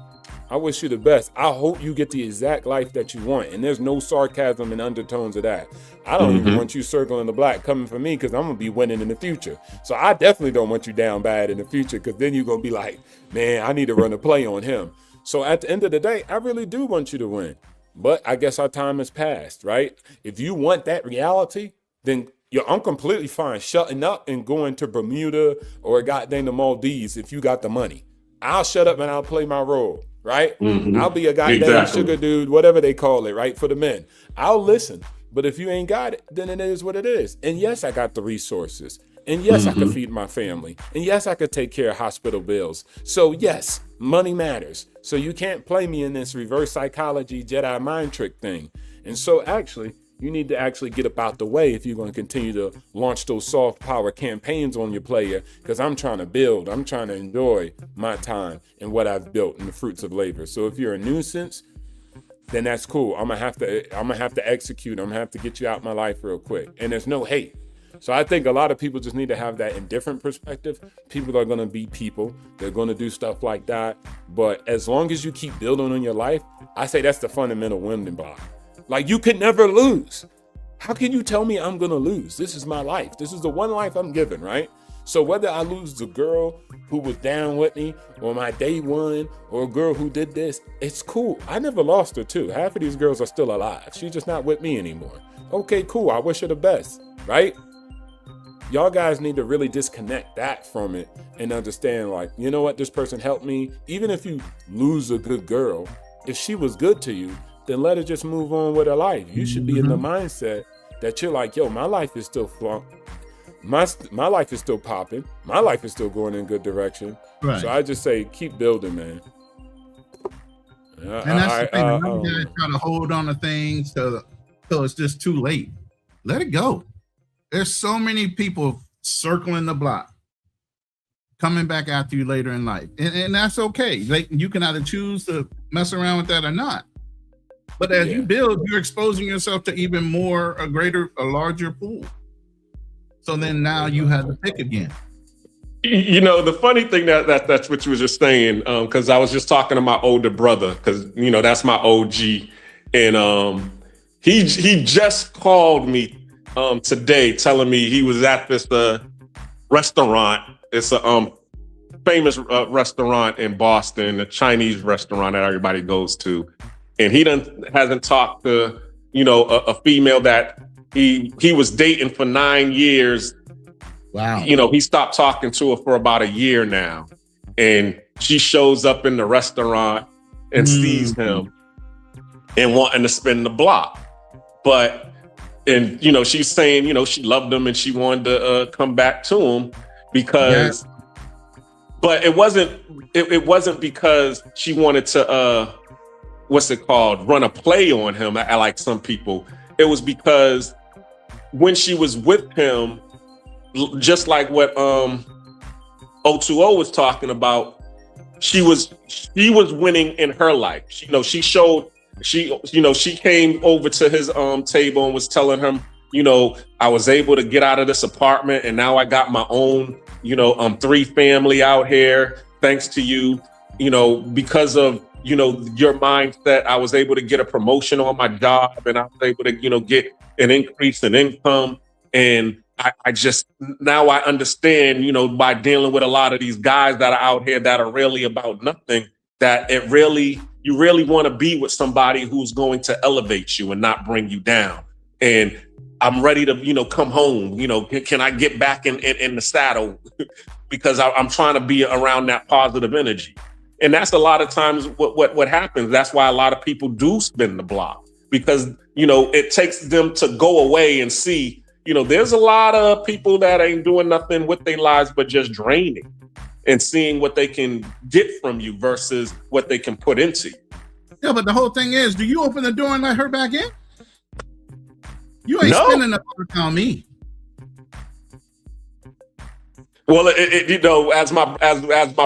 I wish you the best. I hope you get the exact life that you want. And there's no sarcasm and undertones of that. I don't even want you circling the block coming for me, because I'm going to be winning in the future. So I definitely don't want you down bad in the future, because then you're going to be like, man, I need to run a play on him. So at the end of the day, I really do want you to win. But I guess our time has passed, right? If you want that reality, then I'm completely fine shutting up and going to Bermuda or goddamn the Maldives if you got the money. I'll shut up and I'll play my role. Right? I'll be a goddamn sugar dude, whatever they call it, right? For the men. I'll listen. But if you ain't got it, then it is what it is. And yes, I got the resources. And yes, I can feed my family. And yes, I could take care of hospital bills. So yes, money matters. So you can't play me in this reverse psychology Jedi mind trick thing. And so actually, you need to actually get up out the way if you're going to continue to launch those soft power campaigns on your player, because I'm trying to build. I'm trying to enjoy my time and what I've built and the fruits of labor. So if you're a nuisance, then that's cool. I'm gonna have to execute. I'm gonna have to get you out my life real quick. And there's no hate. So I think a lot of people just need to have that indifferent perspective. People are gonna be people. They're gonna do stuff like that. But as long as you keep building on your life, I say that's the fundamental building block. Like, you can never lose. How can you tell me I'm gonna lose? This is my life. This is the one life I'm given, right? So whether I lose the girl who was down with me, or my day one, or a girl who did this, it's cool. I never lost her too. Half of these girls are still alive. She's just not with me anymore. Okay, cool. I wish her the best, right? Y'all guys need to really disconnect that from it and understand, like, you know what? This person helped me. Even if you lose a good girl, if she was good to you, then let her just move on with her life. You should be in the mindset that you're like, yo, my life is still flunk. My life is still popping. My life is still going in a good direction. Right. So I just say, keep building, man. And that's the thing. Another guy trying to hold on to things till it's just too late. Let it go. There's so many people circling the block, coming back after you later in life. And that's okay. You can either choose to mess around with that or not. But as you build, you're exposing yourself to even more, a larger pool. So then now you have to pick again. You know, the funny thing that's what you were just saying, because I was just talking to my older brother, because, you know, that's my OG. And he just called me today telling me he was at this restaurant. It's a famous restaurant in Boston, a Chinese restaurant that everybody goes to, and he hasn't talked to, you know, a female that he was dating for 9 years. Wow. You know, he stopped talking to her for about a year now, and she shows up in the restaurant and sees him and wanting to spin the block. And you know, she's saying, you know, she loved him and she wanted to come back to him because, but it wasn't because she wanted to, run a play on him, like some people. It was because when she was with him, just like what O2O was talking about, she was winning in her life. She came over to his table and was telling him, you know, I was able to get out of this apartment and now I got my own, you know, 3 family out here thanks to you, you know, because of, you know, your mindset. I was able to get a promotion on my job and I was able to, you know, get an increase in income. And I just, now I understand, you know, by dealing with a lot of these guys that are out here that are really about nothing, that you really want to be with somebody who's going to elevate you and not bring you down. And I'm ready to, you know, come home. You know, can I get back in the saddle? Because I'm trying to be around that positive energy. And that's a lot of times what happens. That's why a lot of people do spin the block, because, you know, it takes them to go away and see, you know, there's a lot of people that ain't doing nothing with their lives but just draining and seeing what they can get from you versus what they can put into you. Yeah, but the whole thing is, do you open the door and let her back in? You ain't spending the block on me. Well, you know, as my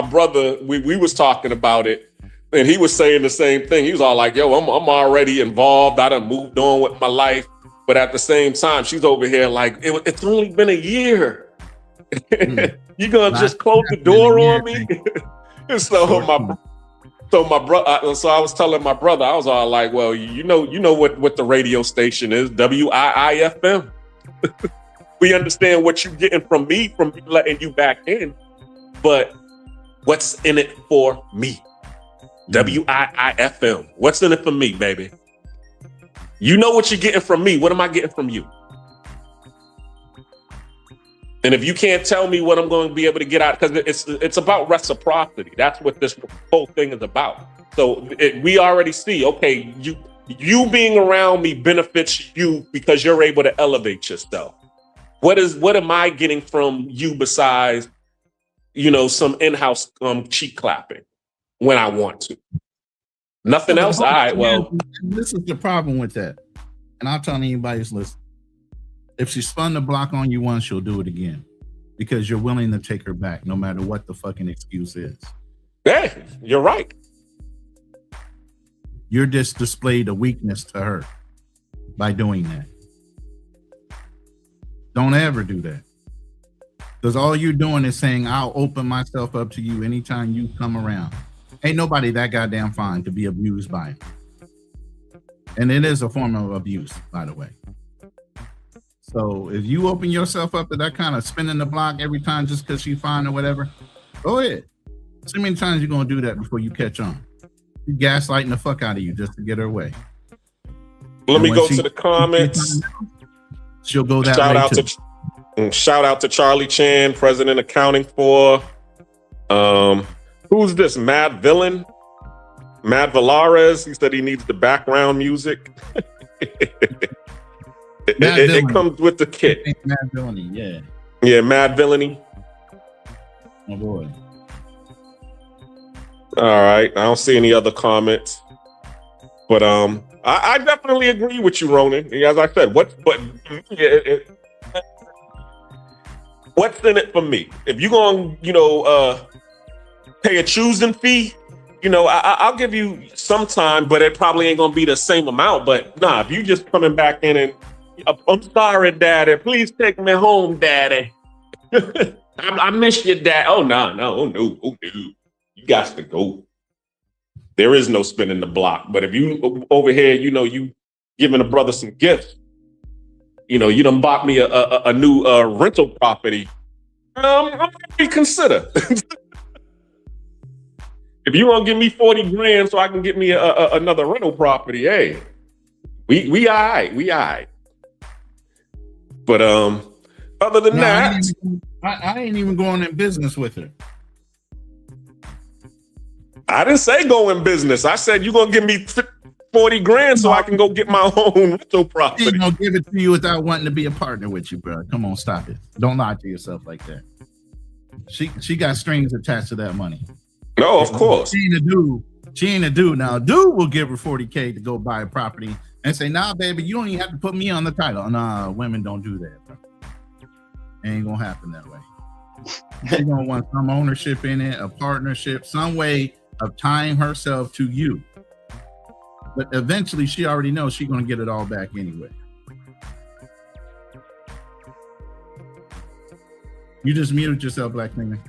brother, we was talking about it, and he was saying the same thing. He was all like, "Yo, I'm already involved. I done moved on with my life." But at the same time, she's over here like, it's only been a year. You gonna just close the door on me? So my brother. So I was telling my brother, I was all like, "Well, you know what the radio station is, WIIFM. We understand what you're getting from me letting you back in, but what's in it for me? WIIFM. What's in it for me, baby? You know what you're getting from me. What am I getting from you? And if you can't tell me what I'm going to be able to get out, because it's about reciprocity. That's what this whole thing is about. So we already see, okay, you being around me benefits you because you're able to elevate yourself. What am I getting from you besides, you know, some in-house cheek clapping when I want to? Nothing else? All right, well. This is the problem with that. And I'll tell anybody who's listening. If she spun the block on you once, she'll do it again. Because you're willing to take her back, no matter what the fucking excuse is. Yeah, you're right. You're just displayed a weakness to her by doing that. Don't ever do that. Because all you're doing is saying, I'll open myself up to you anytime you come around. Ain't nobody that goddamn fine to be abused by him. And it is a form of abuse, by the way. So if you open yourself up to that kind of spinning the block every time just because she's fine or whatever, go ahead. See how many times you're going to do that before you catch on. You gaslighting the fuck out of you just to get her way. Let me go to the comments. She'll go that way too. Shout out to Charlie Chan, president accounting for. Who's this? Mad Villain? Matt Valares. He said he needs the background music. It comes with the kit. Mad Villainy, yeah. Yeah, Mad Villainy. Oh boy. All right. I don't see any other comments. But I definitely agree with you, Ronan. As I said, what's in it for me? If you're going, pay a choosing fee, I'll give you some time, but it probably ain't gonna be the same amount. But nah, if you just coming back in and I'm sorry, Daddy, please take me home, Daddy. I miss you, Dad. Oh no, you got to go. There is no spinning the block. But if you over here, you giving a brother some gifts, you done bought me a new rental property. I'm reconsider. If you want to give me 40 grand so I can get me another rental property, hey, we all right. But other than that, I ain't even going in business with her. I didn't say go in business. I said you're gonna give me 40 grand so I can go get my own rental property. She ain't gonna give it to you without wanting to be a partner with you, bro. Come on, stop it. Don't lie to yourself like that. She got strings attached to that money. No, of course. She ain't a dude. Now, dude will give her 40K to go buy a property and say, nah, baby, you don't even have to put me on the title. Nah, women don't do that, bro. It ain't gonna happen that way. She's gonna want some ownership in it, a partnership, some way of tying herself to you. But eventually she already knows she's gonna get it all back anyway. You just muted yourself, Black Nigga.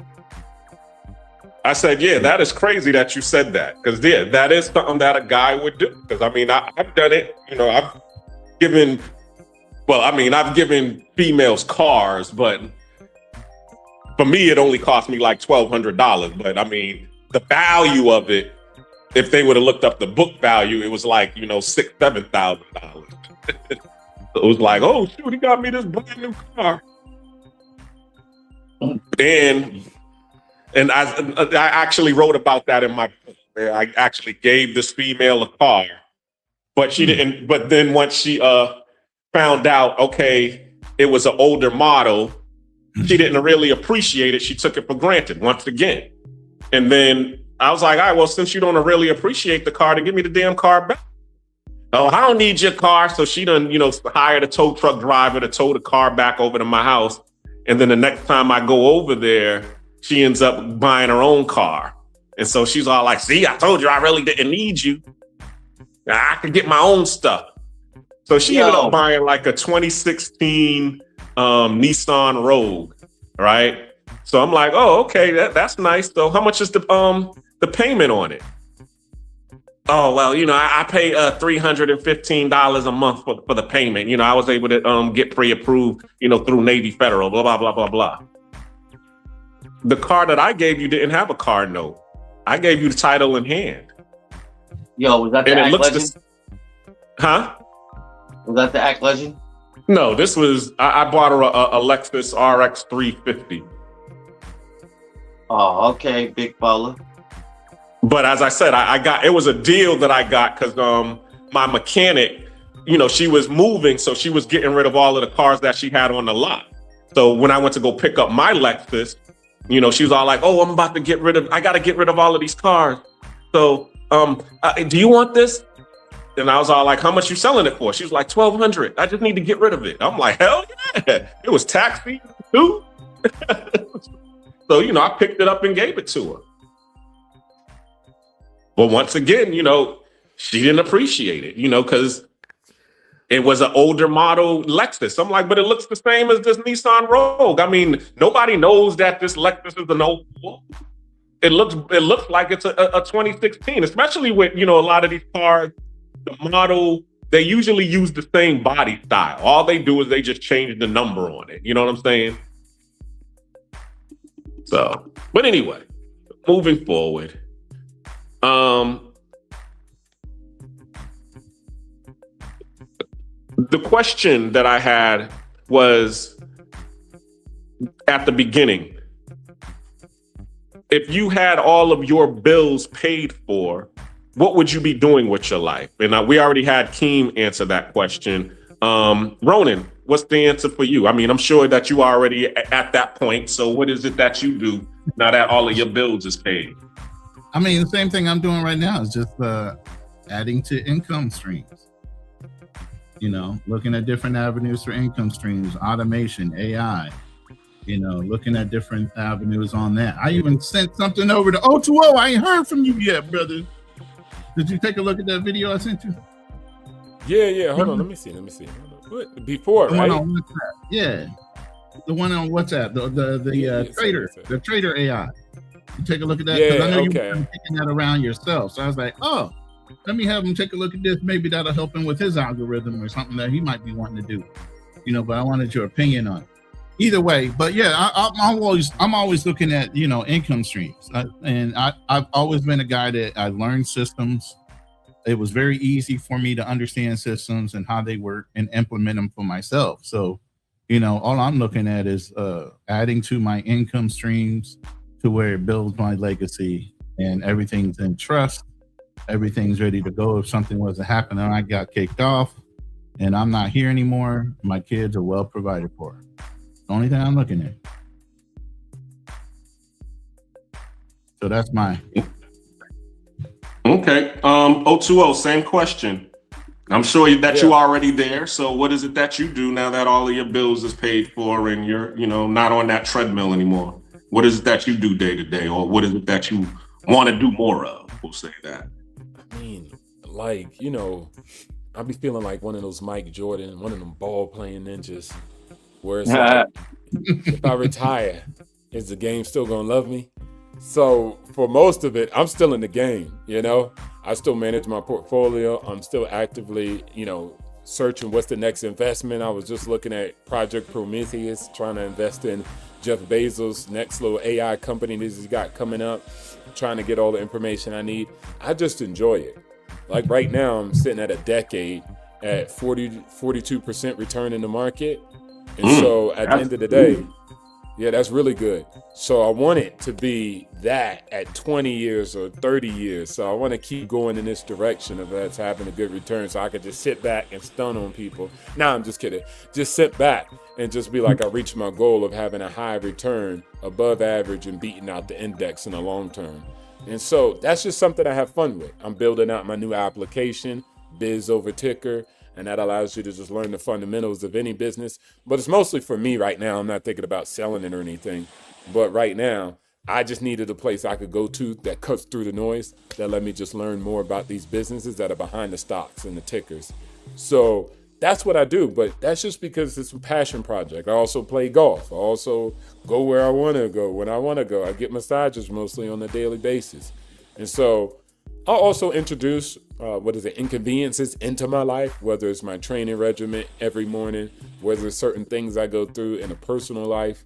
I said, yeah, that is crazy that you said that. Because yeah, that is something that a guy would do. Because I mean, I've done it, I've given females cars, but for me, it only cost me like $1,200. But I mean, the value of it, if they would have looked up the book value, it was like, $6,000-$7,000. It was like, oh shoot, he got me this brand new car. And I actually wrote about that in my book. I actually gave this female a car, but she didn't. But then once she found out, okay, it was an older model, she didn't really appreciate it. She took it for granted once again. And then I was like, all right, well, since you don't really appreciate the car, then give me the damn car back. Oh, I don't need your car. So she done, hired a tow truck driver to tow the car back over to my house. And then the next time I go over there, she ends up buying her own car. And so she's all like, see, I told you I really didn't need you. I could get my own stuff. So she ended up buying like a 2016 Nissan Rogue, right? So I'm like, oh, okay, that's nice. So how much is the payment on it? Oh, well, I pay $315 a month for the payment. I was able to get pre-approved, through Navy Federal, blah, blah, blah, blah, blah. The car that I gave you didn't have a car note. I gave you the title in hand. Yo, was that the Act Legend? Huh? Was that the Act Legend? No, this was, I bought her a Lexus RX 350. Oh, okay, big fella. But as I said, it was a deal that I got because my mechanic, she was moving, so she was getting rid of all of the cars that she had on the lot. So when I went to go pick up my Lexus, she was all like, oh, I got to get rid of all of these cars. So do you want this? And I was all like, how much you selling it for? She was like, $1,200. I just need to get rid of it. I'm like, hell yeah. It was tax free too. So, I picked it up and gave it to her. But once again, she didn't appreciate it, because it was an older model Lexus. I'm like, but it looks the same as this Nissan Rogue. I mean, nobody knows that this Lexus is an old one. It looks like it's a 2016, especially with, a lot of these cars, the model, they usually use the same body style. All they do is they just change the number on it. You know what I'm saying? So, but anyway, moving forward. The question that I had was at the beginning, if you had all of your bills paid for, what would you be doing with your life? And we already had Keem answer that question. Ronan, what's the answer for you? I mean, I'm sure that you are already at that point. So what is it that you do now that all of your bills is paid? I mean, the same thing I'm doing right now is just adding to income streams. Looking at different avenues for income streams, automation, AI, looking at different avenues on that. I even sent something over to O2O. I ain't heard from you yet, brother. Did you take a look at that video I sent you? Yeah. Hold on. Let me see. What? Before, right? On WhatsApp. Yeah. The one on WhatsApp, the trader AI. You take a look at that because I know you've been picking that around yourself. So I was like, oh, let me have him take a look at this. Maybe that'll help him with his algorithm or something that he might be wanting to do. But I wanted your opinion on it. either way, but yeah, I'm always looking at income streams, and I've always been a guy that I learned systems. It was very easy for me to understand systems and how they work and implement them for myself. So, all I'm looking at is adding to my income streams to where it builds my legacy, and everything's in trust. Everything's ready to go. If something was to happen and I got kicked off and I'm not here anymore, my kids are well provided for. The only thing I'm looking at. So that's mine. Okay. 020, same question. I'm sure that you're already there. So what is it that you do now that all of your bills is paid for and you're, not on that treadmill anymore? What is it that you do day to day, or what is it that you want to do more of? We'll say that. I mean, I be feeling like one of those Mike Jordan, one of them ball playing ninjas, where it's like, if I retire, is the game still gonna love me? So for most of it, I'm still in the game. I still manage my portfolio. I'm still actively, searching what's the next investment. I was just looking at Project Prometheus, trying to invest in Jeff Bezos' next little AI company that he's got coming up, trying to get all the information I need. I just enjoy it. Like right now, I'm sitting at a decade at 42% return in the market. And so at the end of the day, yeah, that's really good. So I want it to be that at 20 years or 30 years. So I want to keep going in this direction of that's having a good return, so I could just sit back and stun on people. Nah, I'm just kidding. Just sit back and just be like, I reached my goal of having a high return above average and beating out the index in the long term. And so that's just something I have fun with. I'm building out my new application, Biz Over Ticker, and that allows you to just learn the fundamentals of any business. But it's mostly for me right now. I'm not thinking about selling it or anything. But right now, I just needed a place I could go to that cuts through the noise, that let me just learn more about these businesses that are behind the stocks and the tickers. So that's what I do, but that's just because it's a passion project. I also play golf. I also go where I want to go when I want to go. I get massages mostly on a daily basis. And so I'll also introduce inconveniences into my life, whether it's my training regimen every morning, whether it's certain things I go through in a personal life.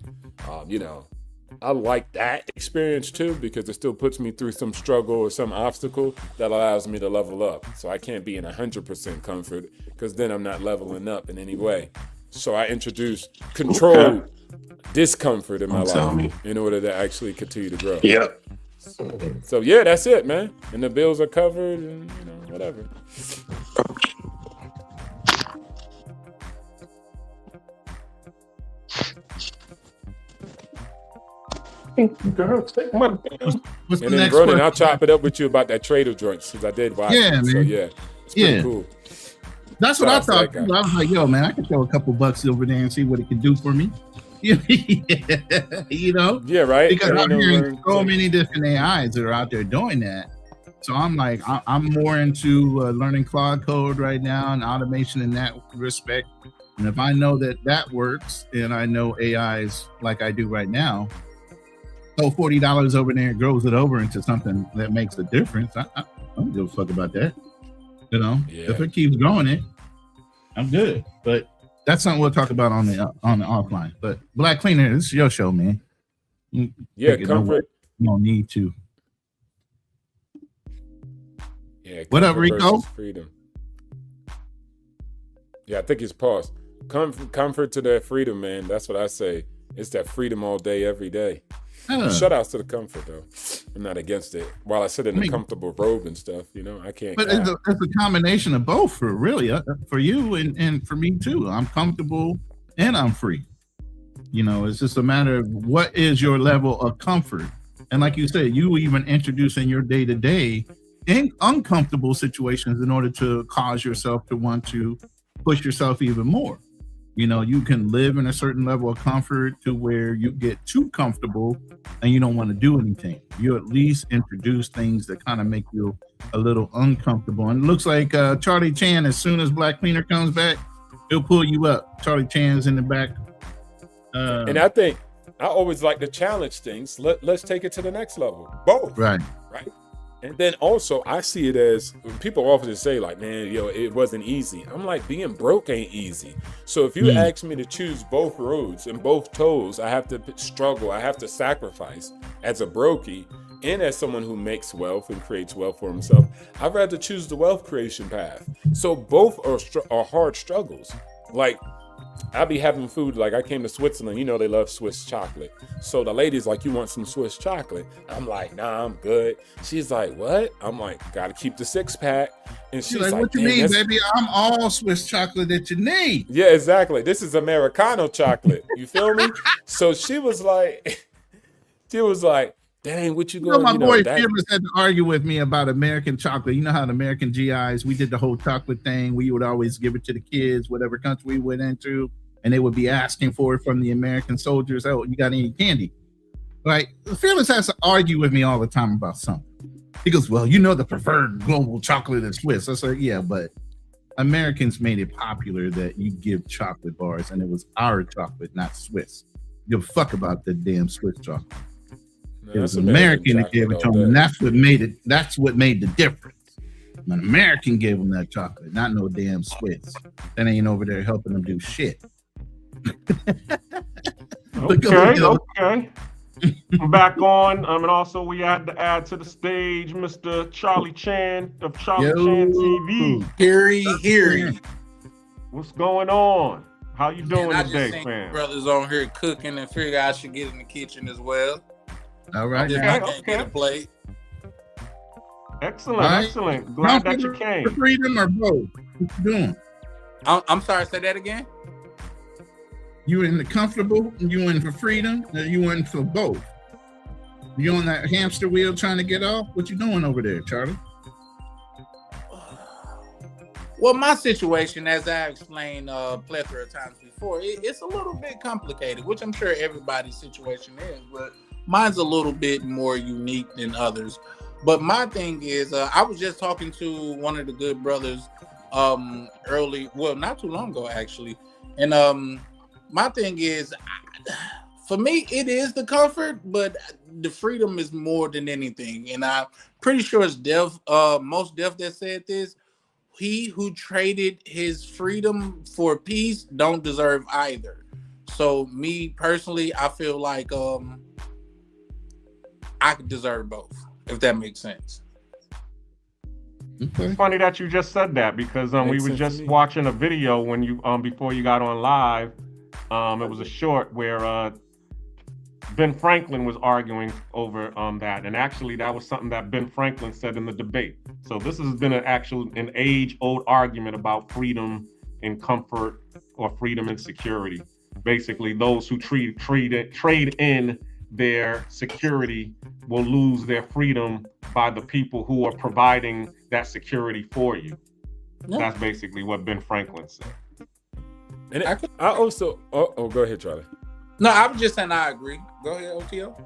I like that experience too, because it still puts me through some struggle or some obstacle that allows me to level up. So I can't be in 100% comfort, because then I'm not leveling up in any way. So I introduce controlled discomfort in my life in order to actually continue to grow. Yep. So yeah, that's it, man. And the bills are covered and whatever. Girl, take my damn. What's And the then next Ronan, question? I'll chop it up with you about that Trader joints, because I did watch Yeah, it. So man. yeah, it's pretty cool. That's what I Shout out to thought. that guy. I was like, yo, man, I could throw a couple bucks over there and see what it can do for me. Yeah, Yeah, right. because And I'm I know hearing learn- so many different AIs that are out there doing that. So I'm like, I'm more into learning Claude Code right now and automation in that respect. And if I know that works, and I know AIs like I do right now, so $40 over there grows it over into something that makes a difference. I don't give a fuck about that. Yeah. If it keeps growing it, I'm good. But that's something we'll talk about on the offline. But Black Cleaner, this is your show, man. Yeah, Take it nowhere. comfort. You don't need to. Yeah, What up, comfort Rico? versus freedom. Yeah, I think it's paused. Comfort to that freedom, man. That's what I say. It's that freedom all day, every day. Shout outs to the comfort, though. I'm not against it. While I sit in a comfortable robe and stuff, I can't. But it's a combination of both, for you and for me too. I'm comfortable and I'm free. It's just a matter of what is your level of comfort. And like you said, you even introduce in your day-to-day in uncomfortable situations in order to cause yourself to want to push yourself even more. You can live in a certain level of comfort to where you get too comfortable and you don't want to do anything. You at least introduce things that kind of make you a little uncomfortable. And it looks like Charlie Chan, as soon as Black Cleaner comes back, he'll pull you up. Charlie Chan's in the back. And I think I always like to challenge things. Let's take it to the next level. Both. Right. And then also, I see it as people often say, like, man, yo, it wasn't easy. I'm like, being broke ain't easy. So if you ask me to choose both roads and both toes, I have to struggle, I have to sacrifice as a brokey and as someone who makes wealth and creates wealth for himself. I'd rather choose the wealth creation path. So both are hard struggles. Like, I be having food, like I came to Switzerland, you know they love Swiss chocolate. So the lady's like, you want some Swiss chocolate? I'm like, nah, I'm good. She's like, what? I'm like, gotta keep the 6-pack. And she's like, what you mean, baby? I'm all Swiss chocolate that you need. Yeah, exactly. This is Americano chocolate. You feel me? So she was like, dang, what you going? My boy Fearless had to argue with me about American chocolate. You know how the American GIs, we did the whole chocolate thing. We would always give it to the kids, whatever country we went into, and they would be asking for it from the American soldiers. Oh, you got any candy? Like, Fearless has to argue with me all the time about something. He goes, well, you know the preferred global chocolate is Swiss. I said, yeah, but Americans made it popular that you give chocolate bars, and it was our chocolate, not Swiss. Give a fuck about the damn Swiss chocolate. It was American that gave it to him, and that's what made it. That's what made the difference. An American gave him that chocolate, not no damn Swiss. That ain't over there helping them do shit. Okay. I'm back on. And also we had to add to the stage Mr. Charlie Chan of Charlie Chan TV. Heary. What's going on? How you doing today, fam? Brothers on here cooking and figure I should get in the kitchen as well. All right. If I can't get a plate. Excellent. Glad that you came. Freedom or both? What you doing? I'm sorry, say that again? You in the comfortable? You in for freedom? Or you in for both? You on that hamster wheel trying to get off? What you doing over there, Charlie? Well, my situation, as I explained a plethora of times before, it's a little bit complicated, which I'm sure everybody's situation is, but mine's a little bit more unique than others. But my thing is, I was just talking to one of the good brothers not too long ago, actually. And my thing is, for me, it is the comfort, but the freedom is more than anything. And I'm pretty sure it's Most Def that said this. He who traded his freedom for peace don't deserve either. So me personally, I feel like I could deserve both, if that makes sense. Okay. It's funny that you just said that because we were just watching a video when you before you got on live. It was a short where Ben Franklin was arguing over that, and actually that was something that Ben Franklin said in the debate. So this has been an age-old argument about freedom and comfort, or freedom and security. Basically, those who trade in their security will lose their freedom by the people who are providing that security for you. Yeah. That's basically what Ben Franklin said. And I also, go ahead, Charlie. No, I was just saying I agree. Go ahead, OTO.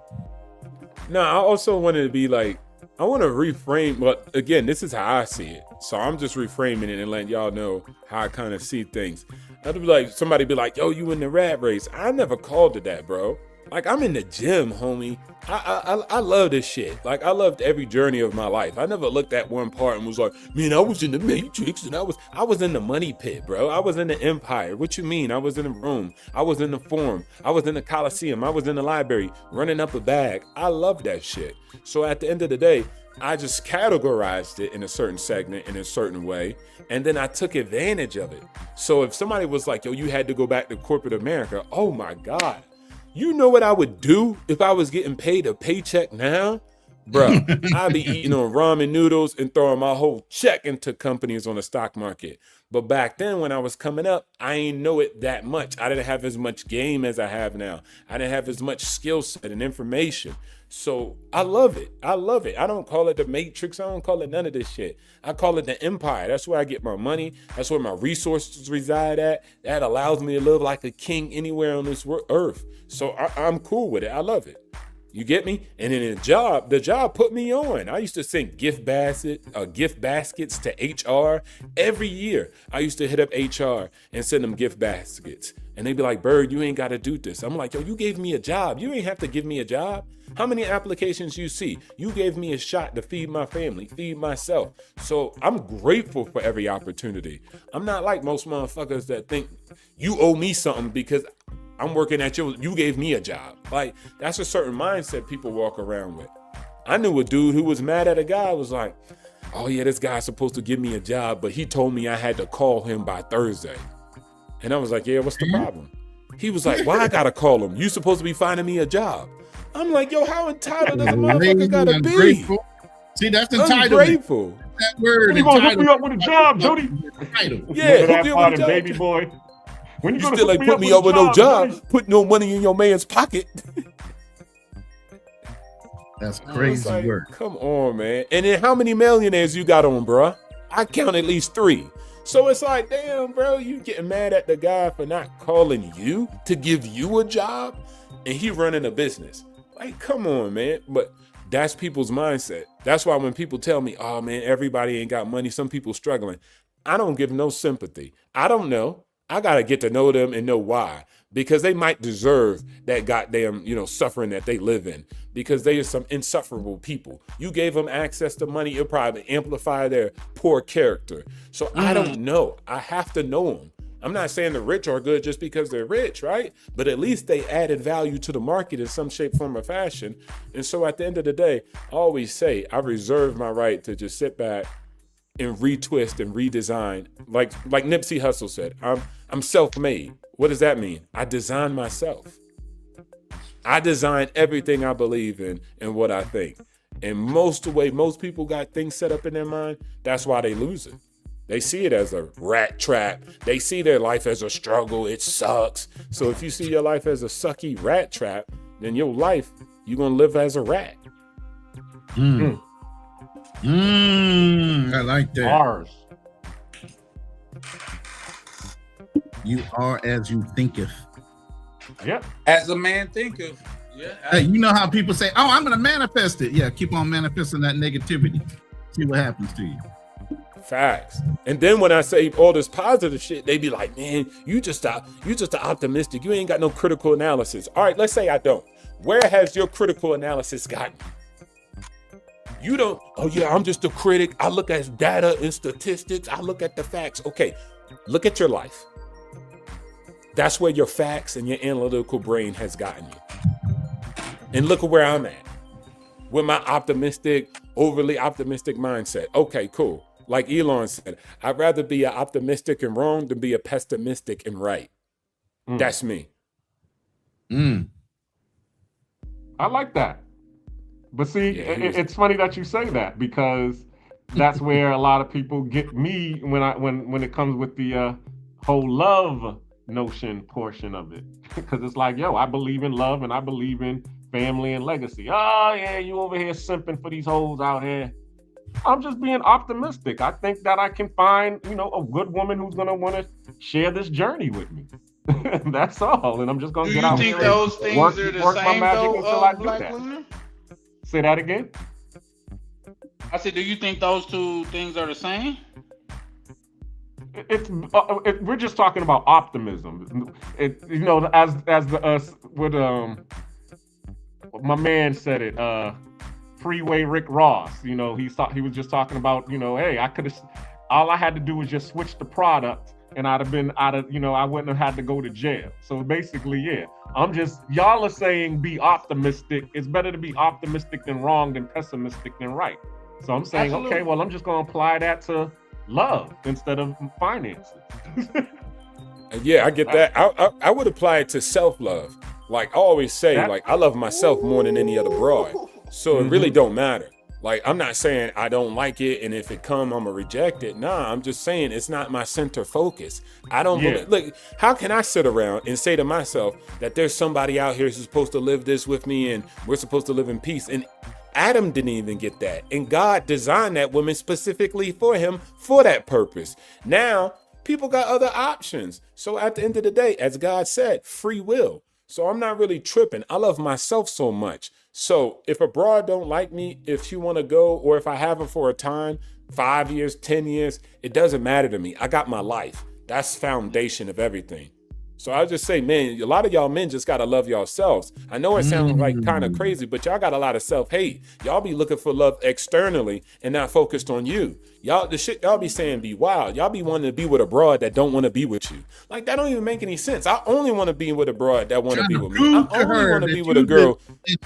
No, I also wanted to be like, I want to reframe, but again, this is how I see it. So I'm just reframing it and letting y'all know how I kind of see things. I'd be like, somebody be like, yo, you in the rat race. I never called it that, bro. Like, I'm in the gym, homie. I love this shit. Like, I loved every journey of my life. I never looked at one part and was like, man, I was in the Matrix and I was in the money pit, bro. I was in the Empire. What you mean? I was in the Rome. I was in the Forum. I was in the Coliseum. I was in the library running up a bag. I love that shit. So at the end of the day, I just categorized it in a certain segment in a certain way, and then I took advantage of it. So if somebody was like, yo, you had to go back to corporate America, oh my God. You know what I would do if I was getting paid a paycheck now? Bro, I'd be eating on ramen noodles and throwing my whole check into companies on the stock market. But back then when I was coming up, I ain't know it that much. I didn't have as much game as I have now. I didn't have as much skill set and information. So I love it. I love it. I don't call it the Matrix. I don't call it none of this shit. I call it the Empire. That's where I get my money. That's where my resources reside at. That allows me to live like a king anywhere on this earth. So I'm cool with it. I love it. You get me? And then the job put me on. I used to send gift baskets to HR every year. I used to hit up HR and send them gift baskets. And they'd be like, Bird, you ain't got to do this. I'm like, yo, you gave me a job. You ain't have to give me a job. How many applications you see? You gave me a shot to feed my family, feed myself. So I'm grateful for every opportunity. I'm not like most motherfuckers that think you owe me something because I'm working at you gave me a job. Like, that's a certain mindset people walk around with. I knew a dude who was mad at a guy, was like, oh yeah, this guy's supposed to give me a job, but he told me I had to call him by Thursday. And I was like, yeah, what's the problem? He was like, why I gotta call him? You supposed to be finding me a job. I'm like, yo, how entitled does a motherfucker gotta be? Ungrateful. See, that's entitlement. Ungrateful. That word, When you gonna hook me up with a job, Jody? entitled. Yeah, Remember hook that me up part with in a Baby job. Boy? When You gonna still hook ain't put me up with no Jody? job, put no money in your man's pocket. That's I was crazy like, work. come on, man. And then how many millionaires you got on, bruh? I count at least 3. So it's like, damn, bro, you getting mad at the guy for not calling you to give you a job, and he running a business. Like, come on, man. But that's people's mindset. That's why when people tell me, oh man, everybody ain't got money, some people struggling, I don't give no sympathy. I don't know. I gotta get to know them and know why. Because they might deserve that goddamn, suffering that they live in. Because they are some insufferable people. You gave them access to money, it'll probably amplify their poor character. So I don't know. I have to know them. I'm not saying the rich are good just because they're rich, right? But at least they added value to the market in some shape, form, or fashion. And so at the end of the day, I always say I reserve my right to just sit back and retwist and redesign. Like Nipsey Hussle said, I'm self-made. What does that mean? I design myself. I design everything I believe in and what I think. And the way most people got things set up in their mind, that's why they lose it. They see it as a rat trap. They see their life as a struggle. It sucks. So if you see your life as a sucky rat trap, then your life, you're going to live as a rat. I like that. Bars. You are as you thinketh. Yep. As a man thinketh. Yeah. Hey, you know how people say, oh, I'm going to manifest it. Yeah, keep on manifesting that negativity. See what happens to you. Facts. And then when I say all this positive shit, they be like, man, you just optimistic. You ain't got no critical analysis. All right, let's say I don't. Where has your critical analysis gotten you? You don't, oh yeah, I'm just a critic. I look at data and statistics. I look at the facts. Okay, look at your life. That's where your facts and your analytical brain has gotten you. And look at where I'm at with my overly optimistic mindset. Okay, cool. Like Elon said, I'd rather be an optimistic and wrong than be a pessimistic and right. That's me. I like that. But see, Yeah, it's funny that you say that, because that's where a lot of people get me when it comes with the whole love notion portion of it. Because it's like, yo, I believe in love and I believe in family and legacy. Oh yeah, you over here simping for these hoes out here. I'm just being optimistic. I think that I can find, a good woman who's gonna want to share this journey with me. That's all. And I'm just gonna get out Do you here think those things work are the my same magic though until I of do black that. women? Say that again. I said, do you think those two things are the same? We're just talking about optimism. My man said it. Freeway Rick Ross. He was just talking about, hey, all I had to do was just switch the product, and I wouldn't have had to go to jail. So basically, yeah, y'all are saying be optimistic. It's better to be optimistic than wrong than pessimistic than right. So I'm saying, Absolutely. okay, well, I'm just going to apply that to love instead of finances. Yeah, I get that. I would apply it to self-love. Like I always say, I love myself more than any other broad. So it really don't matter. Like, I'm not saying I don't like it, and if it come, I'm gonna reject it. Nah, I'm just saying it's not my center focus. I don't believe, look, how can I sit around and say to myself that there's somebody out here who's supposed to live this with me and we're supposed to live in peace? And Adam didn't even get that. And God designed that woman specifically for him for that purpose. Now, people got other options. So at the end of the day, as God said, free will. So I'm not really tripping. I love myself so much. So if a broad don't like me, if she want to go, or if I have her for a time, 5 years, 10 years, it doesn't matter to me. I got my life. That's foundation of everything. So I just say, man, a lot of y'all men just gotta love yourselves. I know it sounds like kind of crazy, but y'all got a lot of self-hate. Y'all be looking for love externally and not focused on you. Y'all, the shit y'all be saying be wild. Y'all be wanting to be with a broad that don't want to be with you. Like, that don't even make any sense. I only want to be with a broad that want to be with me. I only want to be with a girl.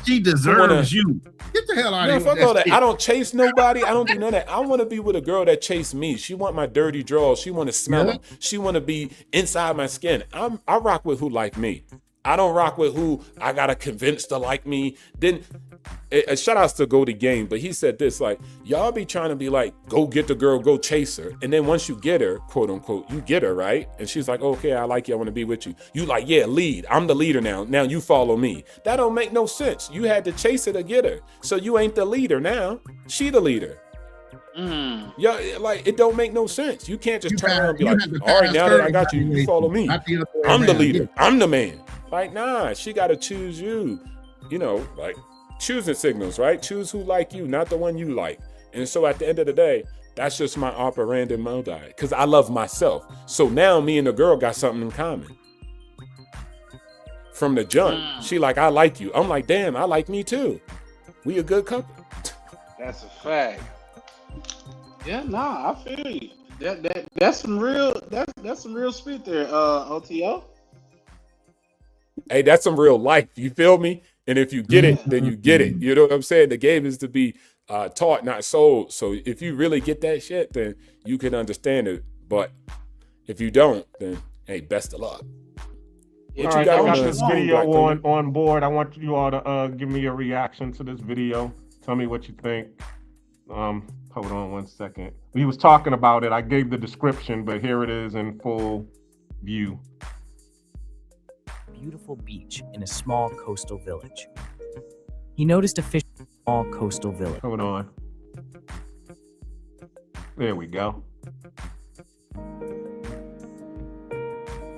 She deserves you. Get the hell out of here. Fuck all that. I don't chase nobody. I don't do none of that. I want to be with a girl that chase me. She want my dirty drawers. She want to smell them. She want to be inside my skin. I rock with who like me. I don't rock with who I gotta convince to like me. Then shout outs to Go the Game, but he said this, like, y'all be trying to be like, go get the girl, go chase her. And then once you get her, quote unquote, you get her, right? And she's like, okay, I like you, I want to be with you. You like, yeah, lead. I'm the leader now. Now you follow me. That don't make no sense. You had to chase her to get her. So you ain't the leader now. She the leader. Yeah, like, it don't make no sense. You can't just turn around and be like, all right, now that I got you, you follow me. I'm the leader. I'm the man. Like, nah, she got to choose you. You know, like, choosing signals, right? Choose who like you, not the one you like. And so at the end of the day, that's just my operandi modi, because I love myself. So now me and the girl got something in common. From the jump, she like, I like you. I'm like, damn, I like me too. We a good couple. That's a fact. Yeah, nah, I feel you. That's some real spit there, OTO. Hey, that's some real life. You feel me? And if you get it, then you get it. You know what I'm saying? The game is to be taught, not sold. So if you really get that shit, then you can understand it. But if you don't, then hey, best of luck. All right, I got this video on board. I want you all to give me a reaction to this video. Tell me what you think. Hold on 1 second. He was talking about it. I gave the description, but here it is in full view. Beautiful beach in a small coastal village. He noticed a fish in a small coastal village. Hold on. There we go.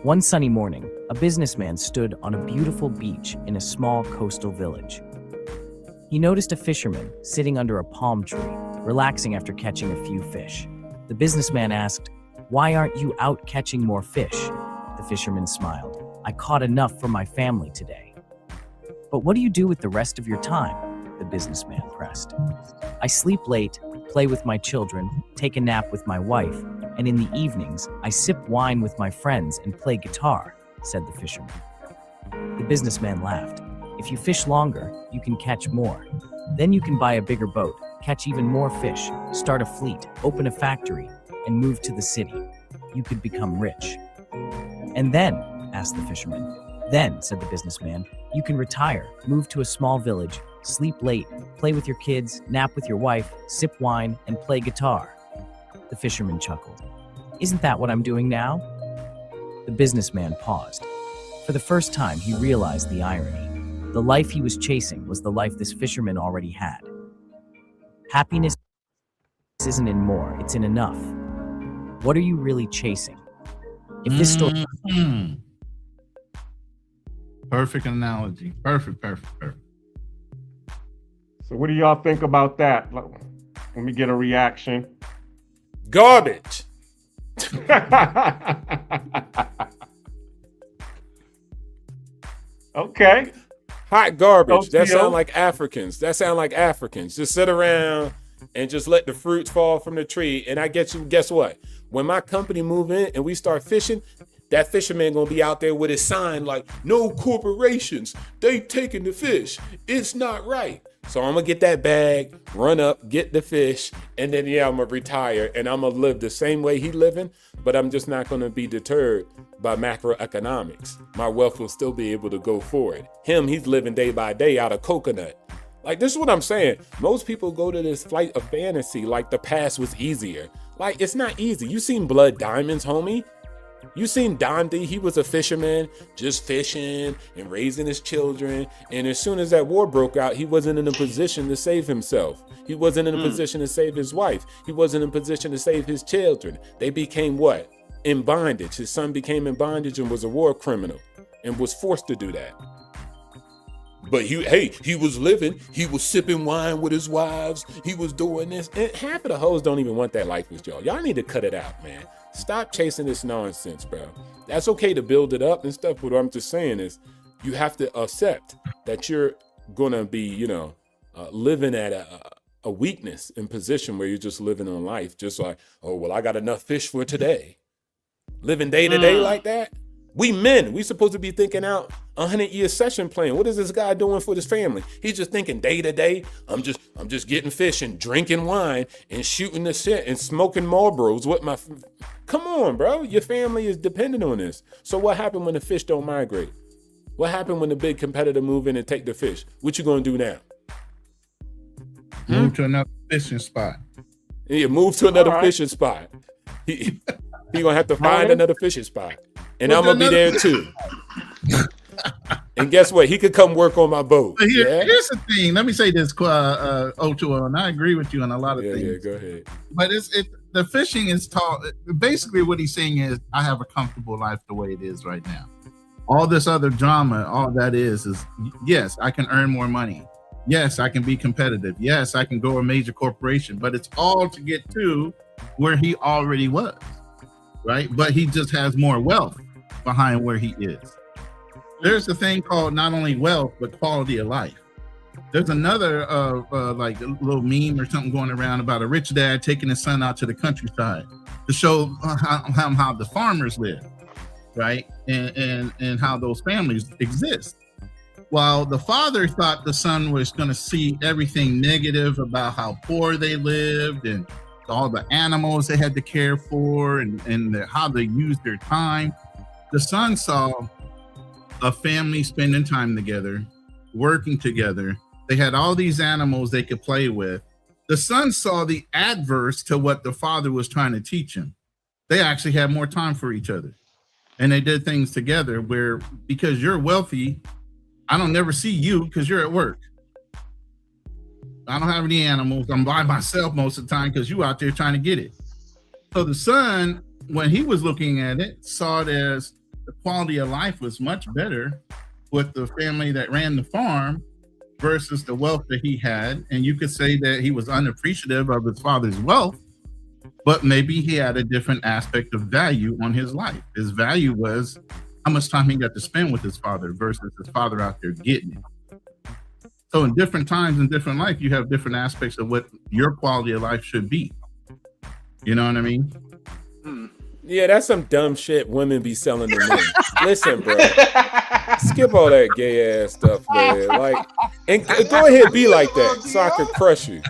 One sunny morning, a businessman stood on a beautiful beach in a small coastal village. He noticed a fisherman sitting under a palm tree, relaxing after catching a few fish. The businessman asked, "Why aren't you out catching more fish?" The fisherman smiled. "I caught enough for my family today." "But what do you do with the rest of your time?" the businessman pressed. "I sleep late, play with my children, take a nap with my wife, and in the evenings, I sip wine with my friends and play guitar," said the fisherman. The businessman laughed. "If you fish longer, you can catch more. Then you can buy a bigger boat, catch even more fish, start a fleet, open a factory, and move to the city. You could become rich." "And then?" asked the fisherman. "Then," said the businessman, "you can retire, move to a small village, sleep late, play with your kids, nap with your wife, sip wine, and play guitar." The fisherman chuckled. "Isn't that what I'm doing now?" The businessman paused. For the first time, he realized the irony. The life he was chasing was the life this fisherman already had. Happiness isn't in more, it's in enough. What are you really chasing? If this story... Perfect analogy. Perfect. So what do y'all think about that? Let me get a reaction. Garbage. Okay. Hot garbage. OTO? That sound like Africans. Just sit around and just let the fruits fall from the tree. And I get you, guess what? When my company move in and we start fishing, that fisherman gonna be out there with his sign like, "No corporations, they taking the fish. It's not right." So I'm gonna get that bag, run up, get the fish, and then I'm gonna retire and I'm gonna live the same way he living, but I'm just not gonna be deterred by macroeconomics. My wealth will still be able to go forward. Him, he's living day by day out of coconut. Like, this is what I'm saying. Most people go to this flight of fantasy like the past was easier. Like, it's not easy. You seen Blood Diamonds, homie? You seen Dondi? He was a fisherman, just fishing and raising his children. And as soon as that war broke out, he wasn't in a position to save himself. He wasn't in a position to save his wife. He wasn't in a position to save his children. They became what? In bondage. His son became in bondage and was a war criminal and was forced to do that. But he was living, he was sipping wine with his wives, he was doing this. And half of the hoes don't even want that life with y'all. Y'all need to cut it out, man. Stop chasing this nonsense, bro. That's okay to build it up and stuff, but what I'm just saying is you have to accept that you're gonna be, living at a weakness in position where you're just living on life, just like, oh, well, I got enough fish for today. Living day to day like that. We men, we supposed to be thinking out 100-year session plan. What is this guy doing for his family? He's just thinking day to day. I'm just getting fish and drinking wine and shooting the shit and smoking Marlboros with my. Come on, bro. Your family is dependent on this. So what happened when the fish don't migrate? What happened when the big competitor move in and take the fish? What you gonna do now? Move to another fishing spot. Yeah, move to another fishing spot. He gonna have to find another fishing spot. And I'm gonna be there too. And guess what? He could come work on my boat. Here's the thing. Let me say this, Ocho, and I agree with you on a lot of things. Yeah, go ahead. But the fishing is taught. Basically, what he's saying is, I have a comfortable life the way it is right now. All this other drama, all that is yes, I can earn more money. Yes, I can be competitive. Yes, I can go a major corporation. But it's all to get to where he already was, right? But he just has more wealth behind where he is. There's a thing called not only wealth, but quality of life. There's another like a little meme or something going around about a rich dad taking his son out to the countryside to show how the farmers live, right? And how those families exist. While the father thought the son was going to see everything negative about how poor they lived and all the animals they had to care for and how they used their time, the son saw a family spending time together, working together. They had all these animals they could play with. The son saw the adverse to what the father was trying to teach him. They actually had more time for each other. And they did things together where, because you're wealthy, I don't never see you because you're at work. I don't have any animals. I'm by myself most of the time because you out there trying to get it. So the son, when he was looking at it, saw it as the quality of life was much better with the family that ran the farm versus the wealth that he had. And you could say that he was unappreciative of his father's wealth, but maybe he had a different aspect of value on his life. His value was how much time he got to spend with his father versus his father out there getting it. So in different times in different life, you have different aspects of what your quality of life should be. You know what I mean? Yeah, that's some dumb shit women be selling to men. Listen, bro. Skip all that gay ass stuff, man. Like, and go ahead, be like that so I could crush you.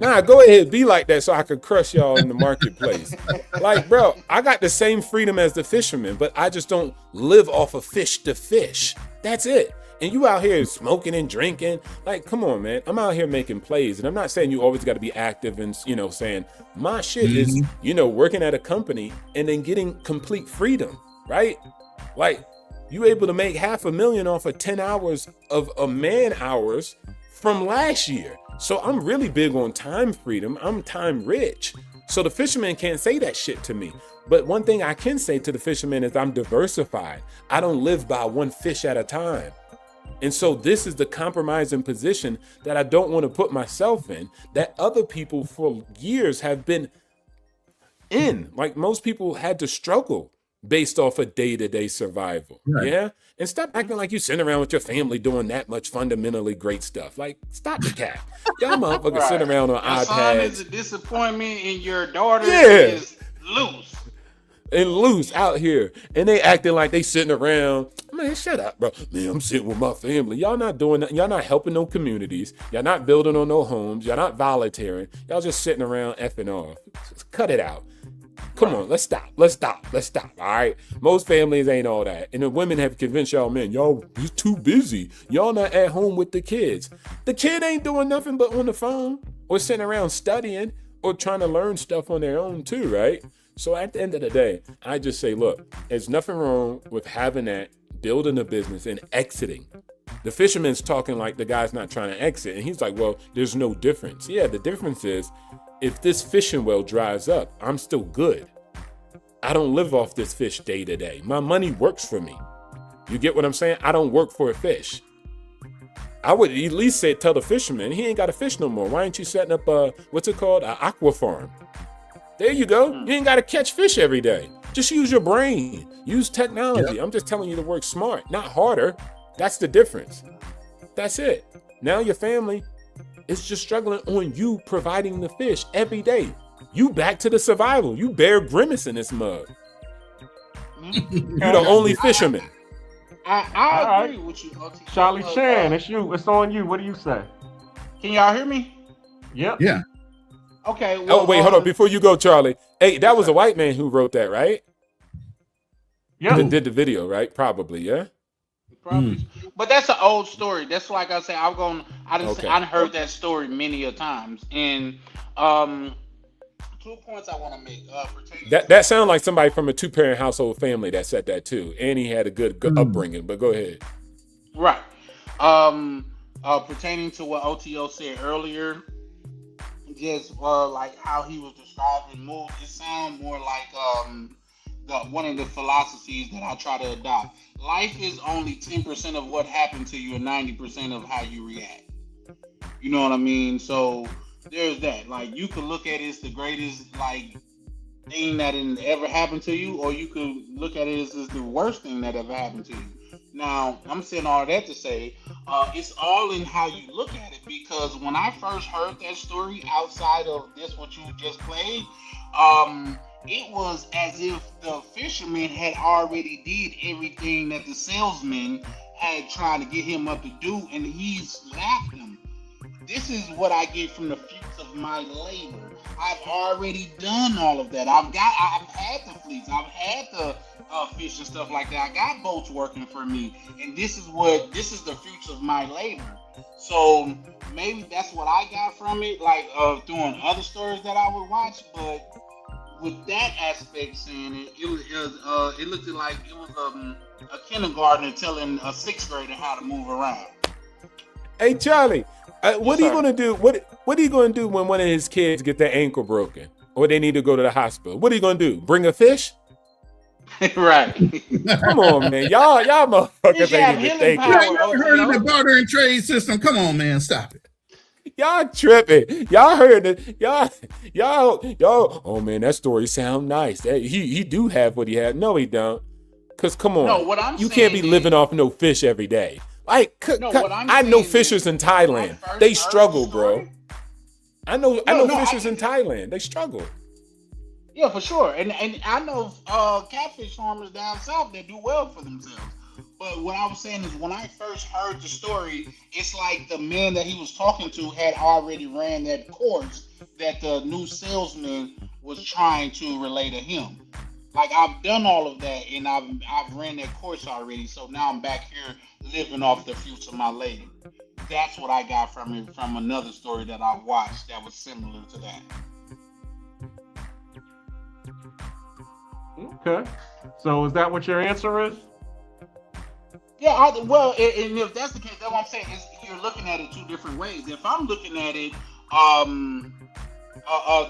Nah, go ahead, be like that so I could crush y'all in the marketplace. Like, bro, I got the same freedom as the fisherman, but I just don't live off of fish to fish. That's it. And you out here smoking and drinking. Like, come on, man. I'm out here making plays. And I'm not saying you always got to be active and, saying my shit is, working at a company and then getting complete freedom, right? Like, you able to make $500,000 off of 10 hours of a man hours from last year. So I'm really big on time freedom. I'm time rich. So the fisherman can't say that shit to me. But one thing I can say to the fisherman is I'm diversified. I don't live by one fish at a time. And so this is the compromising position that I don't want to put myself in, that other people for years have been in. Like, most people had to struggle based off of day-to-day survival. Right. Yeah. And stop acting like you sitting around with your family doing that much fundamentally great stuff. Like, stop the cat. Y'all motherfuckers right. Sitting around on iPads. Son is a disappointment and your daughter is loose. And loose out here. And they acting like they sitting around. Man, shut up, bro. Man, I'm sitting with my family. Y'all not doing that. Y'all not helping no communities. Y'all not building on no homes. Y'all not volunteering. Y'all just sitting around effing off. Just cut it out. Come on, let's stop. All right. Most families ain't all that. And the women have convinced y'all men, y'all you too busy. Y'all not at home with the kids. The kid ain't doing nothing but on the phone or sitting around studying or trying to learn stuff on their own too, right? So at the end of the day, I just say, look, there's nothing wrong with having that, building a business and exiting. The fisherman's talking like the guy's not trying to exit. And he's like, well, there's no difference. Yeah, the difference is if this fishing well dries up, I'm still good. I don't live off this fish day to day. My money works for me. You get what I'm saying? I don't work for a fish. I would at least say tell the fisherman he ain't got to fish no more. Why ain't you setting up what's it called, an aqua farm? There you go. You ain't got to catch fish every day. Just use your brain. Use technology. I'm just telling you to work smart, not harder. That's the difference. That's it. Now your family is just struggling on you providing the fish every day. You back to the survival. You Bear Grimace in this mug. You're the only fisherman. I agree with you, OT. Charlie Chan, it's you. It's on you. What do you say? Can y'all hear me? Yep. Yeah. Okay. Well, Oh, wait, hold on. Before you go, Charlie. Hey, that was a white man who wrote that, right? Yeah. That did the video, right? Probably, yeah? Probably. But that's an old story. That's like I say, Okay. I heard that story many a times. And 2 points I want to make pertaining That sounded like somebody from a 2-parent household family that said that too. And he had a good upbringing, but go ahead. right. Pertaining to what OTO said earlier, just like how he was describing moves, it sounds more like one of the philosophies that I try to adopt. Life is only 10% of what happened to you and 90% of how you react. You know what I mean? So there's that. Like, you could look at it as the greatest thing that ever happened to you, or you could look at it as the worst thing that ever happened to you. Now, I'm saying all that to say, it's all in how you look at it, because when I first heard that story outside of this, what you just played, it was as if the fisherman had already did everything that the salesman had tried to get him up to do, and he slapped him. This is what I get from the fruits of my labor. I've already done all of that. I've had the fleets. I've had the fish and stuff like that. I got boats working for me, and this is the fruits of my labor. So maybe that's what I got from it, doing other stories that I would watch. But with that aspect saying it looked like it was a kindergartner telling a 6th grader how to move around. Hey, Charlie, what are you gonna do? What are you gonna do when one of his kids get their ankle broken or they need to go to the hospital? What are you gonna do? Bring a fish? Right. Come on, man. Y'all motherfuckers ain't even thinking. Power. You ever heard of the barter and trade system? Come on, man. Stop it. Y'all tripping. Y'all heard it. Y'all. Oh man, that story sound nice. He do have what he had. No, he don't. Cause come on, No, what I'm you saying can't be is- living off no fish every day. Like, what I'm I know saying fishers is, in Thailand. when I first They heard struggle, the bro. story- I know No, fishers in Thailand. They struggle. Yeah, for sure. And I know catfish farmers down south that do well for themselves. But what I was saying is, when I first heard the story, it's like the man that he was talking to had already ran that course that the new salesman was trying to relay to him. Like, I've done all of that, and I've ran that course already. So now I'm back here living off the fruits of my labor. That's what I got from it, from another story that I watched that was similar to that. Okay. So is that what your answer is? Yeah, and if that's the case, that's what I'm saying. You're looking at it 2 different ways. If I'm looking at it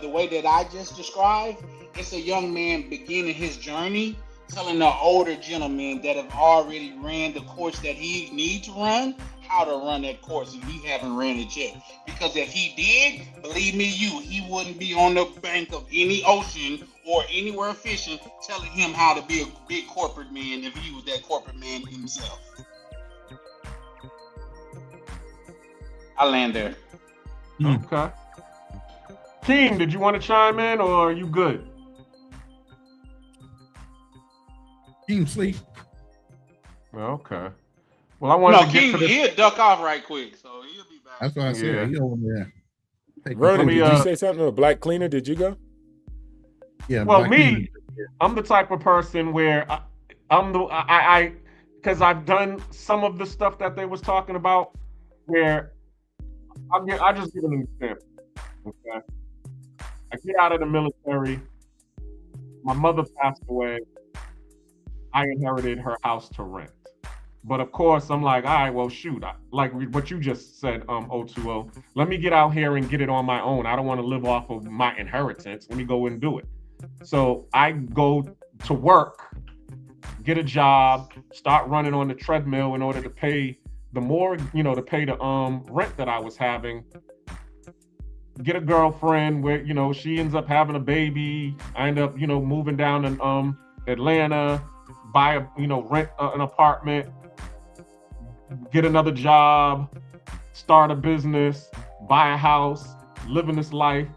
the way that I just described, it's a young man beginning his journey, telling an older gentleman that have already ran the course that he need to run, how to run that course, and he haven't ran it yet. Because if he did, believe me, he wouldn't be on the bank of any ocean or anywhere fishing, telling him how to be a big corporate man if he was that corporate man himself. I land there. Okay. King, did you want to chime in, or are you good? Team sleep. Okay. Well, I wanted to get King, to this. he'll duck off right quick, so he'll be back. That's what I said. Yeah. He over there. Take Ronan, the- did you say something? A black cleaner? Did you go? Yeah. Well, Black me, King. I'm the type of person where because I've done some of the stuff that they was talking about, where I just give an example. Okay. I get out of the military. My mother passed away. I inherited her house to rent. But of course, I'm like, all right, well, shoot, like what you just said, O2O. Let me get out here and get it on my own. I don't want to live off of my inheritance. Let me go and do it. So I go to work, get a job, start running on the treadmill in order to pay the more, to pay the rent that I was having. Get a girlfriend where, she ends up having a baby. I end up, moving down in Atlanta, buy rent an apartment, get another job, start a business, buy a house, living this life.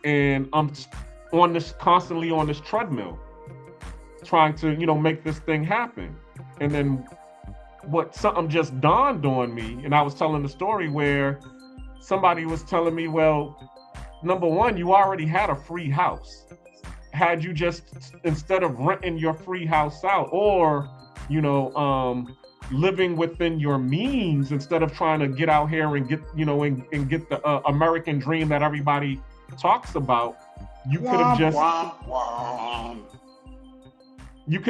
And I'm constantly on this treadmill, trying to, make this thing happen. And then something just dawned on me, and I was telling the story where somebody was telling me, well, number one, you already had a free house. Had you just, instead of renting your free house out, or, living within your means, instead of trying to get out here and get, and get the American dream that everybody talks about, you could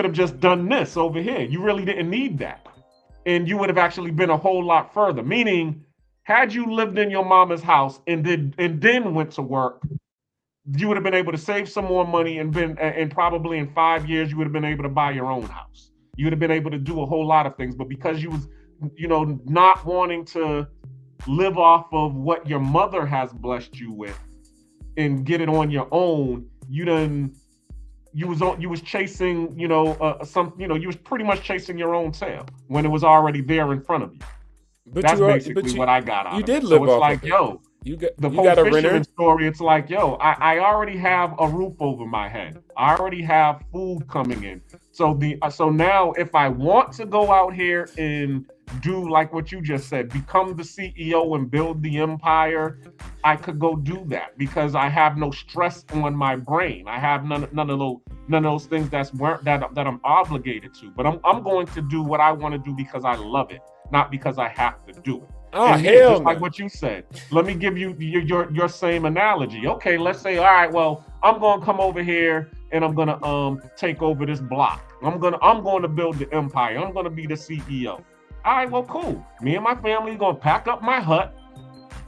have just done this over here. You really didn't need that. And you would have actually been a whole lot further. Meaning, had you lived in your mama's house and then went to work, you would have been able to save some more money, and probably in 5 years you would have been able to buy your own house. You would have been able to do a whole lot of things. But because you was, not wanting to live off of what your mother has blessed you with and get it on your own, you was chasing, you was pretty much chasing your own tail when it was already there in front of you. But that's basically what I got out of it. You did live off like, of it. Yo, you got a renter story. It's like, yo, I already have a roof over my head. I already have food coming in. So now if I want to go out here and do like what you just said, become the CEO and build the empire, I could go do that because I have no stress on my brain. I have none of those things that I'm obligated to. But I'm going to do what I want to do because I love it, not because I have to do it. Oh, and hell just no. like what you said. Let me give you your same analogy. Okay, let's say, all right, well, I'm gonna come over here and I'm gonna take over this block. I'm gonna build the empire. I'm gonna be the CEO. All right, well, cool. Me and my family are gonna pack up my hut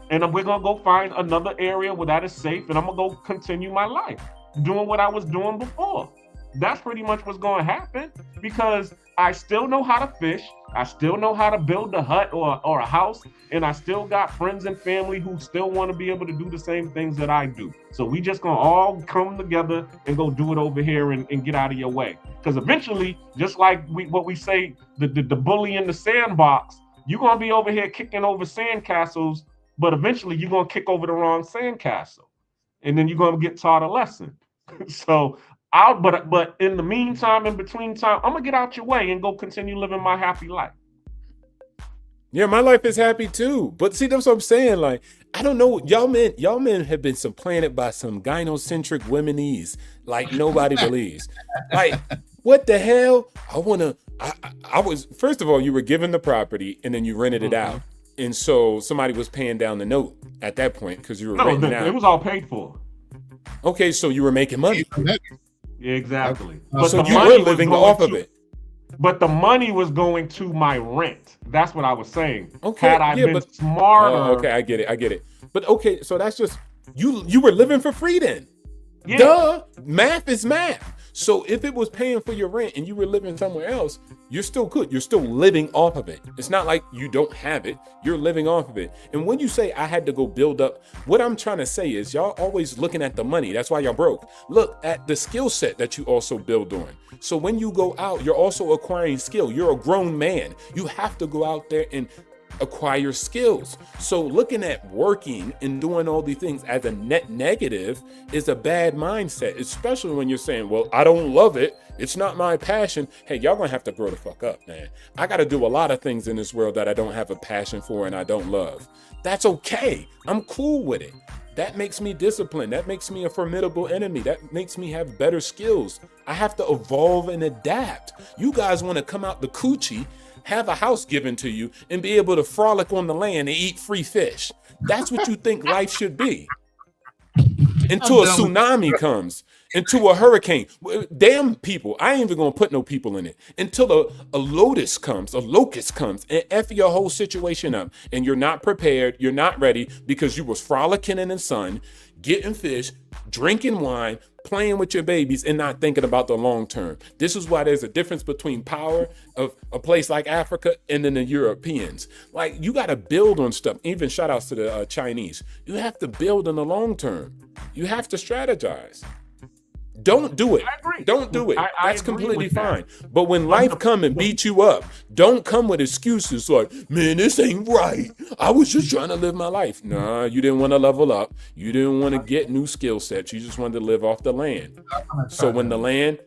and we're gonna go find another area where that is safe, and I'm gonna go continue my life doing what I was doing before. That's pretty much what's gonna happen because I still know how to fish. I still know how to build a hut or a house, and I still got friends and family who still want to be able to do the same things that I do. So we just gonna all come together and go do it over here and get out of your way. Because eventually, just like what we say, the bully in the sandbox, you're gonna be over here kicking over sandcastles, but eventually you're gonna kick over the wrong sandcastle, and then you're gonna get taught a lesson. So but in the meantime, in between time, I'm gonna get out your way and go continue living my happy life. Yeah, my life is happy too. But see, that's what I'm saying. Like, I don't know, y'all men have been supplanted by some gynocentric womenese like nobody believes. Like, what the hell? I was, first of all, you were given the property and then you rented it out. And so somebody was paying down the note at that point because you were renting out. It was all paid for. Okay, so you were making money. Yeah, exactly. So you were living off of it. But the money was going to my rent. That's what I was saying. Okay, had I been smarter. Oh, okay, I get it. But okay, so that's just you were living for free then. Yeah. Duh. Math is math. So if it was paying for your rent and you were living somewhere else, you're still good. You're still living off of it. It's not like you don't have it. You're living off of it. And when you say I had to go build up, what I'm trying to say is y'all always looking at the money. That's why y'all broke. Look at the skill set that you also build on. So when you go out, you're also acquiring skill. You're a grown man. You have to go out there and acquire skills. So looking at working and doing all these things as a net negative is a bad mindset, especially when you're saying, well, I don't love it. It's not my passion. Hey, y'all gonna have to grow the fuck up, man. I gotta do a lot of things in this world that I don't have a passion for and I don't love. That's okay. I'm cool with it. That makes me disciplined. That makes me a formidable enemy. That makes me have better skills. I have to evolve and adapt. You guys want to come out the coochie, have a house given to you, and be able to frolic on the land and eat free fish. That's what you think life should be. Until a tsunami comes, until a hurricane. Damn people, I ain't even gonna put no people in it. Until a locust comes and F your whole situation up. And you're not prepared, you're not ready because you was frolicking in the sun, getting fish, drinking wine, playing with your babies, and not thinking about the long term. This is why there's a difference between power of a place like Africa and then the Europeans. Like, you got to build on stuff. Even shout outs to the Chinese. You have to build in the long term. You have to strategize. Don't do it. I agree. Don't do it. I That's agree completely with that. fine. But when life come and beat you up, don't come with excuses like, man, this ain't right. I was just trying to live my life. Nah, you didn't want to level up. You didn't want to get new skill sets. You just wanted to live off the land. So when the land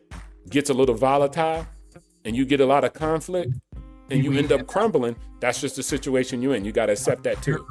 gets a little volatile and you get a lot of conflict and you end up crumbling, that's just the situation you're in. You got to accept that too.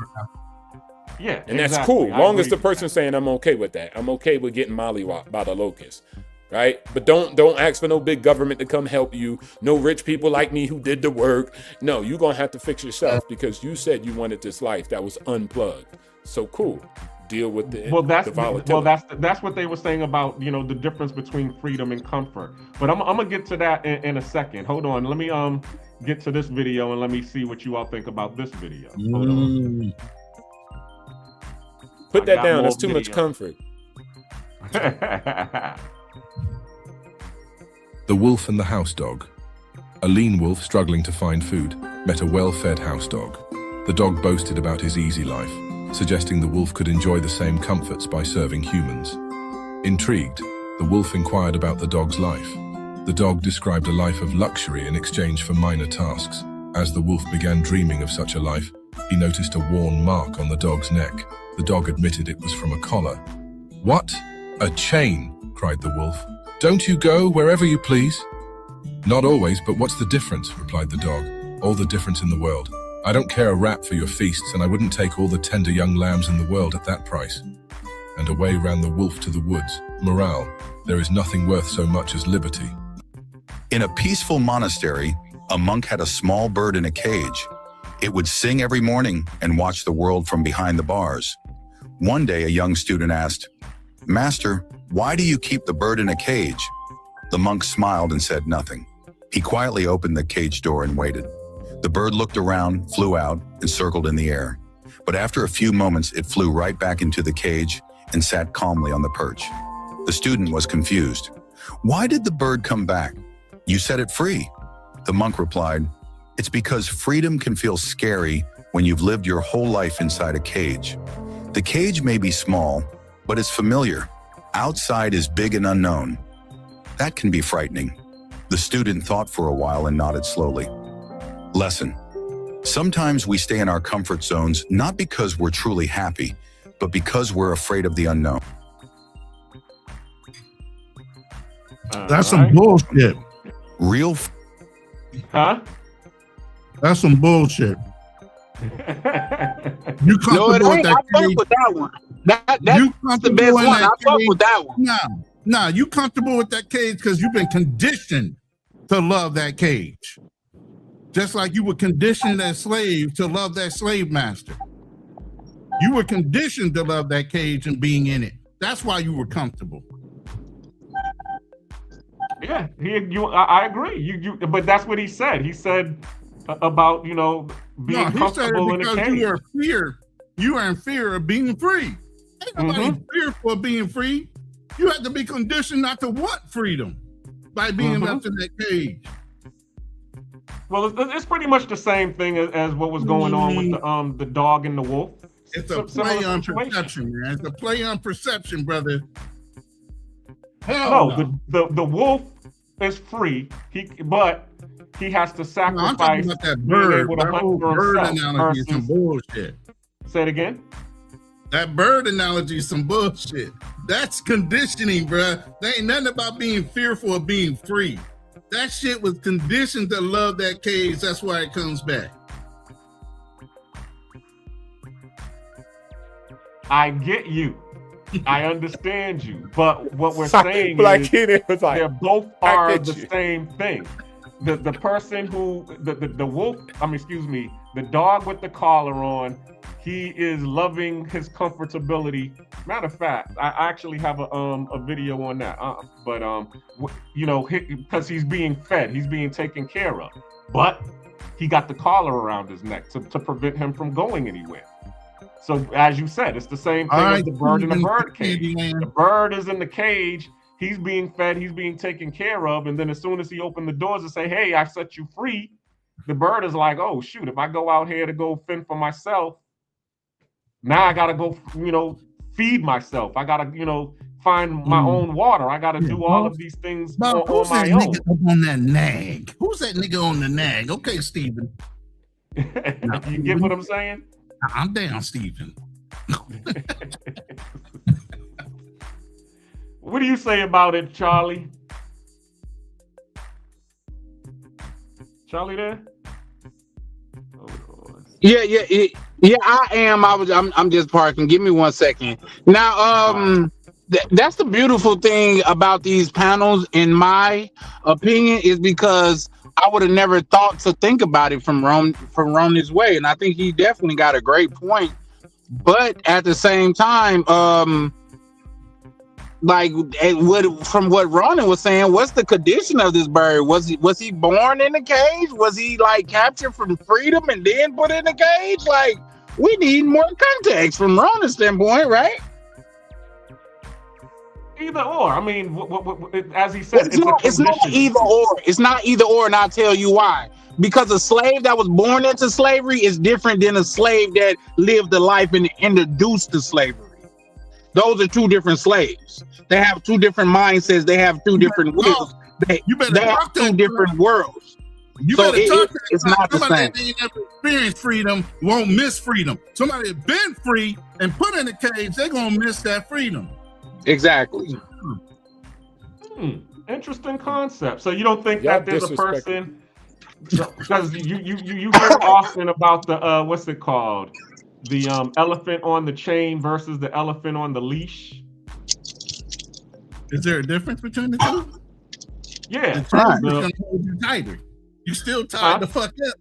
Yeah, And that's exactly. cool. I Long as agree the with person saying, I'm okay with that. I'm okay with getting mollywopped by the locust. Right? But don't ask for no big government to come help you. No rich people like me who did the work. No, you're going to have to fix yourself because you said you wanted this life that was unplugged. So cool. Deal with the volatility. Well, that's what they were saying about, you know, the difference between freedom and comfort. But I'm gonna get to that in a second. Hold on. Let me get to this video and let me see what you all think about this video. Hold on. Put I that got down. more That's too much video. comfort. The Wolf and the House Dog. A lean wolf struggling to find food met a well-fed house dog. The dog boasted about his easy life, suggesting the wolf could enjoy the same comforts by serving humans. Intrigued, the wolf inquired about the dog's life. The dog described a life of luxury in exchange for minor tasks. As the wolf began dreaming of such a life, he noticed a worn mark on the dog's neck. The dog admitted it was from a collar. "What? A chain?" cried the wolf. "Don't you go wherever you please?" "Not always, but what's the difference?" replied the dog. "All the difference in the world. I don't care a rap for your feasts, and I wouldn't take all the tender young lambs in the world at that price." And away ran the wolf to the woods. Morale: there is nothing worth so much as liberty. In a peaceful monastery, a monk had a small bird in a cage. It would sing every morning and watch the world from behind the bars. One day, a young student asked, "Master, why do you keep the bird in a cage?" The monk smiled and said nothing. He quietly opened the cage door and waited. The bird looked around, flew out, and circled in the air. But after a few moments, it flew right back into the cage and sat calmly on the perch. The student was confused. "Why did the bird come back? You set it free." The monk replied, "It's because freedom can feel scary when you've lived your whole life inside a cage. The cage may be small, but it's familiar. Outside is big and unknown. That can be frightening." The student thought for a while and nodded slowly. Lesson: sometimes we stay in our comfort zones not because we're truly happy, but because we're afraid of the unknown. That's some bullshit. Real Huh? That's some bullshit. You No, comfortable it with ain't. that I fuck cage? with that one. That's You the comfortable best in one. that I fuck cage? with that one. Nah, you comfortable with that cage because you've been conditioned to love that cage. Just like you were conditioned as slave to love that slave master. You were conditioned to love that cage and being in it. That's why you were comfortable. Yeah, I agree. But that's what he said. He said about, you know, being No, he said comfortable it in a because cage. you are in fear of being free. Ain't nobody fearful of being free. You have to be conditioned not to want freedom by being left in that cage. Well, it's pretty much the same thing as what was going on with the dog and the wolf. It's a play on perception, man. It's a play on perception, brother. Hell no. The wolf is free. But he has to sacrifice. No, I'm talking about that bird. Being able to That hunt whole for bird himself analogy is some bullshit. Say it again. That bird analogy is some bullshit. That's conditioning, bruh. There ain't nothing about being fearful of being free. That shit was conditioned to love that cage. That's why it comes back. I get you. I understand you. But what we're Black saying is Kid was like, they both are get the you. same thing. The person who the wolf, the dog with the collar on, he is loving his comfortability. Matter of fact, I actually have a video on that. Because he's being fed, he's being taken care of. But he got the collar around his neck to prevent him from going anywhere. So as you said, it's the same thing as the bird in the bird cage. The bird is in the cage. He's being fed. He's being taken care of. And then as soon as he opened the doors and say, "Hey, I set you free," the bird is like, "Oh shoot! If I go out here to go fend for myself, now I gotta go, feed myself. I gotta, find my own water. I gotta do all of these things on my own." Nigga up on that nag? Who's that nigga on the nag? Okay, Steven. You get what I'm saying? I'm down, Steven. What do you say about it, Charlie? Charlie there? Yeah, I am. I'm just parking. Give me 1 second. Now, that's the beautiful thing about these panels, in my opinion, is because I would have never thought to think about it from Ronan's way, and I think he definitely got a great point. But at the same time, from what Ronan was saying, what's the condition of this bird? Was he born in a cage? Was he like captured from freedom and then put in a cage? Like, we need more context from Ronan's standpoint, right? Either or. I mean, as he said, it's not either or. It's not either or, and I'll tell you why. Because a slave that was born into slavery is different than a slave that lived a life and introduced to slavery. Those are two different slaves. They have two different mindsets. They have two different wills. They have two different worlds. It's not the same. Somebody that ain't never experienced freedom won't miss freedom. Somebody that's been free and put in a cage, they're gonna miss that freedom. Exactly. Interesting concept. So you don't think that there's a person, because you hear often about the what's it called, the elephant on the chain versus the elephant on the leash? Is there a difference between the two? Yeah, gonna hold you tighter. You still tied the fuck up.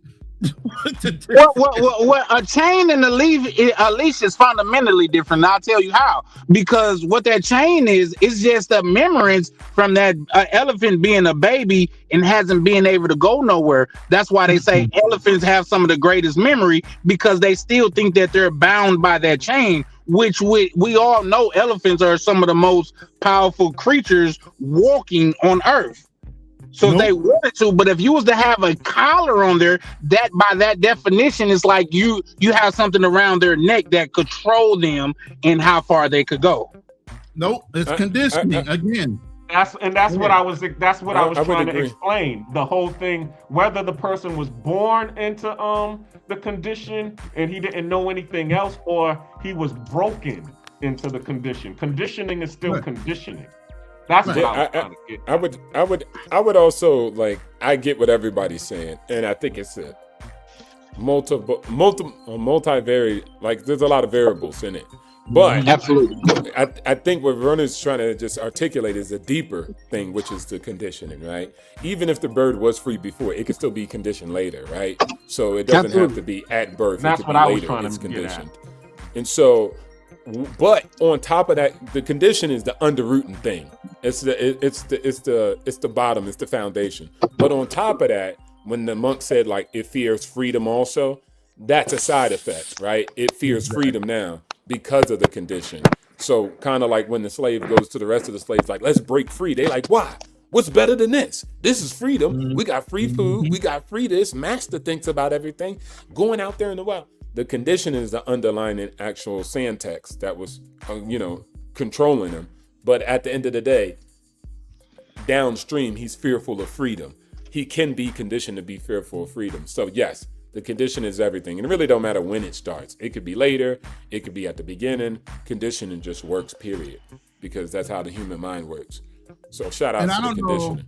Well, a chain and a leash is fundamentally different. I'll tell you how. Because what that chain is just a remembrance from that elephant being a baby and hasn't been able to go nowhere. That's why they say elephants have some of the greatest memory, because they still think that they're bound by that chain, which we all know elephants are some of the most powerful creatures walking on Earth. So they wanted to, but if you was to have a collar on there, that by that definition is like you have something around their neck that control them and how far they could go. Nope, it's conditioning again. That's what I was trying to explain. The whole thing, whether the person was born into the condition and he didn't know anything else, or he was broken into the condition. Conditioning is still conditioning. That's what I was trying to get. I would also, like, I get what everybody's saying, and I think it's a multivariate, like, there's a lot of variables in it. But absolutely, I think what Ronan's trying to just articulate is a deeper thing, which is the conditioning, right? Even if the bird was free before, it could still be conditioned later, right? So it doesn't have to be at birth. That's what I was trying to get at. And so, but on top of that, the condition is the underrooting thing. It's the bottom, it's the foundation. But on top of that, when the monk said, like, it fears freedom also, that's a side effect, right? It fears freedom now because of the condition. So kind of like when the slave goes to the rest of the slaves, like, let's break free. They like, why? What's better than this? This is freedom. We got free food. We got free this. Master thinks about everything. Going out there in the wild. The condition is the underlying actual syntax that was, controlling him. But at the end of the day, downstream, he's fearful of freedom. He can be conditioned to be fearful of freedom. So yes, the condition is everything. And it really don't matter when it starts. It could be later. It could be at the beginning. Conditioning just works, period. Because that's how the human mind works. So shout out to the conditioning.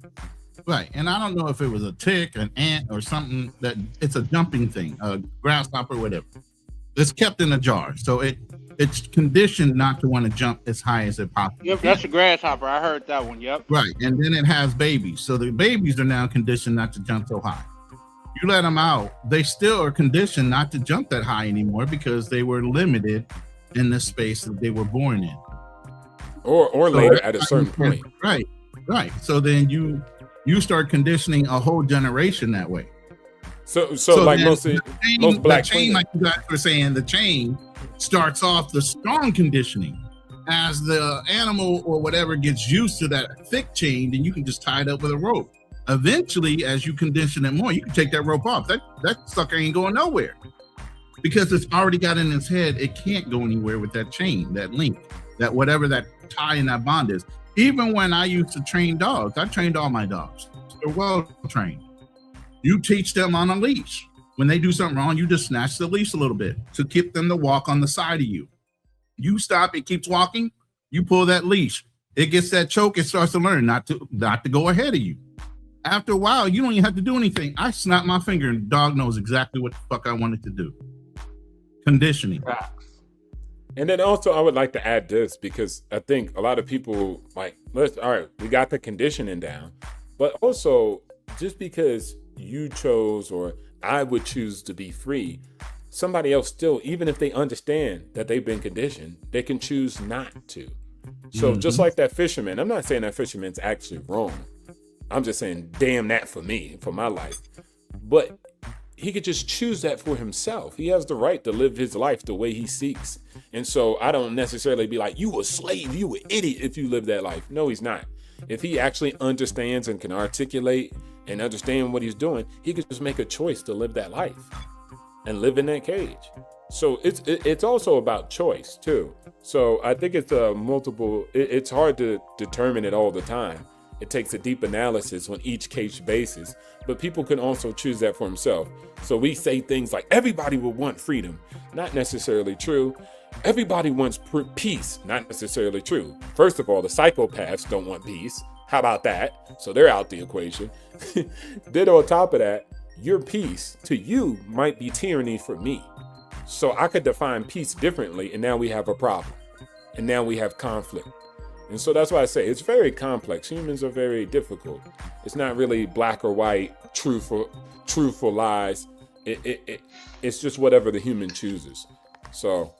Right. And I don't know if it was a tick, an ant, or something that it's a jumping thing, a grasshopper, whatever. It's kept in a jar. So it's conditioned not to want to jump as high as it possibly Yep, that's a grasshopper. I heard that one. Yep. Right. And then it has babies. So the babies are now conditioned not to jump so high. You let them out, they still are conditioned not to jump that high anymore because they were limited in the space that they were born in. Or later at a certain point. Right. So then you start conditioning a whole generation that way. So like most black chain, like you guys were saying, the chain starts off the strong conditioning. As the animal or whatever gets used to that thick chain, then you can just tie it up with a rope. Eventually, as you condition it more, you can take that rope off. That sucker ain't going nowhere because it's already got in its head. It can't go anywhere with that chain, that link, that whatever that tie and that bond is. Even when I used to train dogs, I trained all my dogs. They're well trained. You teach them on a leash. When they do something wrong, you just snatch the leash a little bit to keep them to walk on the side of you. You stop, it keeps walking, you pull that leash. It gets that choke, it starts to learn not to go ahead of you. After a while, you don't even have to do anything. I snap my finger and the dog knows exactly what the fuck I want it to do. Conditioning. And then also I would like to add this because I think a lot of people like, all right, we got the conditioning down, but also just because you chose or I would choose to be free, somebody else still, even if they understand that they've been conditioned, they can choose not to. So just like that fisherman, I'm not saying that fisherman's actually wrong. I'm just saying, damn that for me, for my life. But he could just choose that for himself. He has the right to live his life the way he seeks. And so I don't necessarily be like, you a slave, you an idiot if you live that life. No, he's not. If he actually understands and can articulate and understand what he's doing, he could just make a choice to live that life and live in that cage. So it's also about choice too. So I think it's it's hard to determine it all the time. It takes a deep analysis on each case basis, but people can also choose that for themselves. So we say things like everybody will want freedom. Not necessarily true. Everybody wants peace. Not necessarily true. First of all, the psychopaths don't want peace. How about that? So they're out the equation. Then on top of that, your peace to you might be tyranny for me. So I could define peace differently, and now we have a problem. And now we have conflict. And so that's why I say it's very complex. Humans are very difficult. It's not really black or white, truthful lies. It's just whatever the human chooses. So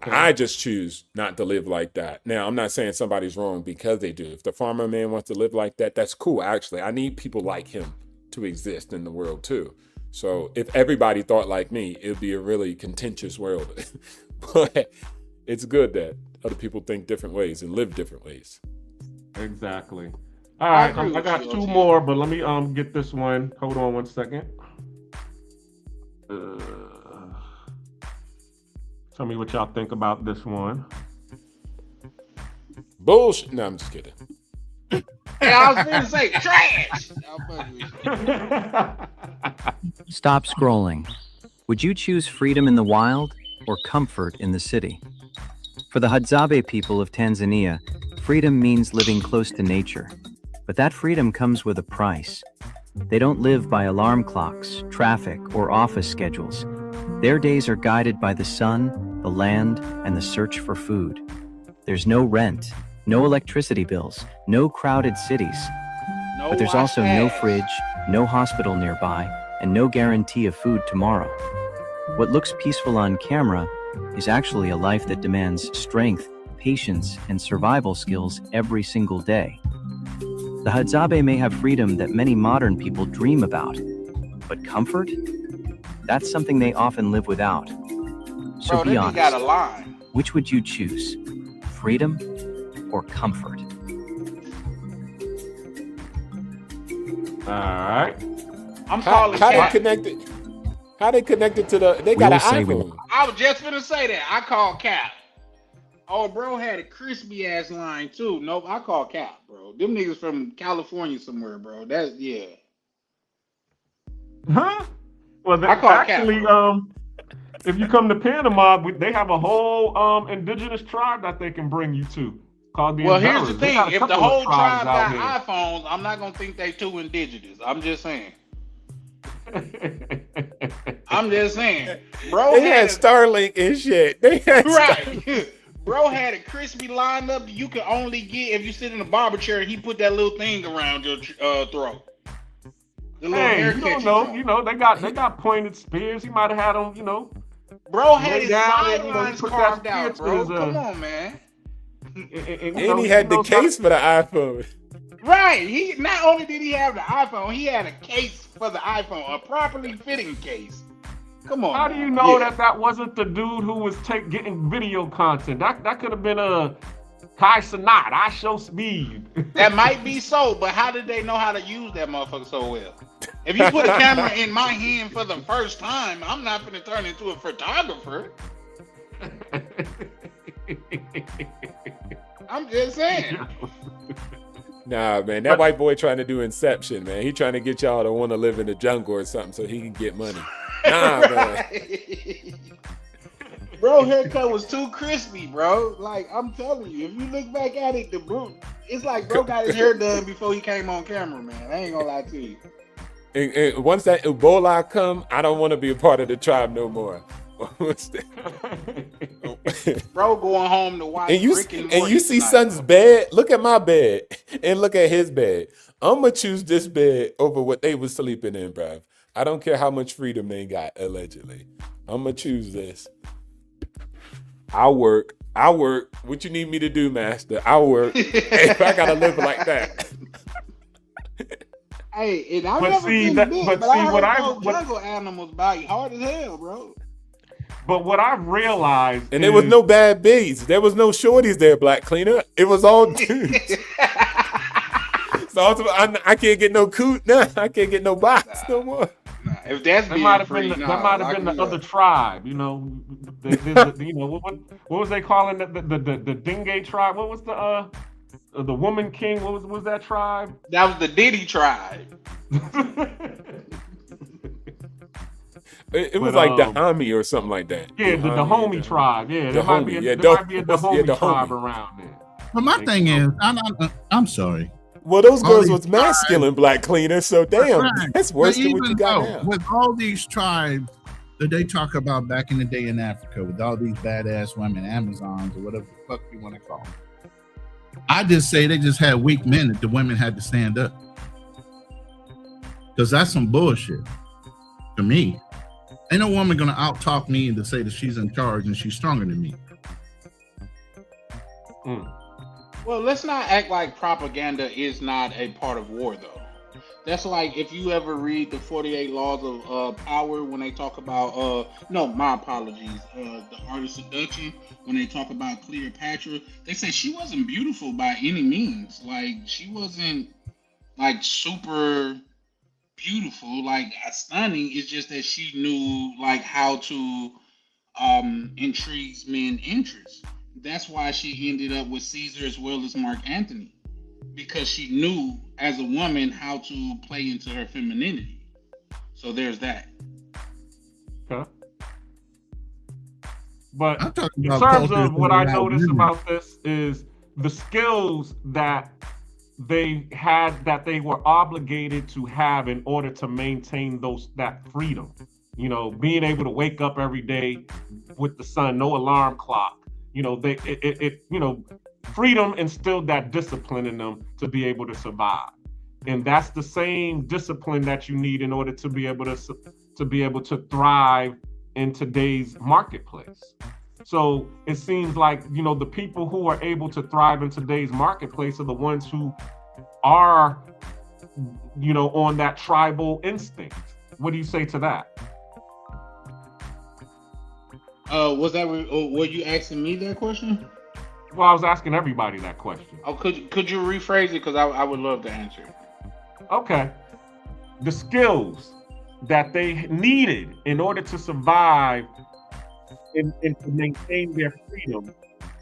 I just choose not to live like that. Now, I'm not saying somebody's wrong because they do. If the farmer man wants to live like that, that's cool. Actually, I need people like him to exist in the world too. So if everybody thought like me, it'd be a really contentious world. But it's good that other people think different ways and live different ways. Exactly. All right, I got two more, but let me get this one. Hold on one second. Tell me what y'all think about this one. Bullshit. No, I'm just kidding. Hey, I was going to say trash. Stop scrolling. Would you choose freedom in the wild or comfort in the city? For the Hadzabe people of Tanzania, freedom means living close to nature. But that freedom comes with a price. They don't live by alarm clocks, traffic, or office schedules. Their days are guided by the sun, the land, and the search for food. There's no rent, no electricity bills, no crowded cities. But there's also no fridge, no hospital nearby, and no guarantee of food tomorrow. What looks peaceful on camera is actually a life that demands strength, patience, and survival skills every single day. The Hadzabe may have freedom that many modern people dream about, but comfort? That's something they often live without. So be honest, got a line. Which would you choose? Freedom or comfort? All right. I'm calling how Cap. they connected to the, they got an iPhone. I was just gonna say that. I called Cap. Oh, bro had a crispy ass line too. Nope, I call Cap, bro. Them niggas from California somewhere, bro. That's yeah. Huh? Well, I call actually, Cap, if you come to Panama, they have a whole indigenous tribe that they can bring you to. Called the Well, Inveras. here's the They thing: got a if the couple of whole tribes tribe out got iPhones, I'm not gonna think they too indigenous. I'm just saying. I'm just saying, bro. They had Starlink and shit. They had right. Bro had a crispy lineup you can only get if you sit in a barber chair and he put that little thing around your throat. The little Hey, hair you don't catching know. joint. You know they got pointed spears. He might have had them. You know. Bro had lay his down and, you know, sidelines put that carved spear out, to bro. his, Come on, man. And he had the case for the iPhone. Right. He not only did he have the iPhone, he had a case for the iPhone, a properly fitting case. Come on. How do you know that wasn't the dude who was getting video content? That could have been a Kai Cenat. I show speed. That might be so, but how did they know how to use that motherfucker so well? If you put a camera in my hand for the first time, I'm not gonna turn into a photographer. I'm just saying. Nah, man, that white boy trying to do Inception, man. He trying to get y'all to want to live in the jungle or something so he can get money. Nah, man. Bro, haircut was too crispy, bro. Like, I'm telling you, if you look back at it, it's like bro got his hair done before he came on camera, man. I ain't gonna lie to you. And once that Ebola come, I don't want to be a part of the tribe no more. Bro going home to watch and you see tonight, son's bro. bed. Look at my bed and look at his bed. I'm gonna choose this bed over what they was sleeping in, bruv. I don't care how much freedom they got, allegedly. I'm gonna choose this. I'll work. What you need me to do, master? I'll work. If I gotta live like that. Hey, and I've never been big, but I heard those jungle animals bite hard as hell, bro. But what I've realized and there was no bad bees. There was no shorties there, Black Cleaner. It was all dudes. So I can't get no coot now. I can't get no box no more. If that's that might have been the other tribe, you know. You know what was they calling the Dingue tribe? What was the Woman King? What was that tribe? That was the Diddy tribe. It was like the Ami or something like that. Yeah, the Dahomey tribe. Yeah, there might be a Dahomey tribe around there. But my thing is, I'm sorry. Well, those girls was masculine, Black Cleaner, so damn, that's worse than what you got now. With all these tribes that they talk about back in the day in Africa, with all these badass women, Amazons, or whatever the fuck you want to call them, I just say they just had weak men that the women had to stand up. Because that's some bullshit to me. Ain't no woman gonna out-talk me and to say that she's in charge and she's stronger than me. Well, let's not act like propaganda is not a part of war, though. That's like if you ever read the 48 Laws of Power when they talk about, no, my apologies, the Art of Seduction, when they talk about Cleopatra, they say she wasn't beautiful by any means. Like, she wasn't, like, super beautiful, like stunning. It's just that she knew like how to intrigue men's interest. That's why she ended up with Caesar as well as Mark Antony, because she knew as a woman how to play into her femininity. So there's that. Okay. But in terms of what I noticed about this is the skills that they had, that they were obligated to have in order to maintain that freedom. You know, being able to wake up every day with the sun, no alarm clock. You know, freedom instilled that discipline in them to be able to survive. And that's the same discipline that you need in order to be able to thrive in today's marketplace. So it seems like, you know, the people who are able to thrive in today's marketplace are the ones who are, you know, on that tribal instinct. What do you say to that? Were you asking me that question? Well, I was asking everybody that question. Oh, could you rephrase it? Because I would love to answer it. Okay. The skills that they needed in order to survive and to maintain their freedom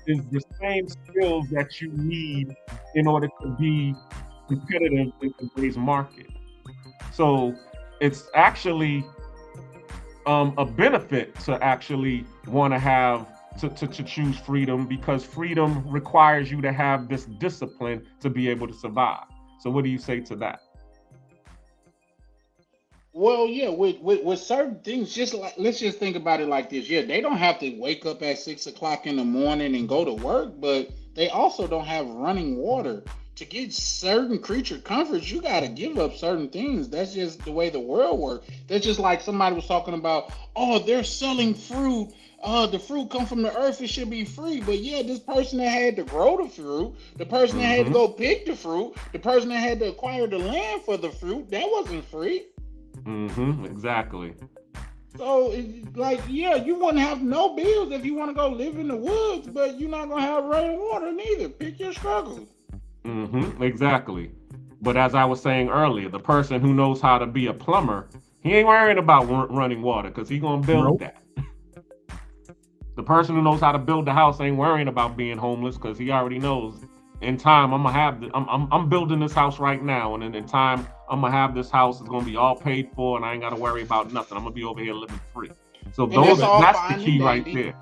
is the same skills that you need in order to be competitive in today's market. So it's actually a benefit to actually want to have to choose freedom, because freedom requires you to have this discipline to be able to survive. So what do you say to that? Well, yeah, with certain things, just like, let's just think about it like this. Yeah, they don't have to wake up at 6 o'clock in the morning and go to work, but they also don't have running water. To get certain creature comforts, you got to give up certain things. That's just the way the world works. That's just like somebody was talking about, oh, they're selling fruit. The fruit come from the earth, it should be free. But yeah, this person that had to grow the fruit, the person that had to go pick the fruit, the person that had to acquire the land for the fruit, that wasn't free. Exactly. So, like, yeah, you wouldn't have no bills if you want to go live in the woods, but you're not gonna have running water neither. Pick your struggle. Exactly. But as I was saying earlier, the person who knows how to be a plumber, he ain't worrying about running water because he gonna build that. The person who knows how to build the house ain't worrying about being homeless because he already knows in time I'm gonna have I'm building this house right now, and then in time I'm gonna have this house. It's gonna be all paid for, and I ain't gotta worry about nothing. I'm gonna be over here living free. So that's the key right there.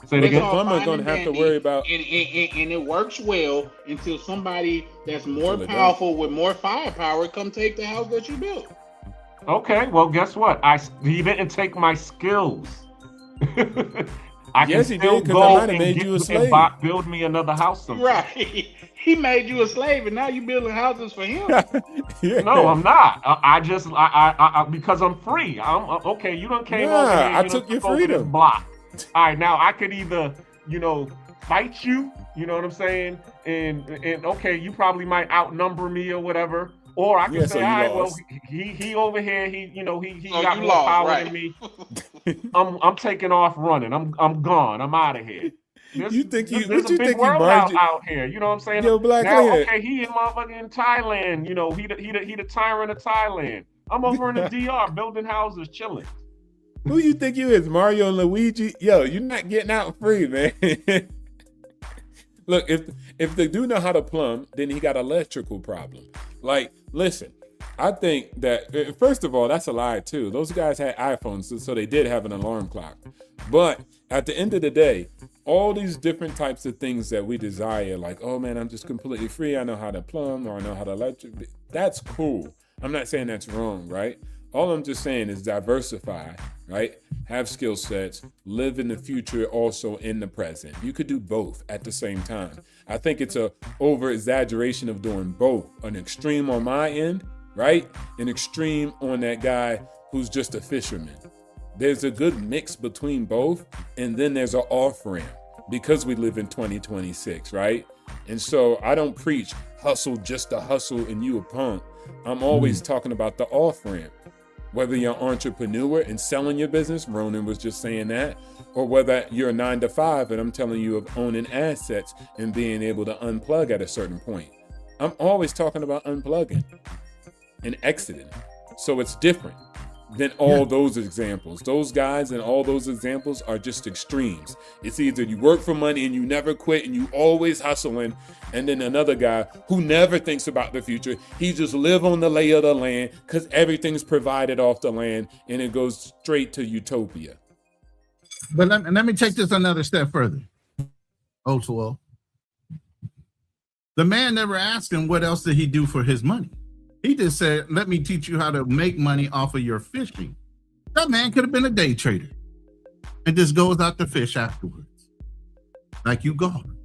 Say it again. Plumber gonna have to worry about, and it works well until somebody that's more powerful with more firepower come take the house that you built. Okay, well, guess what? He didn't take my skills. Yes, he did, because I might have made you a slave. Build me another house sometime. Right. He made you a slave, and now you building houses for him. Yeah. No, I'm not. I because I'm free. I'm okay. You done came over here. I took your freedom. Block. All right, now I could either, fight you. You know what I'm saying? And okay, you probably might outnumber me or whatever. Or I can say, all right, well, he over here, he got more power than me. I'm taking off running. I'm gone. I'm out of here. There's a big world out here. You know what I'm saying? Yo, Black now, Lid. okay, he in motherfucking Thailand. He the tyrant of Thailand. I'm over in the DR building houses, chilling. Who you think you is, Mario and Luigi? Yo, you're not getting out free, man. Look, if they do know how to plumb, then he got an electrical problem. Like, listen, I think that, first of all, that's a lie too. Those guys had iPhones, so they did have an alarm clock. But at the end of the day, all these different types of things that we desire, like, oh man, I'm just completely free. I know how to plumb, or I know how to electric. That's cool. I'm not saying that's wrong, right? All I'm just saying is diversify, right? Have skill sets, live in the future, also in the present. You could do both at the same time. I think it's a over exaggeration of doing both. An extreme on my end, right? An extreme on that guy who's just a fisherman. There's a good mix between both, and then there's an off ramp because we live in 2026, right? And so I don't preach hustle just to hustle and you a punk. I'm always talking about the off ramp. Whether you're an entrepreneur and selling your business, Ronan was just saying that, or whether you're a 9-to-5 and I'm telling you of owning assets and being able to unplug at a certain point. I'm always talking about unplugging and exiting. So it's different than all those examples. Those guys and all those examples are just extremes. It's either you work for money and you never quit and you always hustling, and then another guy who never thinks about the future. He just live on the lay of the land because everything's provided off the land, and it goes straight to utopia. But let me take this another step further. Oswald. The man never asked him what else did he do for his money. He just said, let me teach you how to make money off of your fishing. That man could have been a day trader and just goes out to fish afterwards. Like you gone.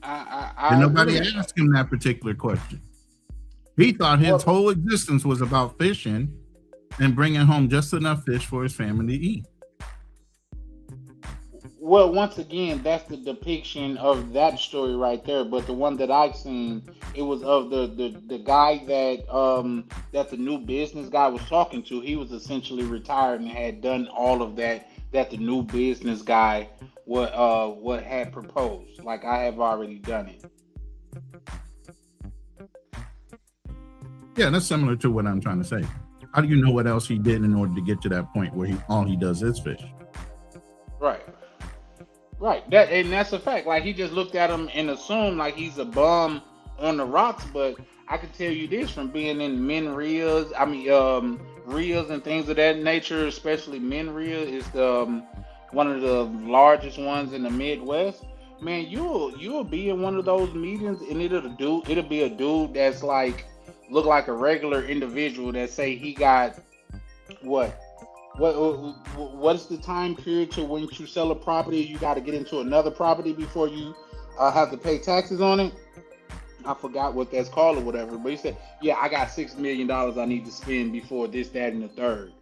And nobody asked him that particular question. He thought his whole existence was about fishing and bringing home just enough fish for his family to eat. Well, once again, that's the depiction of that story right there. But the one that I've seen, it was of the guy that the new business guy was talking to. He was essentially retired and had done all of that the new business guy what had proposed. Like, I have already done it. Yeah, that's similar to what I'm trying to say. How do you know what else he did in order to get to that point where all he does is fish? Right. That's a fact. Like, he just looked at him and assumed like he's a bum on the rocks. But I can tell you this from being in reels and things of that nature, especially reel is one of the largest ones in the Midwest. Man, you'll be in one of those meetings and it'll be a dude that's like look like a regular individual that say he got what's the time period to when you sell a property, you got to get into another property before you have to pay taxes on it. I forgot what that's called or whatever, but he said, yeah, I got $6 million I need to spend before this, that, and the third.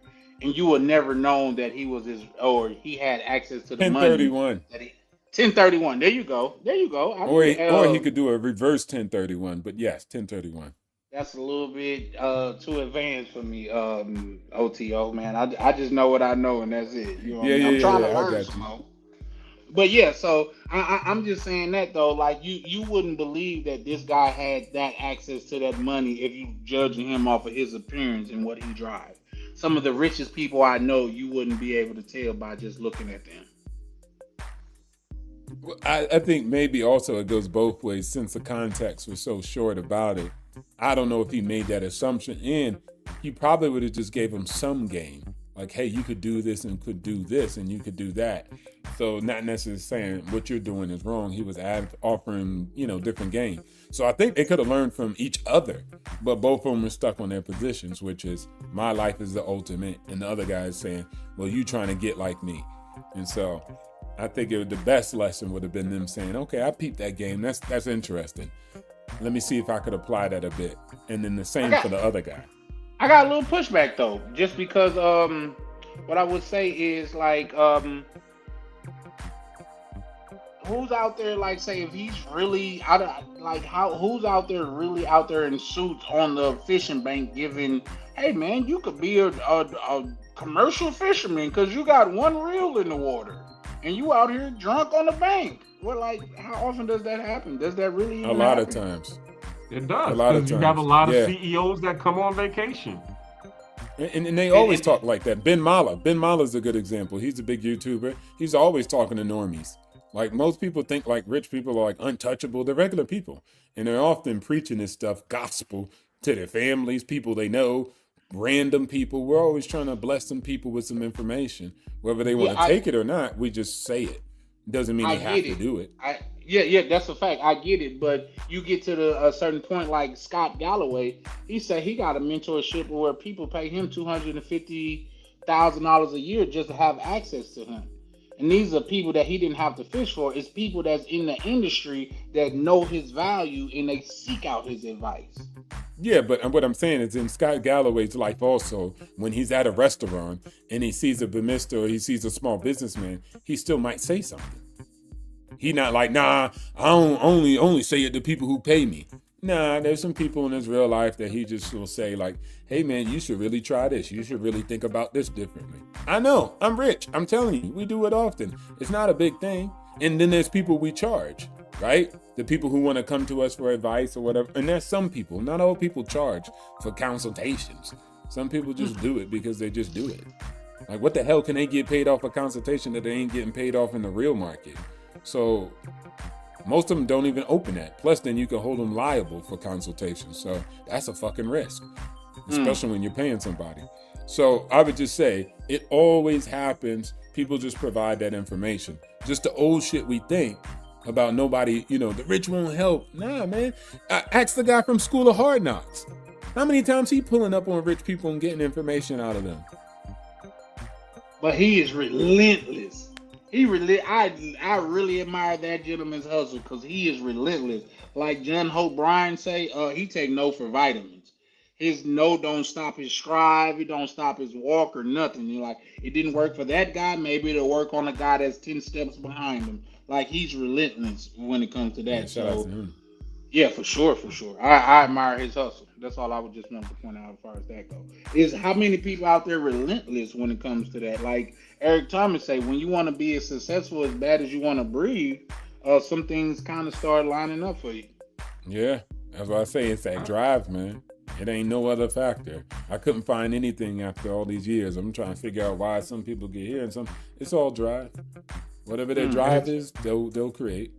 And you would never known that he was he had access to the 1031. Money. 1031. There you go. Or he could do a reverse 1031, but yes, 1031. that's a little bit too advanced for me, OTO man. I just know what I know and that's it. You know what I Yeah, mean? yeah, I'm yeah, trying to yeah. I learn got some you. more. But yeah, so I'm just saying that though, like you wouldn't believe that this guy had that access to that money if you judging him off of his appearance and what he drives. Some of the richest people I know, you wouldn't be able to tell by just looking at them. Well, I think maybe also it goes both ways since the context was so short about it. I don't know if he made that assumption, and he probably would have just gave him some game. Like, hey, you could do this and could do this and you could do that. So not necessarily saying what you're doing is wrong. He was offering, different game. So I think they could have learned from each other, but both of them were stuck on their positions, which is my life is the ultimate. And the other guy is saying, well, you trying to get like me. And so I think the best lesson would have been them saying, okay, I peeped that game. That's interesting. Let me see if I could apply that a bit. And then the same for the other guy. I got a little pushback though, just because what I would say is like who's out there like say if he's really who's out there really out there in suits on the fishing bank giving, hey man, you could be a commercial fisherman because you got one reel in the water and you out here drunk on the bank. Well, like how often does that happen? Does that really even a lot happen? of times? It does. A lot of Because you have a times. lot of Yeah. CEOs that come on vacation. And they always talk like that. Ben Mala's a good example. He's a big YouTuber. He's always talking to normies. Like most people think like rich people are like untouchable. They're regular people. And they're often preaching this stuff, gospel, to their families, people they know, random people. We're always trying to bless some people with some information. Whether they want to take it or not, we just say it. Doesn't mean they have to do it. Yeah, that's a fact. I get it, but you get to a certain point, like Scott Galloway. He said he got a mentorship where people pay him $250,000 a year just to have access to him. And these are people that he didn't have to fish for. It's people that's in the industry that know his value and they seek out his advice. Yeah, but what I'm saying is in Scott Galloway's life also, when he's at a restaurant and he sees a barista or he sees a small businessman, he still might say something. He not like, nah, I don't only say it to people who pay me. Nah, there's some people in his real life that he just will say like, hey man, you should really try this. You should really think about this differently. I know, I'm rich. I'm telling you, we do it often. It's not a big thing. And then there's people we charge, right? The people who want to come to us for advice or whatever. And there's some people, not all people charge for consultations. Some people just do it because they just do it. Like what the hell can they get paid off a consultation that they ain't getting paid off in the real market? So most of them don't even open that. Plus, then you can hold them liable for consultation. So that's a fucking risk, especially when you're paying somebody. So I would just say it always happens. People just provide that information. Just the old shit we think about nobody, the rich won't help. Nah, man. Ask the guy from School of Hard Knocks. How many times he pulling up on rich people and getting information out of them? But he is relentless. I really admire that gentleman's hustle because he is relentless. Like John Hope Bryan say, he take no for vitamins. His no don't stop his strive. He don't stop his walk or nothing. You're like, it didn't work for that guy. Maybe it'll work on a guy that's 10 steps behind him. Like he's relentless when it comes to that. Yeah, shout out to him. Yeah, for sure. I admire his hustle. That's all I would just want to point out as far as that goes. Is how many people out there relentless when it comes to that. Like Eric Thomas say, when you want to be as successful as bad as you want to breathe, some things kind of start lining up for you. Yeah, that's why I say it's that drive, man. It ain't no other factor. I couldn't find anything after all these years. I'm trying to figure out why some people get here and it's all drive. Whatever their drive is, they'll create.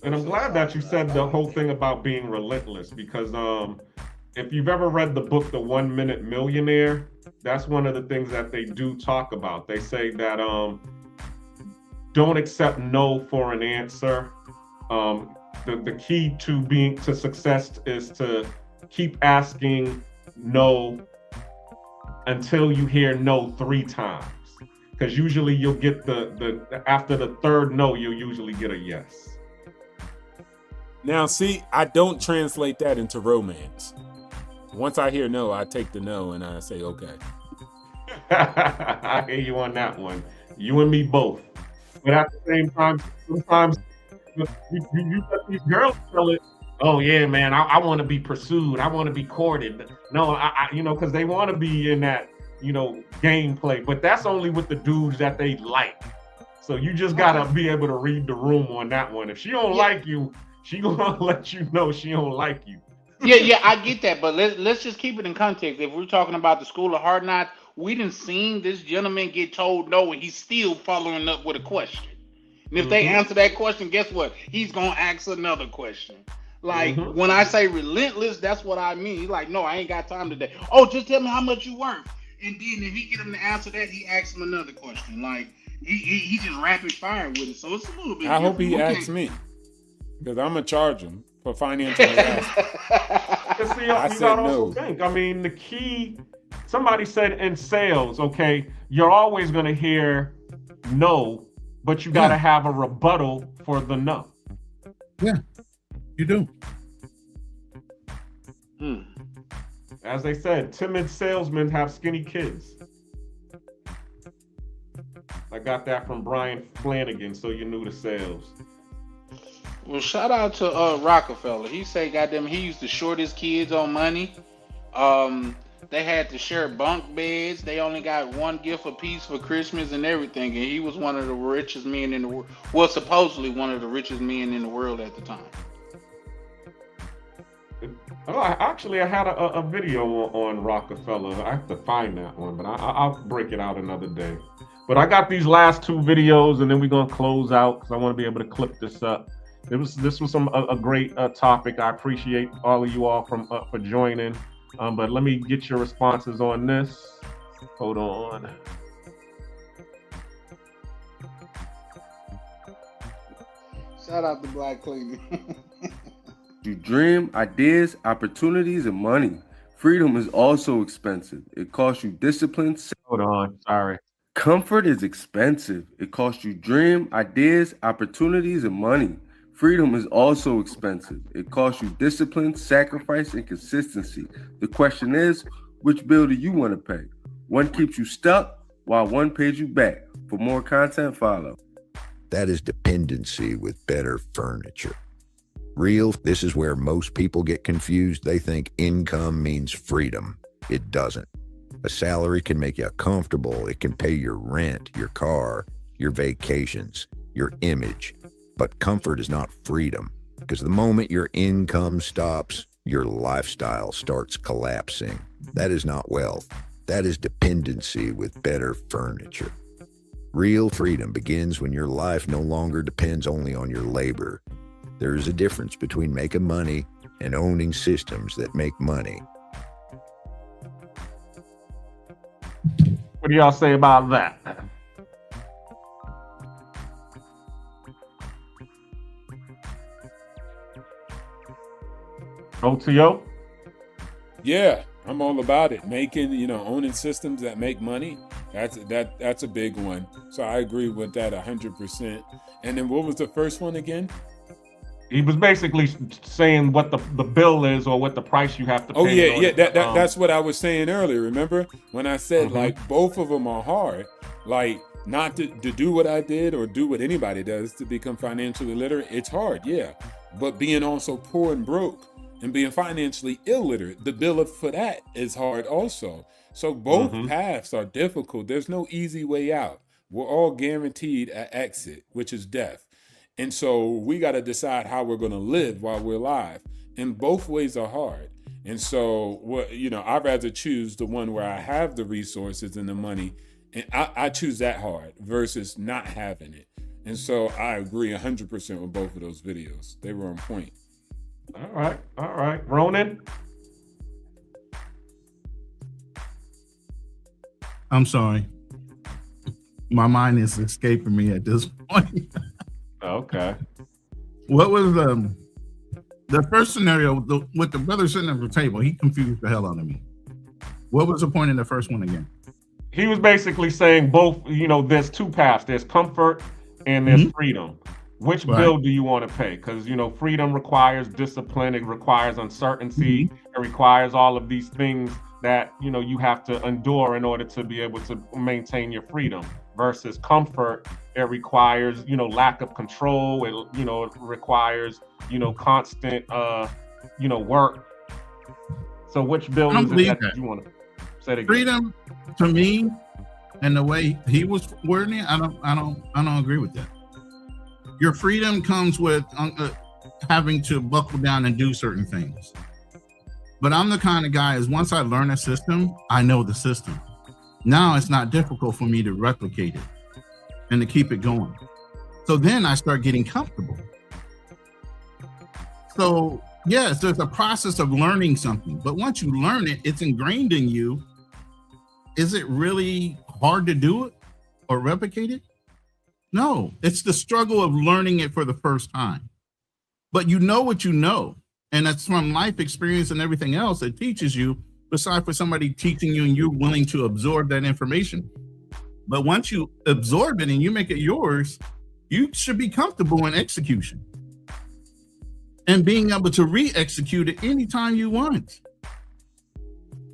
And I'm glad that you said the whole thing about being relentless because if you've ever read the book, The 1 Minute Millionaire, that's one of the things that they do talk about. They say that don't accept no for an answer. The key to success is to keep asking no until you hear no 3 times. Because usually you'll get the after the third no, you'll usually get a yes. Now, see, I don't translate that into romance. Once I hear no, I take the no and I say, okay. I hear you on that one. You and me both. But at the same time, sometimes you let these girls tell it oh yeah, man, I want to be pursued. I want to be courted. No, because they want to be in that, gameplay. But that's only with the dudes that they like. So you just gotta be able to read the room on that one. If she don't like you, she gonna let you know she don't like you. Yeah, I get that, but let's just keep it in context. If we're talking about the School of Hard Knocks, we done seen this gentleman get told no, and he's still following up with a question. And if they answer that question, guess what? He's gonna ask another question. Like when I say relentless, that's what I mean. He's like, no, I ain't got time today. Oh, just tell me how much you worth. And then if he get him to answer that, he asks him another question. Like he just rapid fire with it. So it's a little bit. I hope he asks me, because I'm gonna charge him for financial harassment. I said no. Think. I mean, the key. Somebody said in sales, okay, you're always gonna hear no, but you gotta have a rebuttal for the no. Yeah, you do. As they said, timid salesmen have skinny kids. I got that from Brian Flanagan, so you knew the sales. Well, shout out to Rockefeller. He say, goddamn, he used to short his kids on money. They had to share bunk beds. They only got one gift apiece for Christmas and everything. And he was one of the richest men in the world. Well, supposedly one of the richest men in the world at the time. Oh, I had a video on Rockefeller. I have to find that one, but I'll break it out another day. But I got these last two videos, and then we're gonna close out because I want to be able to clip this up. This was a great topic. I appreciate all of you all for joining. But let me get your responses on this. Hold on. Shout out to Black Cleveland. You dream, ideas, opportunities, and money. Freedom is also expensive. It costs you discipline. Hold on, sorry. Comfort is expensive. It costs you dream, ideas, opportunities, and money. Freedom is also expensive. It costs you discipline, sacrifice, and consistency. The question is, which bill do you want to pay? One keeps you stuck, while one pays you back. For more content, follow. That is dependency with better furniture. Real, this is where most people get confused. They think income means freedom. It doesn't. A salary can make you comfortable. It can pay your rent, your car, your vacations, your image. But comfort is not freedom, because the moment your income stops, your lifestyle starts collapsing. That is not wealth. That is dependency with better furniture. Real freedom begins when your life no longer depends only on your labor. There is a difference between making money and owning systems that make money. What do y'all say about that? OTO? Yeah, I'm all about it. Owning systems that make money. That's a big one. So I agree with that 100%. And then what was the first one again? He was basically saying what the bill is or what the price you have to pay. Oh yeah. That's what I was saying earlier. Remember when I said like both of them are hard. Like not to do what I did or do what anybody does to become financially literate. It's hard, yeah. But being also poor and broke and being financially illiterate, the bill for that is hard also. So both paths are difficult. There's no easy way out. We're all guaranteed an exit, which is death. And so we got to decide how we're going to live while we're alive. And both ways are hard. And so, I'd rather choose the one where I have the resources and the money. And I choose that hard versus not having it. And so I agree 100% with both of those videos. They were on point. All right. Ronan? I'm sorry. My mind is escaping me at this point. Okay. What was the first scenario with the brother sitting at the table? He confused the hell out of me. What was the point in the first one again? He was basically saying both, there's two paths. There's comfort and there's freedom. Which bill do you want to pay? Because, freedom requires discipline. It requires uncertainty. It requires all of these things that, you know, you have to endure in order to be able to maintain your freedom, versus comfort. It requires, you know, lack of control. It, you know, it requires, you know, constant, you know, work. So which bill is it that you want to say it again? Freedom, to me, and the way he was wording it, I don't agree with that. Your freedom comes with having to buckle down and do certain things. But I'm the kind of guy is once I learn a system, I know the system. Now it's not difficult for me to replicate it and to keep it going. So then I start getting comfortable. So yes, there's a process of learning something, but once you learn it, it's ingrained in you. Is it really hard to do it or replicate it? No, it's the struggle of learning it for the first time. But you know what you know. And that's from life experience and everything else that teaches you, besides for somebody teaching you and you're willing to absorb that information. But once you absorb it and you make it yours, you should be comfortable in execution and being able to re-execute it anytime you want.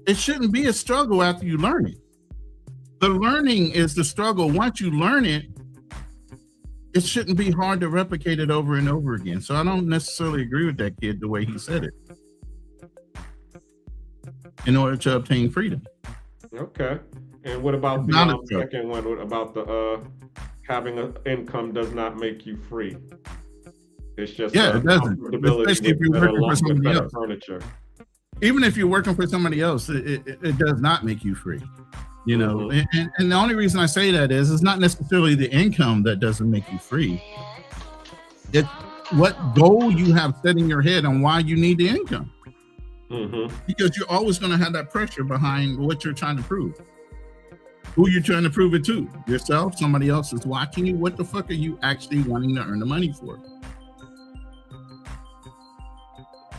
It shouldn't be a struggle after you learn it. The learning is the struggle. Once you learn it, it shouldn't be hard to replicate it over and over again. So I don't necessarily agree with that kid the way he said it. In order to obtain freedom. Okay. And what about the second one? What about the having an income does not make you free? It's just it doesn't. Especially if you're working for somebody else. Furniture. Even if you're working for somebody else, it does not make you free. You know, and the only reason I say that is it's not necessarily the income that doesn't make you free. It's what goal you have set in your head on why you need the income. Because you're always going to have that pressure behind what you're trying to prove. Who you're trying to prove it to? Yourself? Somebody else is watching you? What the fuck are you actually wanting to earn the money for?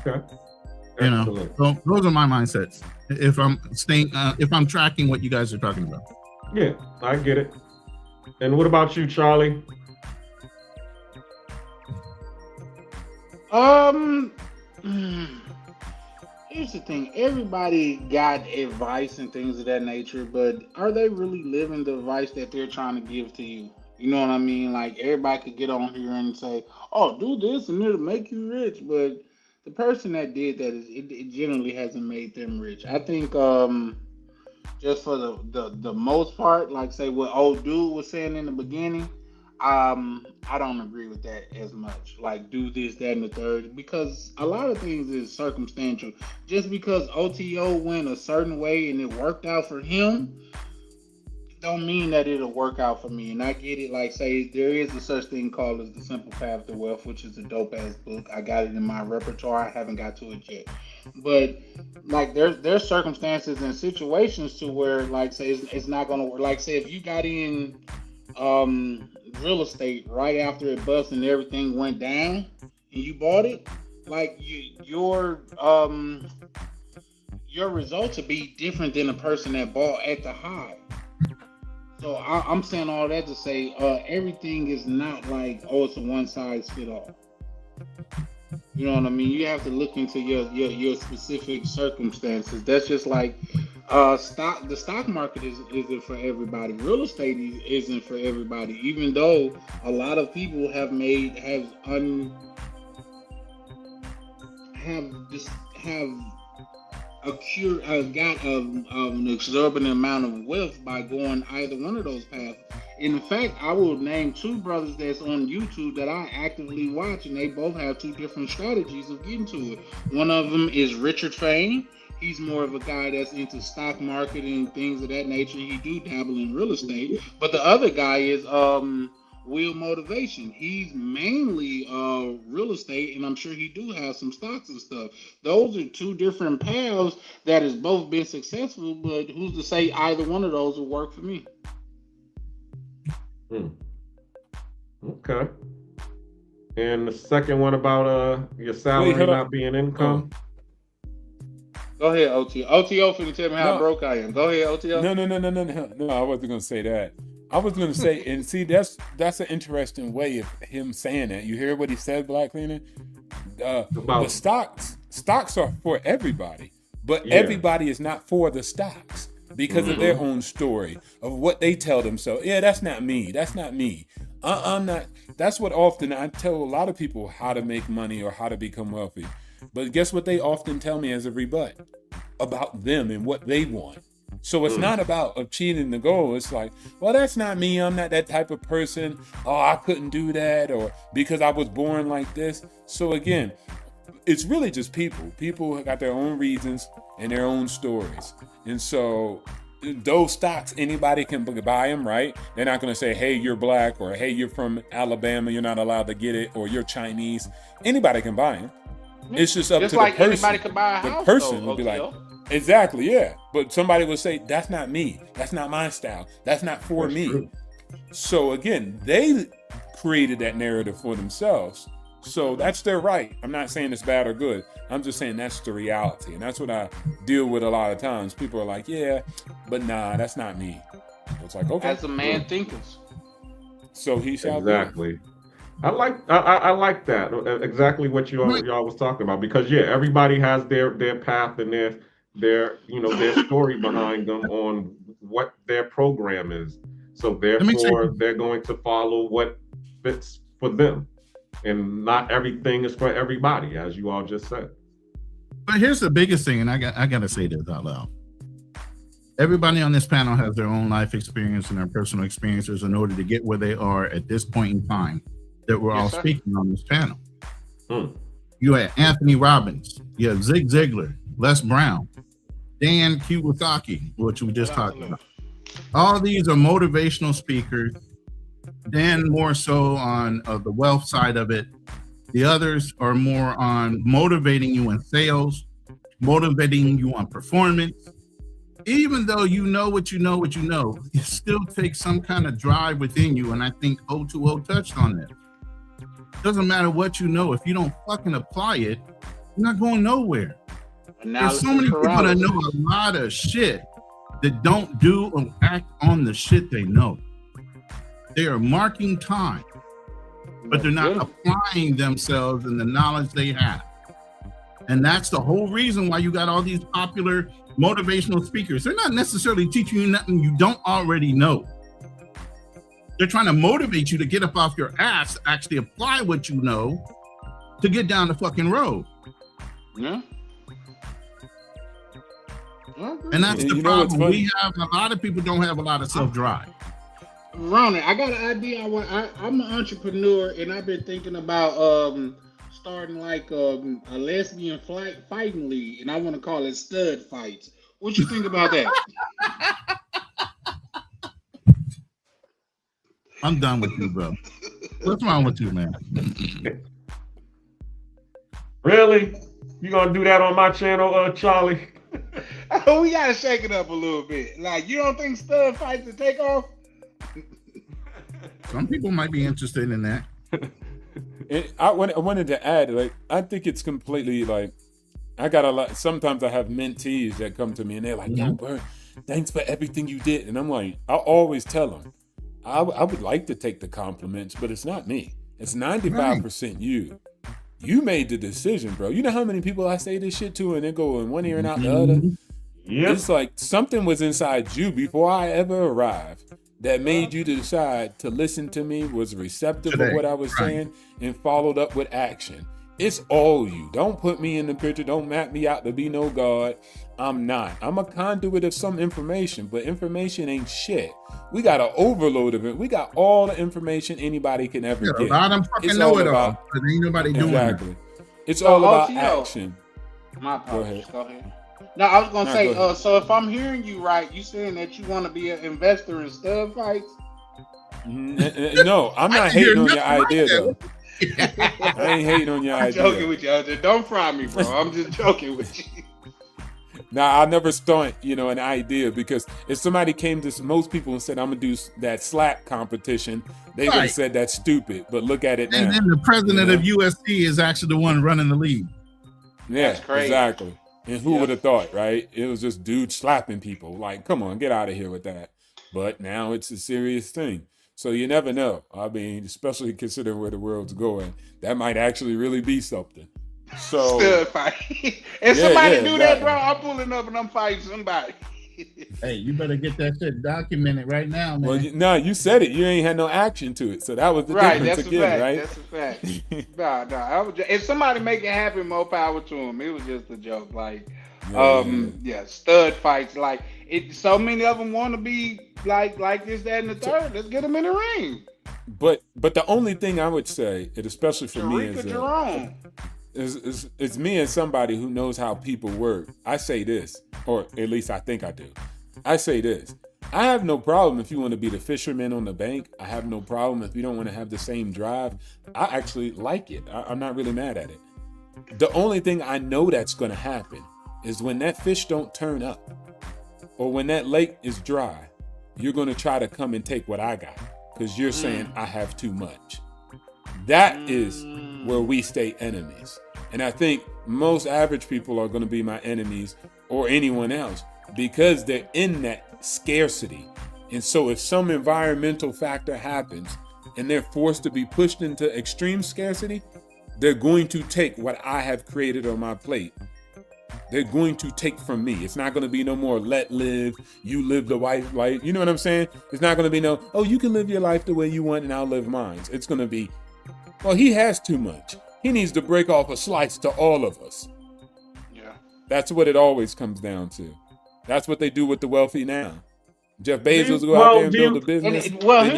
Okay. You know, so those are my mindsets. If I'm tracking what you guys are talking about. Yeah, I get it. And what about you, Charlie? Here's the thing. Everybody got advice and things of that nature, but are they really living the advice that they're trying to give to you? You know what I mean? Like, everybody could get on here and say, oh, do this and it'll make you rich, but the person that did that it generally hasn't made them rich. I think just for the most part, like say what old dude was saying in the beginning, I don't agree with that as much. Like, do this, that, and the third, because a lot of things is circumstantial. Just because OTO went a certain way and it worked out for him, don't mean that it'll work out for me. And I get it. Like, say there is a such thing called as The Simple Path to Wealth, which is a dope ass book. I got it in my repertoire. I haven't got to it yet. But like, there's circumstances and situations to where, like, say it's not gonna work. Like, say if you got in real estate right after it bust and everything went down, and you bought it, like your results would be different than a person that bought at the high. So I'm saying all that to say everything is not like, oh, it's a one size fit all. You know what I mean? You have to look into your specific circumstances. That's just like the stock market isn't for everybody. Real estate isn't for everybody. Even though a lot of people have got an exorbitant amount of wealth by going either one of those paths. In fact, I will name two brothers that's on YouTube that I actively watch, and they both have two different strategies of getting to it. One of them is Richard Fain. He's more of a guy that's into stock market and things of that nature. He do dabble in real estate. But the other guy is Will Motivation. He's mainly real estate, and I'm sure he do have some stocks and stuff. Those are two different paths that has both been successful, but who's to say either one of those will work for me? Okay. And the second one about your salary not being income. Go ahead, OTO. OTO finna tell me how broke I am. Go ahead, OTO. No, I wasn't gonna say that. I was gonna say, and see, that's an interesting way of him saying that. You hear what he said, Black Cleaner? The stocks are for everybody, But Yeah. everybody is not for the stocks because of their own story, of what they tell themselves. Yeah, that's not me. That's not me. I'm not. That's what often I tell a lot of people how to make money or how to become wealthy. But guess what they often tell me as a rebut? About them and what they want. So it's not about achieving the goal. It's like, well, that's not me. I'm not that type of person. Oh, I couldn't do that, or because I was born like this. So again, it's really just people. People got their own reasons and their own stories. And so those stocks, anybody can buy them, right? They're not going to say, hey, you're black, or hey, you're from Alabama, you're not allowed to get it, or you're Chinese. Anybody can buy them. It's just up to the person. Anybody can buy a house. The person would be like, exactly, yeah. But somebody would say, that's not me. That's not my style. That's not for me. True. So again, they created that narrative for themselves. So that's their right. I'm not saying it's bad or good. I'm just saying that's the reality. And that's what I deal with a lot of times. People are like, yeah, but nah, that's not me. It's like, okay. As a man thinketh. So he shall exactly. I like that. Exactly what y'all was talking about. Because yeah, everybody has their path and their story behind them on what their program is. So therefore they're going to follow what fits for them. And not everything is for everybody, as you all just said. But here's the biggest thing, and I got to say this out loud. Everybody on this panel has their own life experience and their personal experiences in order to get where they are at this point in time that we're all speaking on this panel. You had Anthony Robbins, you have Zig Ziglar, Les Brown, Dan Kiyosaki, which we just talked about. All these are motivational speakers. Dan more so on the wealth side of it. The others are more on motivating you in sales, motivating you on performance. Even though you know what you know, it still takes some kind of drive within you. And I think O2O touched on that. Doesn't matter what you know, if you don't fucking apply it, you're not going nowhere. There's so many people that know a lot of shit that don't do or act on the shit they know. They are marking time, but they're not applying themselves and the knowledge they have. And that's the whole reason why you got all these popular motivational speakers. They're not necessarily teaching you nothing you don't already know. They're trying to motivate you to get up off your ass, actually apply what you know to get down the fucking road. Yeah. And that's the problem. We have a lot of people don't have a lot of self-drive. Ronnie, I got an idea. I'm an entrepreneur, and I've been thinking about starting like a lesbian fighting league, and I want to call it Stud Fights. What you think about that? I'm done with you, bro. What's wrong with you, man? Really? You gonna do that on my channel, Charlie? We gotta shake it up a little bit. Like, you don't think Stud Fights will take off? Some people might be interested in that. I wanted to add, like, I think it's completely like, I got a lot. Sometimes I have mentees that come to me and they're like, "Yo, Bert, thanks for everything you did." And I'm like, I always tell them, I would like to take the compliments, but it's not me. It's 95% you. You made the decision, bro. You know how many people I say this shit to and they go in one ear and out the other? Yep. It's like something was inside you before I ever arrived that made you decide to listen to me, was receptive of what I was saying, and followed up with action. It's all you. Don't put me in the picture. Don't map me out to be no god. I'm not. I'm a conduit of some information, but information ain't shit. We got an overload of it. We got all the information anybody can ever get. A lot of them fucking know it all, but ain't nobody doing it. It's all about action. My apologies. Go ahead. No, I was gonna say. So if I'm hearing you right, you saying that you want to be an investor in Stud Fights? No, I'm not hating on your idea though. I ain't hating on your idea. I'm joking with you. Don't fry me, bro. I'm just joking with you. Now, I never stunt, an idea, because if somebody came to most people and said, I'm going to do that slap competition, they would have said that's stupid. But look at it now. And then the president of USC is actually the one running the league. Yeah, exactly. And who would have thought, right? It was just dudes slapping people. Like, come on, get out of here with that. But now it's a serious thing. So you never know. I mean, especially considering where the world's going, that might actually really be something. So Stud fight. If somebody do that, bro, I'm pulling up and I'm fighting somebody. Hey, you better get that shit documented right now, man. Well, no, you said it. You ain't had no action to it, so that was the Right, difference that's again, a fact. right? That's a fact. I was just, if somebody make it happen, more power to them. It was just a joke. Like, stud fights. Like, so many of them want to be like this, that, and the third. Let's get them in the ring. But the only thing I would say, and especially for me, is it's me and somebody who knows how people work. I say this, or at least I think I do. I say this. I have no problem if you want to be the fisherman on the bank. I have no problem if you don't want to have the same drive. I actually like it. I'm not really mad at it. The only thing I know that's going to happen is when that fish don't turn up, or when that lake is dry, you're going to try to come and take what I got because you're saying I have too much. That is where we stay enemies. And I think most average people are going to be my enemies, or anyone else, because they're in that scarcity. And so if some environmental factor happens and they're forced to be pushed into extreme scarcity, they're going to take what I have created on my plate. They're going to take from me. It's not going to be no more let live, you live the white life. You know what I'm saying? It's not going to be no, oh, you can live your life the way you want and I'll live mine. It's going to be, well, he has too much. He needs to break off a slice to all of us. Yeah. That's what it always comes down to. That's what they do with the wealthy now. Jeff Bezos go out there and build a business. Hold on. Do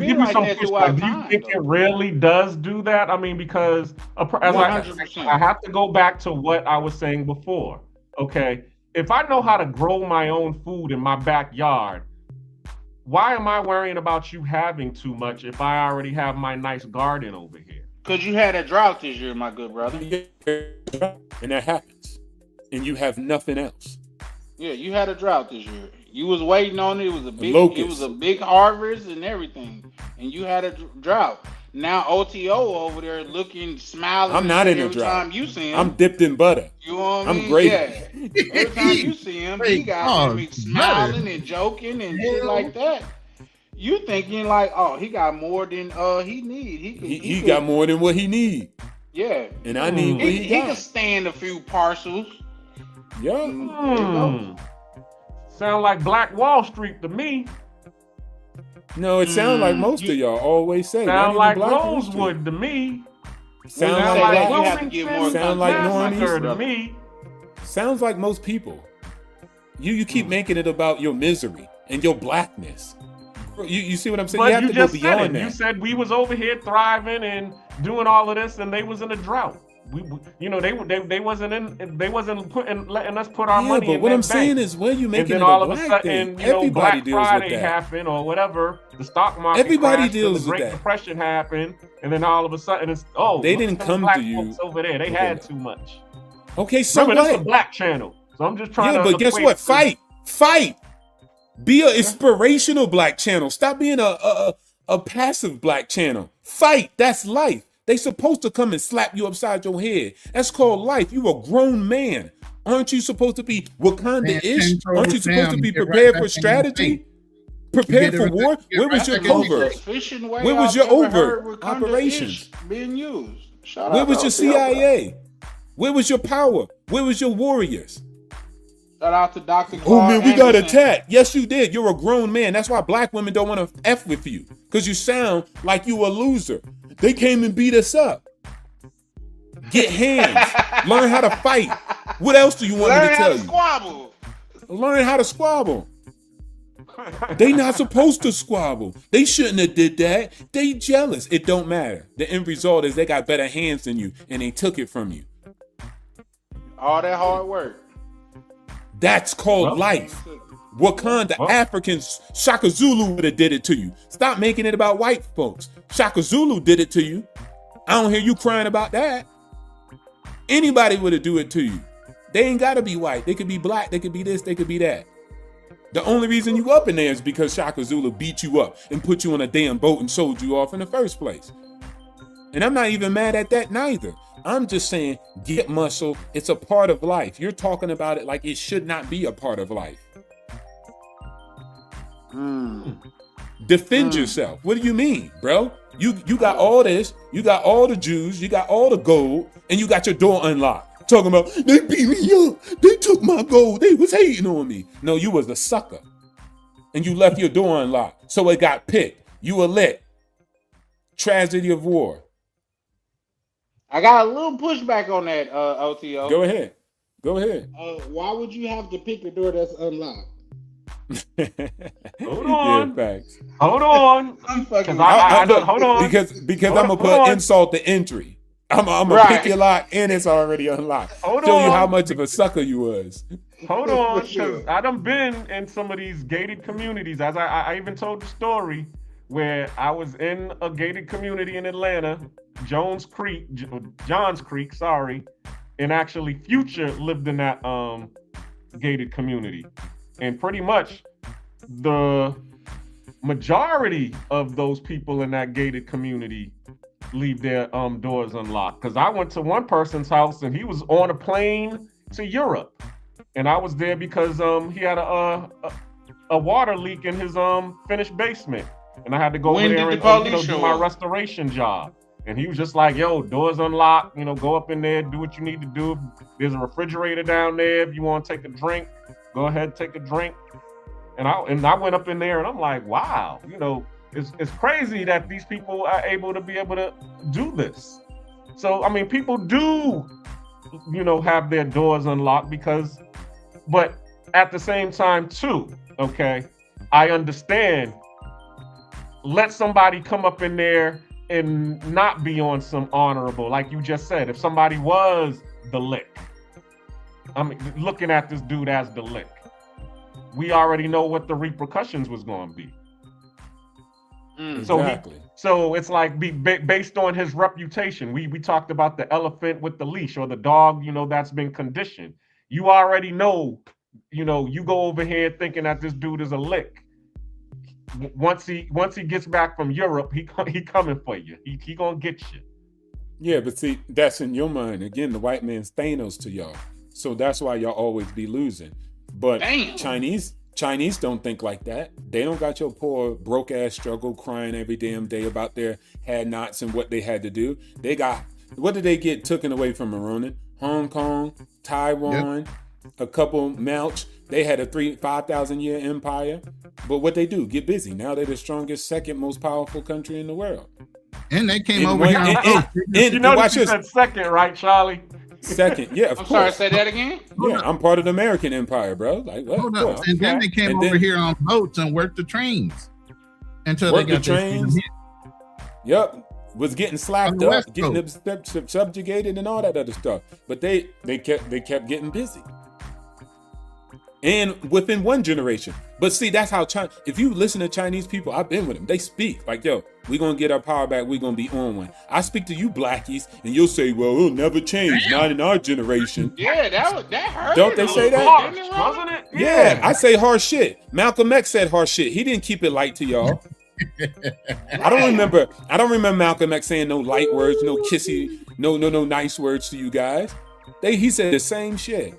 you think it really does do that? I mean, because I have to go back to what I was saying before. Okay, if I know how to grow my own food in my backyard, why am I worrying about you having too much if I already have my nice garden over here? Because you had a drought this year, my good brother. And that happens. And you have nothing else. Yeah, you had a drought this year. You was waiting on it. It was a big harvest and everything. And you had a drought. Now OTO over there looking, smiling. I'm not in a every drought. time you see him. I'm dipped in butter. You know what I mean? I'm great. Yeah. Every time you see him, he got me smiling and joking and shit like that. You thinking like, oh, he got more than he need. He got more than what he need. Yeah. And I need what he got. He can stand a few parcels. Yeah. Sound like Black Wall Street to me. No, it sounds like most of y'all always say. Sound like Rosewood to me. Sound like Wilmington. Sound like Massacre normies to me. Sounds like most people. You keep making it about your misery and your blackness. You see what I'm saying? But you have to go just beyond said it. that. You said we was over here thriving and doing all of this, and they was in a drought. They wasn't letting us put our money in. Yeah, but what that I'm bank. saying is, when you making and then it all a of a black sudden, thing, everybody Black deals Friday with that. happened or whatever. The stock market Everybody crashed, deals the with Great that. Depression happened, and then all of a sudden it's they didn't come black to you folks over there. They had too much. Okay, so remember, what? this is a black channel, so I'm just trying to. Yeah, but guess what? Fight. Be an inspirational black channel. Stop being a passive black channel. Fight. That's life. They supposed to come and slap you upside your head. That's called life. You a grown man. Aren't you supposed to be Wakanda-ish? Aren't you supposed to be prepared for strategy? Prepared for war? Where was your covert? Where was your overt operations? Being used. Where was your CIA? Where was your power? Where was your warriors? Shout out to Dr. Oh man, we got attacked. Yes, you did. You're a grown man. That's why black women don't want to F with you. Because you sound like you a loser. They came and beat us up. Get hands. Learn how to fight. What else do you want me to tell you? Squabble. Learn how to squabble. They not supposed to squabble. They shouldn't have did that. They jealous. It don't matter. The end result is they got better hands than you and they took it from you. All that hard work. That's called life. Wakanda, Africans, Shaka Zulu would have did it to you. Stop making it about white folks. Shaka Zulu did it to you. I don't hear you crying about that. Anybody would have do it to you. They ain't got to be white. They could be black. They could be this. They could be that. The only reason you up in there is because Shaka Zulu beat you up and put you on a damn boat and sold you off in the first place. And I'm not even mad at that neither. I'm just saying, get muscle. It's a part of life. You're talking about it like it should not be a part of life. Defend yourself. What do you mean, bro? You got all this, you got all the Jews, you got all the gold, and you got your door unlocked. Talking about, they beat me up, they took my gold, they was hating on me. No, you was a sucker. And you left your door unlocked. So it got picked. You were lit. Tragedy of war. I got a little pushback on that, OTO. Go ahead. Why would you have to pick a door that's unlocked? Hold on. Yeah, facts. Hold on. I'm fucking. Hold on. Because I'm gonna put insult to entry. I'm gonna pick your lock and it's already unlocked. Show you how much of a sucker you was. Hold on, because I done been in some of these gated communities. As I even told the story where I was in a gated community in Atlanta, Johns Creek, sorry, and actually Future lived in that gated community, and pretty much the majority of those people in that gated community leave their doors unlocked. Because I went to one person's house and he was on a plane to Europe, and I was there because he had a water leak in his finished basement, and I had to go over there and do my restoration job. And he was just like, "Yo, doors unlocked. Go up in there, do what you need to do. There's a refrigerator down there. If you want to take a drink, go ahead, take a drink." And I went up in there, and I'm like, "Wow, it's crazy that these people are able to do this." So I mean, people do, have their doors unlocked but at the same time too, okay, I understand. Let somebody come up in there and not be on some honorable, like you just said. If somebody was the lick, I mean, looking at this dude as the lick, we already know what the repercussions was going to be. Exactly. So it's like based on his reputation. We talked about the elephant with the leash, or the dog, that's been conditioned. You already know, you go over here thinking that this dude is a lick. Once he gets back from Europe, he coming for you. He gonna get you. Yeah, but see, that's in your mind. Again, the white man's Thanos to y'all. So that's why y'all always be losing. But Chinese don't think like that. They don't got your poor broke ass struggle crying every damn day about their had nots and what they had to do. They got, what did they get taken away from Maronin? Hong Kong, Taiwan, a couple Melch. They had a 5,000 year empire. But what they do, get busy. Now they're the strongest, second most powerful country in the world. And they came over here. Watch this. Said second, right, Charlie? Second, yeah, of course. Sorry, say that again? Yeah, I'm part of the American empire, bro. Like, what? Hold up. And then they came over here on boats and worked the trains until they got the trains. Yep, was getting slapped up, getting subjugated, and all that other stuff. But they kept getting busy. And within one generation. But see, that's how China, if you listen to Chinese people, I've been with them, they speak like, yo, we're going to get our power back. We're going to be on one. I speak to you blackies and you'll say, well, it'll never change. Not in our generation. Yeah, that hurt. Don't they say that? Wasn't it? Yeah, I say harsh shit. Malcolm X said harsh shit. He didn't keep it light to y'all. I don't remember Malcolm X saying no light words, no kissy, no nice words to you guys. He said the same shit.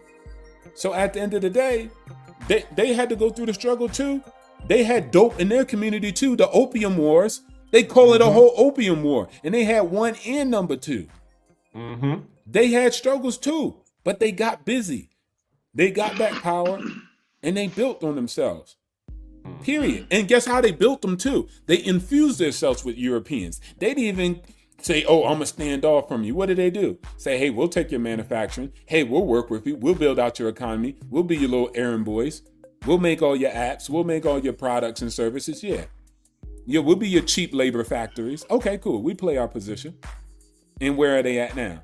So at the end of the day, they had to go through the struggle too. They had dope in their community too. The opium wars, they call it a whole opium war. And they had 1 and number 2. Mm-hmm. They had struggles too, but they got busy. They got back power and they built on themselves. Period. And guess how they built them too? They infused themselves with Europeans. They didn't even say, oh, I'm going to stand off from you. What did they do? Say, hey, we'll take your manufacturing. Hey, we'll work with you. We'll build out your economy. We'll be your little errand boys. We'll make all your apps. We'll make all your products and services. Yeah, we'll be your cheap labor factories. Okay, cool. We play our position. And where are they at now?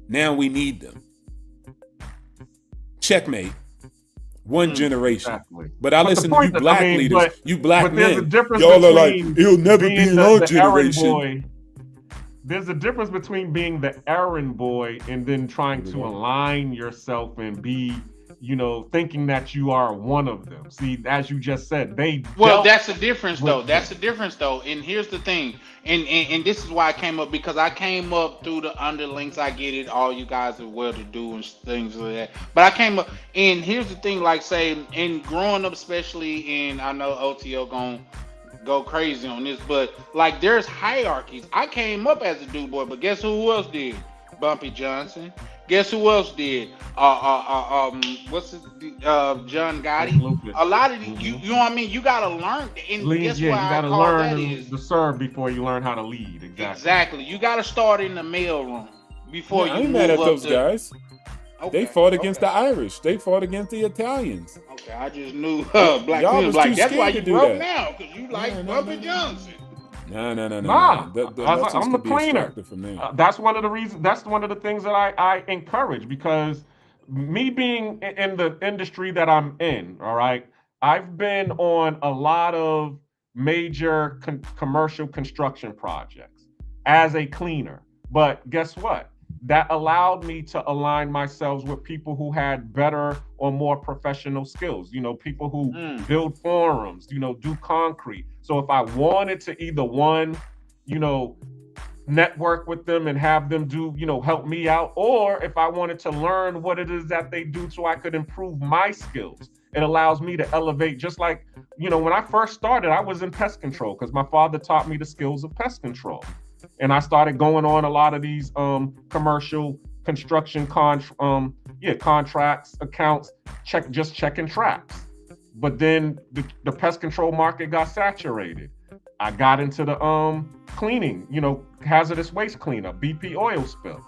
Now we need them. Checkmate. One generation. Exactly. But I listen to you black leaders, you black men. Y'all are like, it'll never be in our generation. There's a difference between being the errand boy and then trying to align yourself and be, thinking that you are one of them. See, as you just said, that's the difference though. That's the difference though. And here's the thing. And this is why I came up, because I came up through the underlinks. I get it. All you guys are well to do and things like that. But I came up, and here's the thing, like say, in growing up, especially in, I know OTO gonna go crazy on this, but like there's hierarchies. I came up as a dude boy, but guess who else did? Bumpy Johnson. Guess who else did? What's his John Gotti? A lot of you know what I mean. You gotta learn, and Lead, guess yeah, what you I gotta call learn that to, is to serve before you learn how to lead. exactly. You gotta start in the mailroom before Yeah, I you ain't move mad at up those to. guys. Okay, They fought against okay. the Irish. They fought against the Italians. Okay, I just knew Black Y'all Queen was was too like, that's why scared to you do broke that. now, because you like Bumpy Johnson. No. Nah, The lessons I'm the could be cleaner. extracted from there. That's one of the reasons. That's one of the things that I encourage, because me being in the industry that I'm in, all right, I've been on a lot of major commercial construction projects as a cleaner. But guess what? That allowed me to align myself with people who had better or more professional skills. You know, people who build forums, you know, do concrete. So if I wanted to either one, you know, network with them and have them do, you know, help me out, or if I wanted to learn what it is that they do so I could improve my skills, it allows me to elevate. Just like, you know, when I first started, I was in pest control because my father taught me the skills of pest control. And I started going on a lot of these commercial construction contracts, accounts, checking traps. But then the pest control market got saturated. I got into the cleaning, you know, hazardous waste cleanup, BP oil spill.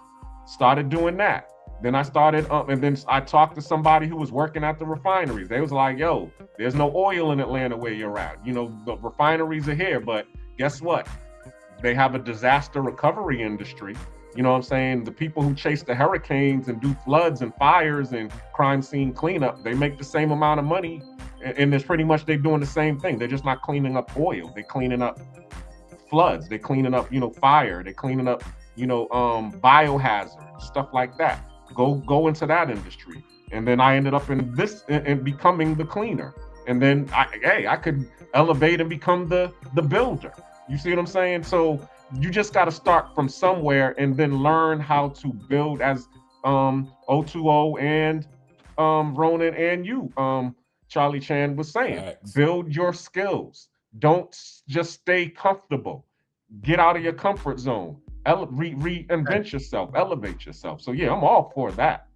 Started doing that. Then I started, and then I talked to somebody who was working at the refineries. They was like, yo, there's no oil in Atlanta where you're at. You know, the refineries are here, but guess what? They have a disaster recovery industry. You know what I'm saying? The people who chase the hurricanes and do floods and fires and crime scene cleanup, they make the same amount of money. And it's pretty much they're doing the same thing. They're just not cleaning up oil. They're cleaning up floods. They're cleaning up, you know, fire. They're cleaning up, you know, biohazard, stuff like that. Go into that industry. And then I ended up in this and becoming the cleaner. And then I could elevate and become the builder. You see what I'm saying? So you just got to start from somewhere and then learn how to build, as O2O and Ronan and you, Charlie Chan was saying. Thanks. Build your skills. Don't just stay comfortable. Get out of your comfort zone. Reinvent yourself. Elevate yourself. So yeah, I'm all for that.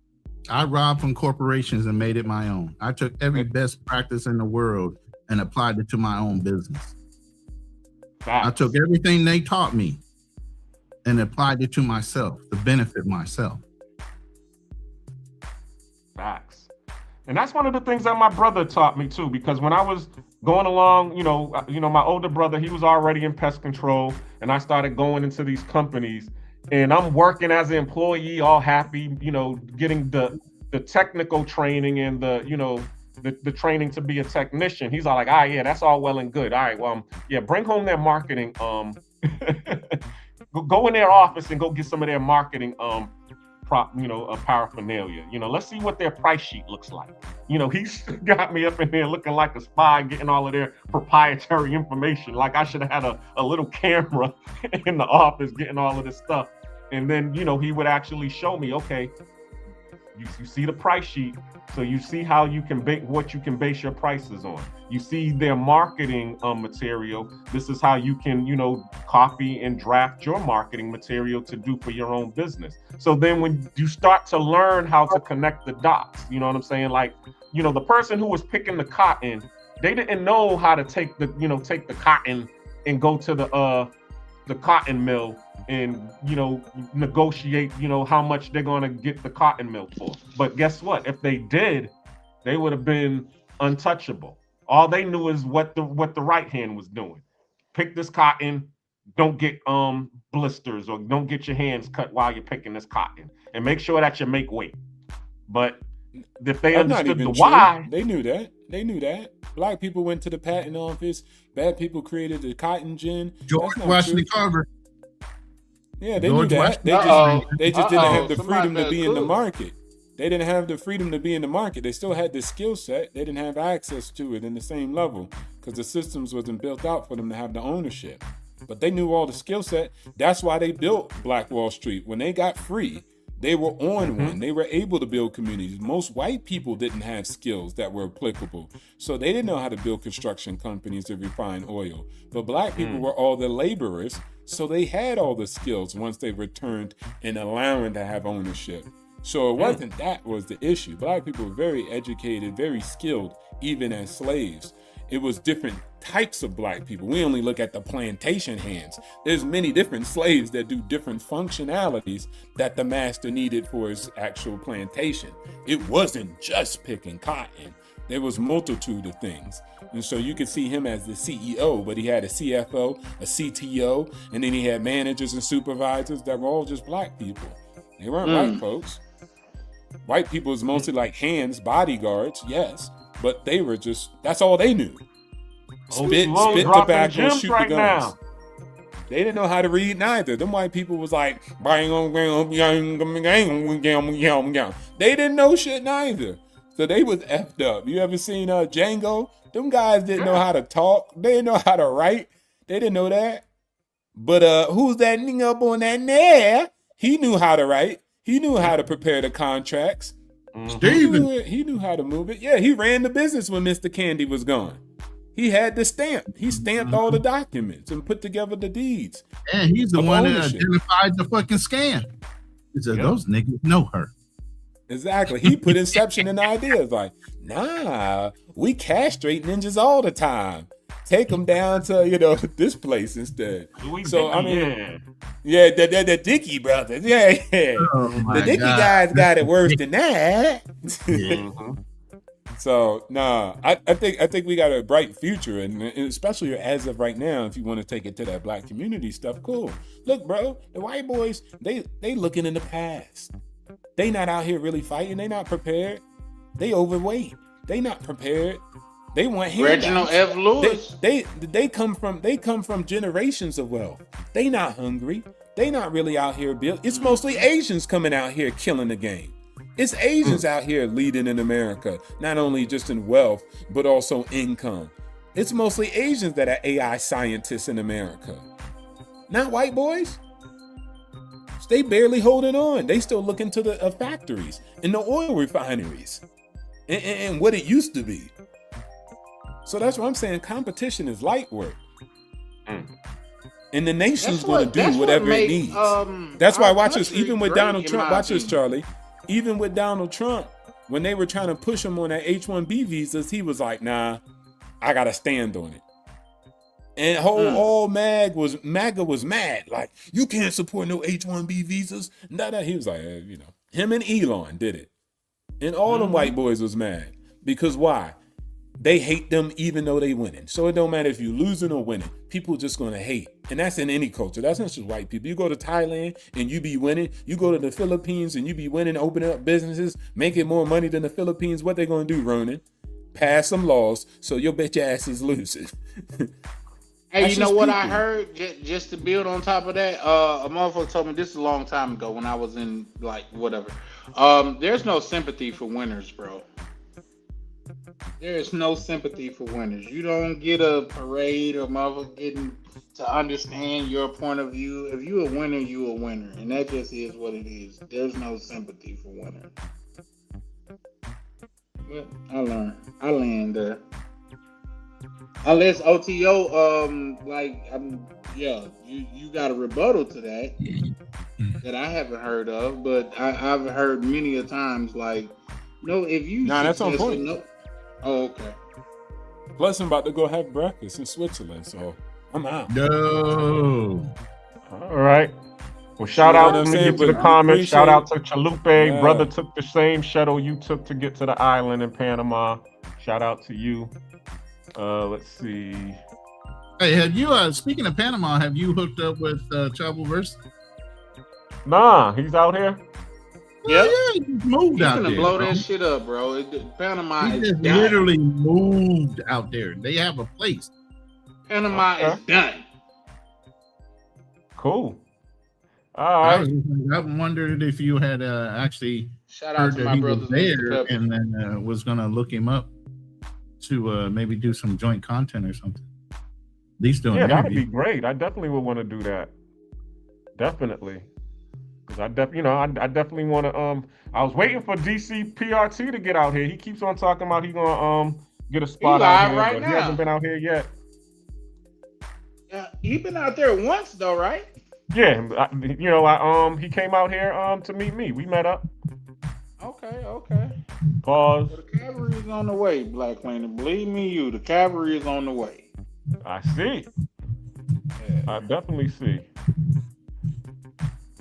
I robbed from corporations and made it my own. I took every best practice in the world and applied it to my own business. Facts. I took everything they taught me and applied it to myself to benefit myself. Facts. And that's one of the things that my brother taught me too, because when I was going along, you know, my older brother, he was already in pest control, and I started going into these companies, and I'm working as an employee, all happy, you know, getting the technical training and the, you know, the training to be a technician. He's all like, yeah, that's all well and good. All right, well, yeah, bring home their marketing. Go in their office and go get some of their marketing paraphernalia. You know, let's see what their price sheet looks like. You know, he's got me up in there looking like a spy, getting all of their proprietary information. Like I should have had a little camera in the office getting all of this stuff. And then, you know, he would actually show me, okay, you see the price sheet, so you see how you can what you can base your prices on. You see their marketing material. This is how you can, you know, copy and draft your marketing material to do for your own business. So then when you start to learn how to connect the dots, you know what I'm saying? Like, you know, the person who was picking the cotton, they didn't know how to take the cotton and go to the cotton mill and, you know, negotiate, you know, how much they're going to get the cotton mill for. But guess what? If they did, they would have been untouchable. All they knew is what the right hand was doing. Pick this cotton, don't get blisters, or don't get your hands cut while you're picking this cotton, and make sure that you make weight. But if they understood the why, they knew that. Black people went to the patent office. Bad people created the cotton gin. George Washington Carver. Yeah, they knew that. They just didn't have the freedom to be in the market. They didn't have the freedom to be in the market. They still had the skill set. They didn't have access to it in the same level because the systems wasn't built out for them to have the ownership. But they knew all the skill set. That's why they built Black Wall Street. When they got free, They were on one. They were able to build communities. Most white people didn't have skills that were applicable. So they didn't know how to build construction companies to refine oil. But black people were all the laborers. So they had all the skills once they returned and allowing to have ownership. So it wasn't that was the issue. Black people were very educated, very skilled, even as slaves. It was different types of black people. We only look at the plantation hands. There's many different slaves that do different functionalities that the master needed for his actual plantation. It wasn't just picking cotton. There was multitude of things. And so you could see him as the CEO, but he had a CFO, a CTO, and then he had managers and supervisors that were all just black people. They weren't white folks. White people was mostly like hands, bodyguards, yes, but they were just, that's all they knew. Spit tobacco, shoot the guns. They didn't know how to read neither. Them white people was like, they didn't know shit neither. So they was effed up. You ever seen Django? Them guys didn't know how to talk. They didn't know how to write. They didn't know that. But who's that nigga up on that there? He knew how to write. He knew how to prepare the contracts. He knew how to move it. Yeah, he ran the business when Mr. Candy was gone. He had the stamp. He stamped all the documents and put together the deeds. And he's the one that identified the fucking scam. He said, those niggas know her. Exactly. He put inception in the ideas like, nah, we castrate ninjas all the time. Take them down to, this place instead. So, I mean, the Dickey brothers. Yeah. Oh the Dickey guys got it worse than that. So, I think we got a bright future, and especially as of right now, if you want to take it to that black community stuff, cool. Look, bro, the white boys, they looking in the past. They not out here really fighting. They not prepared. They overweight. They not prepared. They want handouts. Reginald F. Lewis. They come from generations of wealth. They not hungry. They not really out here built. It's mostly Asians coming out here killing the game. It's Asians out here leading in America, not only just in wealth, but also income. It's mostly Asians that are AI scientists in America. Not white boys. They barely holding on. They still looking to the factories and the oil refineries and what it used to be. So that's what I'm saying. Competition is light work. And the nation's going to do whatever it needs. That's why watch this. Even with Donald Trump, watch this, Charlie. Even with Donald Trump, when they were trying to push him on that H-1B visas, he was like, nah, I got to stand on it. And all MAGA was mad. Like, you can't support no H-1B visas. He was like, him and Elon did it. And all them white boys was mad. Because why? They hate them even though they winning. So it don't matter if you losing or winning. People just going to hate. And that's in any culture. That's not just white people. You go to Thailand and you be winning. You go to the Philippines and you be winning, opening up businesses, making more money than the Philippines. What they going to do, Ronan? Pass some laws so your bitch ass is losing. Hey, you know what I heard? Just to build on top of that, a motherfucker told me this is a long time ago when I was in whatever. There's no sympathy for winners, bro. There is no sympathy for winners. You don't get a parade or motherfucker getting to understand your point of view. If you a winner, you a winner, and that just is what it is. There's no sympathy for winners. But I learned that. Unless OTO, you got a rebuttal to that I haven't heard of, but I've heard many a times if you that's on point. No. Oh, okay. Plus, I'm about to go have breakfast in Switzerland, so I'm out. No. All right. Well, shout out to the comments. Shout out to Chalupe. Yeah. Brother took the same shuttle you took to get to the island in Panama. Shout out to you. Let's see. Hey, have you speaking of Panama, have you hooked up with Chavoverse? Nah, he's out here. Yeah, he moved out there. He's gonna blow that shit up, bro. Panama he is just done. Literally moved out there. They have a place. Panama is done. Cool. All right. I wondered if you had actually shout out to my brothers there and then was gonna look him up to maybe do some joint content or something. At least doing that'd be great. I definitely would want to do that. Definitely. 'Cause I definitely want to. I was waiting for DC PRT to get out here. He keeps on talking about he gonna get a spot out here, right but now. he hasn't been out here yet. He been out there once though, right? Yeah, he came out here to meet me. We met up. Okay. Pause. So the cavalry is on the way, Black Planet. Believe me, the cavalry is on the way. I see. I definitely see.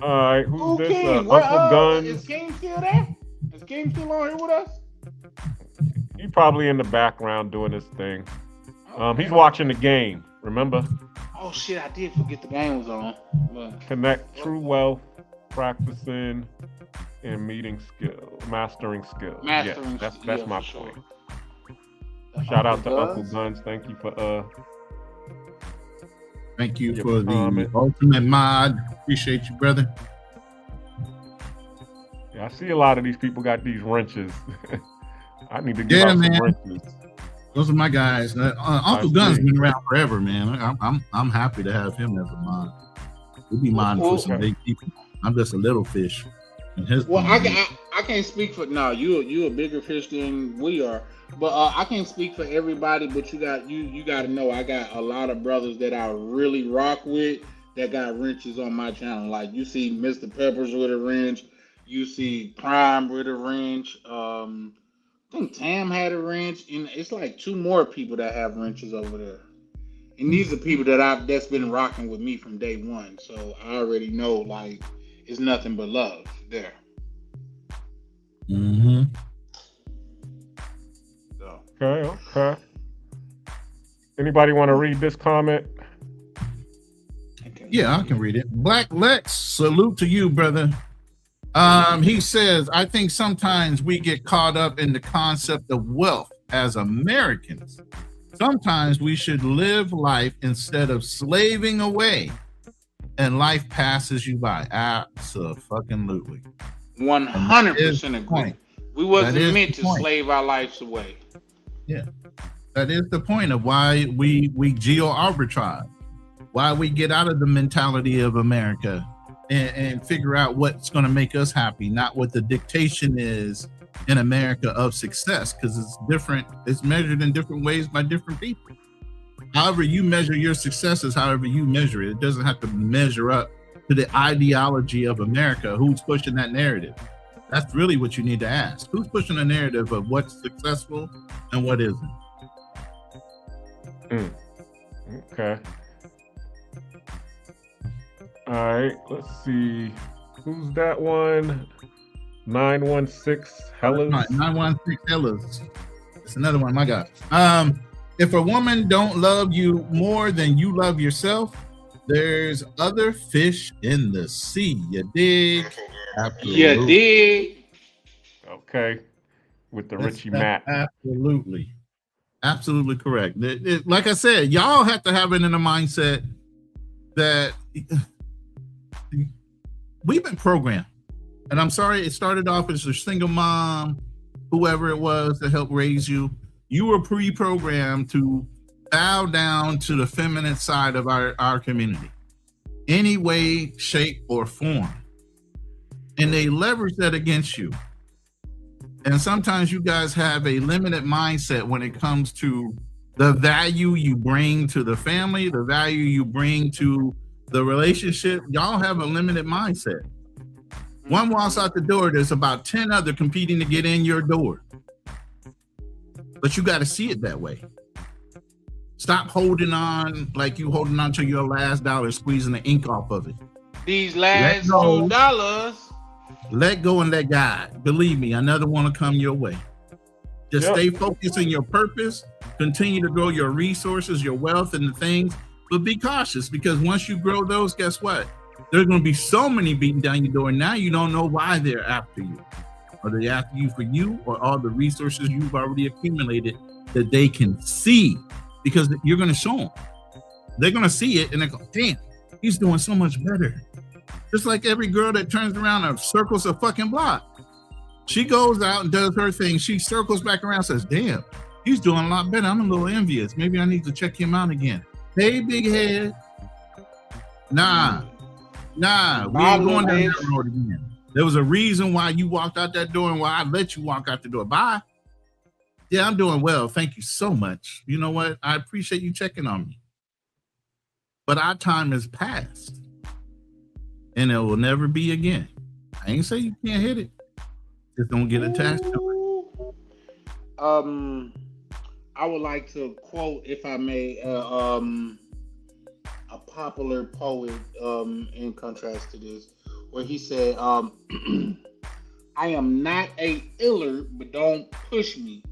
All right, who's this? King? Uncle Guns. Is King still there? Is King still on here with us? He's probably in the background doing his thing. Okay. He's watching the game. Remember? Oh shit, I did forget the game was on. But... Connect true wealth, practicing and mastering skills. That's my point. Shout out to Uncle Guns. Thank you for Thank you your for the comment. ultimate mod. Appreciate you, brother. Yeah, I see a lot of these people got these wrenches. I need to get out some wrenches. Those are my guys. Uncle Gun's been around forever, man. I'm happy to have him as a mod. We'll be modding for some big people. I'm just a little fish. I can't speak for you a bigger fish than we are, but I can't speak for everybody. But you got to know I got a lot of brothers that I really rock with that got wrenches on my channel. Like you see Mr. Peppers with a wrench, you see Prime with a wrench. I think Tam had a wrench, and it's like 2 more people that have wrenches over there. And these are people that's been rocking with me from day one, so I already know like it's nothing but love there. Mm-hmm. So. Okay. Anybody want to read this comment? Yeah, I can read it. Black Lex, salute to you, brother. He says, I think sometimes we get caught up in the concept of wealth as Americans. Sometimes we should live life instead of slaving away, and life passes you by. Absolutely. 100% agree. We wasn't meant to slave our lives away. Yeah. That is the point of why we geo arbitrage, why we get out of the mentality of America and figure out what's going to make us happy, not what the dictation is in America of success, because it's different. It's measured in different ways by different people. However you measure your success is however you measure it. It doesn't have to measure up to the ideology of America. Who's pushing that narrative? That's really what you need to ask. Who's pushing the narrative of what's successful and what isn't? Okay. All right, let's see. Who's that one? 916 Hellas. 916 Hellas. It's another one, my God. If a woman don't love you more than you love yourself, there's other fish in the sea. You dig? Absolutely. You dig? Okay. With the Richie Matt. Absolutely correct. Like I said, y'all have to have it in a mindset that we've been programmed. And I'm sorry, it started off as a single mom, whoever it was that helped raise you. You were pre-programmed to bow down to the feminine side of our community, any way, shape, or form. And they leverage that against you. And sometimes you guys have a limited mindset when it comes to the value you bring to the family, the value you bring to the relationship. Y'all have a limited mindset. One walks out the door, there's about 10 other competing to get in your door. But you got to see it that way. Stop holding on like you holding on to your last dollar, squeezing the ink off of it. These last $2. Let go and let God. Believe me, another one will come your way. Just stay focused on your purpose. Continue to grow your resources, your wealth, and the things. But be cautious, because once you grow those, guess what? There's going to be so many beating down your door. Now you don't know why they're after you. Are they after you for you, or all the resources you've already accumulated that they can see? Because you're going to show them. They're going to see it and they go, damn, he's doing so much better. Just like every girl that turns around and circles a fucking block. She goes out and does her thing. She circles back around and says, damn, he's doing a lot better. I'm a little envious. Maybe I need to check him out again. Hey, big head. Nah, Nah, we ain't going down that road again. There was a reason why you walked out that door and why I let you walk out the door. Bye. Yeah, I'm doing well. Thank you so much. You know what? I appreciate you checking on me. But our time has passed. And it will never be again. I ain't say you can't hit it. Just don't get attached to it. I would like to quote, if I may, a popular poet in contrast to this, where he said, I am not a iller, but don't push me.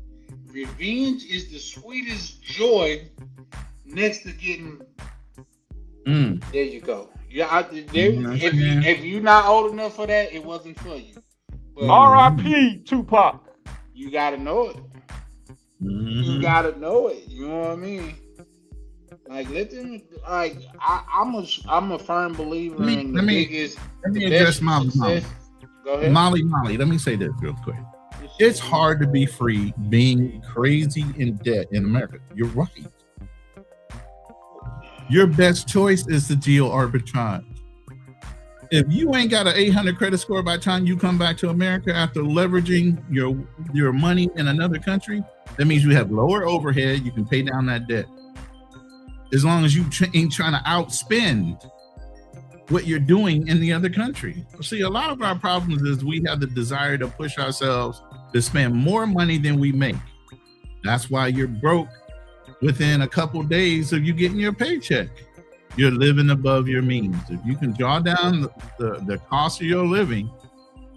Revenge is the sweetest joy next to getting. There you go. Yeah, if you're not old enough for that, it wasn't for you. R.I.P. Tupac. You gotta know it. You gotta know it. You know what I mean? Like, let them. Like, I'm a firm believer in the biggest. Let me address Molly. Go ahead. Molly. Let me say this real quick. It's hard to be free being crazy in debt in America. You're right. Your best choice is the geo arbitrage. If you ain't got an 800 credit score by the time you come back to America after leveraging your money in another country, that means you have lower overhead. You can pay down that debt. As long as you ain't trying to outspend what you're doing in the other country. See, a lot of our problems is we have the desire to push ourselves to spend more money than we make. That's why you're broke within a couple days of you getting your paycheck. You're living above your means. If you can draw down the cost of your living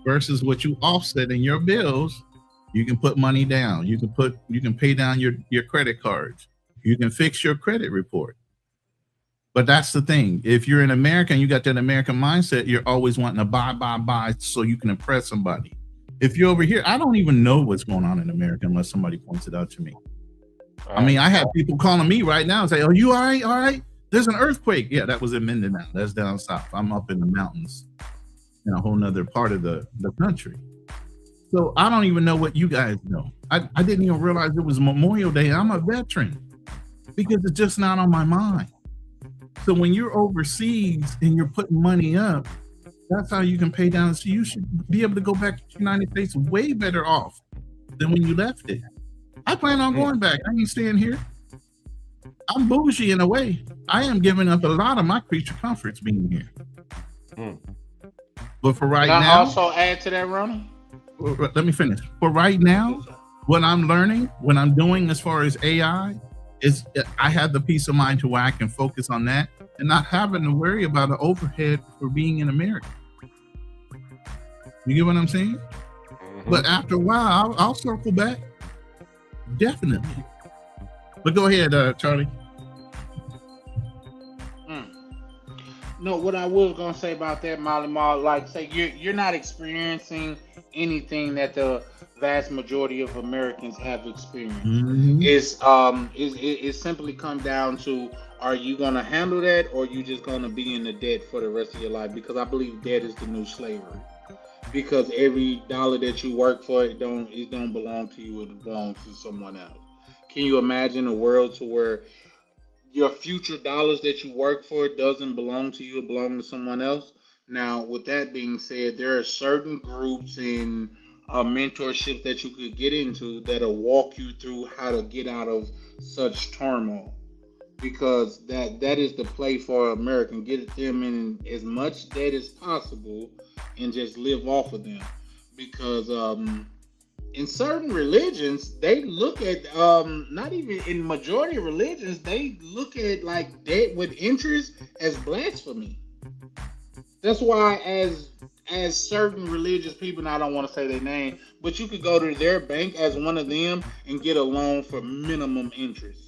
versus what you offset in your bills, you can put money down. You can pay down your credit cards. You can fix your credit report. But that's the thing. If you're in America and you got that American mindset, you're always wanting to buy so you can impress somebody. If you're over here, I don't even know what's going on in America unless somebody points it out to me. I mean, I have people calling me right now and say, "Oh, you all right? All right? There's an earthquake." Yeah, that was in Mindanao. That's down south. I'm up in the mountains in a whole nother part of the country. So I don't even know what you guys know. I didn't even realize it was Memorial Day. I'm a veteran because it's just not on my mind. So when you're overseas and you're putting money up, that's how you can pay down. So you should be able to go back to the United States way better off than when you left it. I plan on going back. I ain't staying here. I'm bougie in a way. I am giving up a lot of my creature comforts being here. But for right now, now, also add to that, Ronnie. Let me finish. For right now, what I'm learning, what I'm doing as far as AI, is I have the peace of mind to where I can focus on that and not having to worry about the overhead for being in America. You get what I'm saying? But after a while, I'll circle back. Definitely. But go ahead, Charlie. No, what I was gonna say about that, Molly Mall, like say you're not experiencing anything that the vast majority of Americans have experienced. It simply comes down to, are you gonna handle that, or are you just gonna be in the debt for the rest of your life? Because I believe debt is the new slavery. Because every dollar that you work for, it don't belong to you, it belongs to someone else. Can you imagine a world to where your future dollars that you work for doesn't belong to you, it belongs to someone else? Now, with that being said, there are certain groups and mentorships that you could get into that'll walk you through how to get out of such turmoil. Because that is the play for American. Get them in as much debt as possible and just live off of them. Because in certain religions, they look at, not even in majority of religions, they look at like debt with interest as blasphemy. That's why as certain religious people, and I don't want to say their name, but you could go to their bank as one of them and get a loan for minimum interest.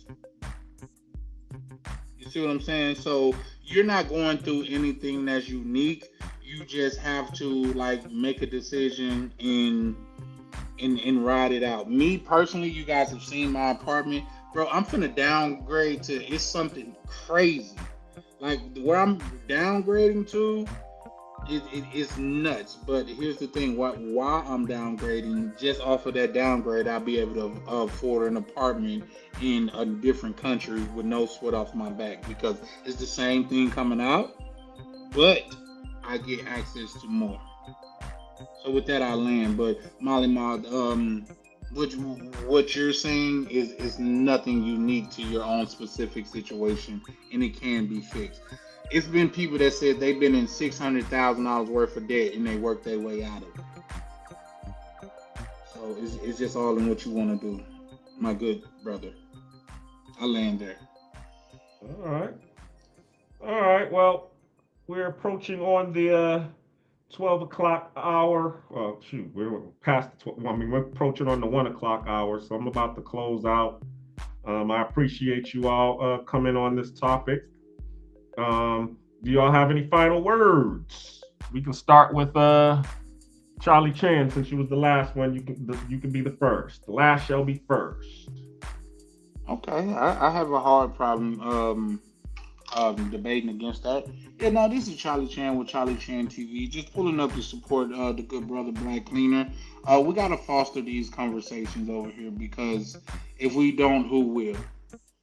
You see what I'm saying? So you're not going through anything that's unique. You just have to like make a decision and ride it out. Me personally, you guys have seen my apartment, bro. I'm finna downgrade to, it's something crazy. Like where I'm downgrading to, it's nuts. But here's the thing: why I'm downgrading, just off of that downgrade, I'll be able to afford an apartment in a different country with no sweat off my back, because it's the same thing coming out, but I get access to more. So with that, I land. But Molly Mod, what you're saying is nothing unique to your own specific situation, and it can be fixed. It's been people that said they've been in $600,000 worth of debt and they worked their way out of it. So it's just all in what you want to do, my good brother. I land there. All right. Well, we're approaching on the 12 o'clock hour. Well, shoot, we're past the 12. I mean, we're approaching on the 1 o'clock hour, so I'm about to close out. I appreciate you all coming on this topic. Do y'all have any final words? We can start with Charlie Chan, since you was the last one. You can be the first. The last shall be first. Okay, I have a hard problem debating against that. Yeah, no, this is Charlie Chan with Charlie Chan TV, just pulling up to support the good brother Black Cleaner. We gotta foster these conversations over here, because if we don't, who will?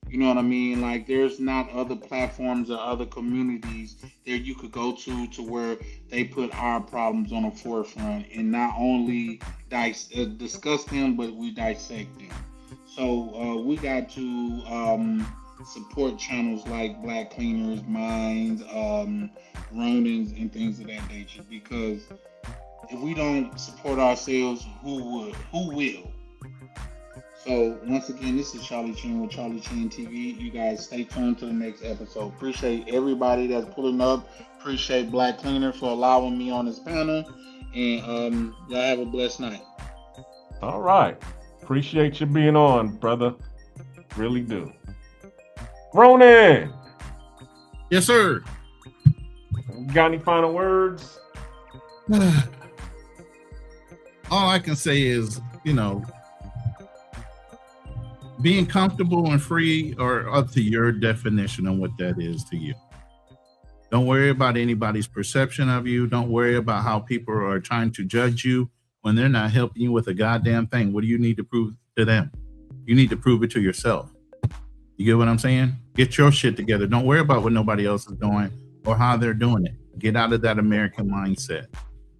You know what I mean? Like, there's not other platforms or other communities that you could go to where they put our problems on the forefront and not only discuss them, but we dissect them. So we got to support channels like Black Cleaners, Minds, Ronins, and things of that nature. Because if we don't support ourselves, who would? Who will? So once again, this is Charlie Chan with Charlie Chan TV. You guys stay tuned to the next episode. Appreciate everybody that's pulling up. Appreciate Black Cleaner for allowing me on this panel. And y'all have a blessed night. All right. Appreciate you being on, brother. Really do. Ronan. Yes, sir. Got any final words? All I can say is, being comfortable and free are up to your definition of what that is to you. Don't worry about anybody's perception of you. Don't worry about how people are trying to judge you when they're not helping you with a goddamn thing. What do you need to prove to them? You need to prove it to yourself. You get what I'm saying? Get your shit together. Don't worry about what nobody else is doing or how they're doing it. Get out of that American mindset.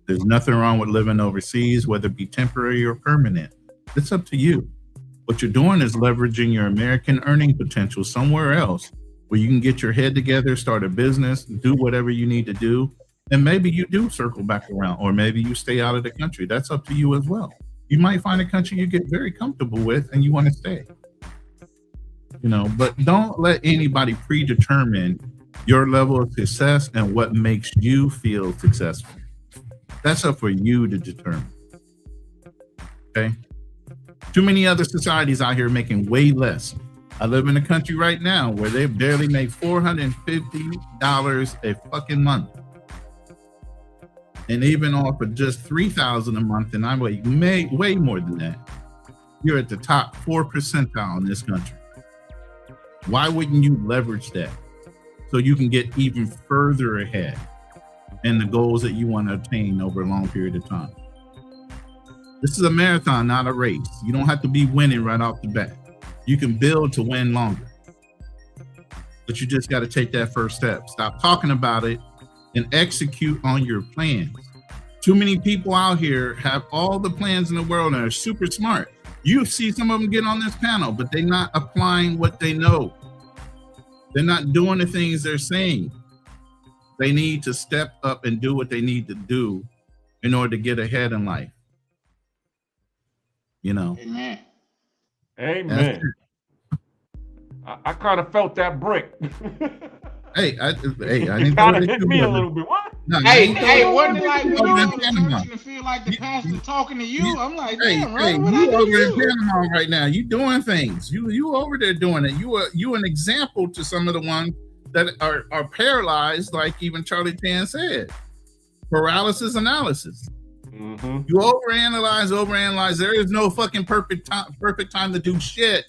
There's nothing wrong with living overseas, whether it be temporary or permanent. It's up to you. What you're doing is leveraging your American earning potential somewhere else where you can get your head together, start a business, do whatever you need to do. And maybe you do circle back around, or maybe you stay out of the country. That's up to you as well. You might find a country you get very comfortable with and you want to stay. But don't let anybody predetermine your level of success and what makes you feel successful. That's up for you to determine. Okay? Too many other societies out here making way less. I live in a country right now where they barely make $450 a fucking month. And even off of just $3,000 a month, and I make way more than that. You're at the top 4 percentile in this country. Why wouldn't you leverage that so you can get even further ahead in the goals that you want to attain over a long period of time? This is a marathon, not a race. You don't have to be winning right off the bat. You can build to win longer. But you just got to take that first step. Stop talking about it and execute on your plans. Too many people out here have all the plans in the world and are super smart. You see some of them get on this panel, but they're not applying what they know. They're not doing the things they're saying. They need to step up and do what they need to do in order to get ahead in life. Amen. Amen. I kind of felt that brick. I didn't kind of hit me a little bit. What? No, Hey, wasn't it like when you was church and feel like the pastor talking to you? I'm like, damn, right? You over in Panama right now. You doing things. You over there doing it. You an example to some of the ones that are paralyzed, like even Charlie Chan said. Paralysis analysis. Mm-hmm. You overanalyze. There is no fucking perfect time to do shit.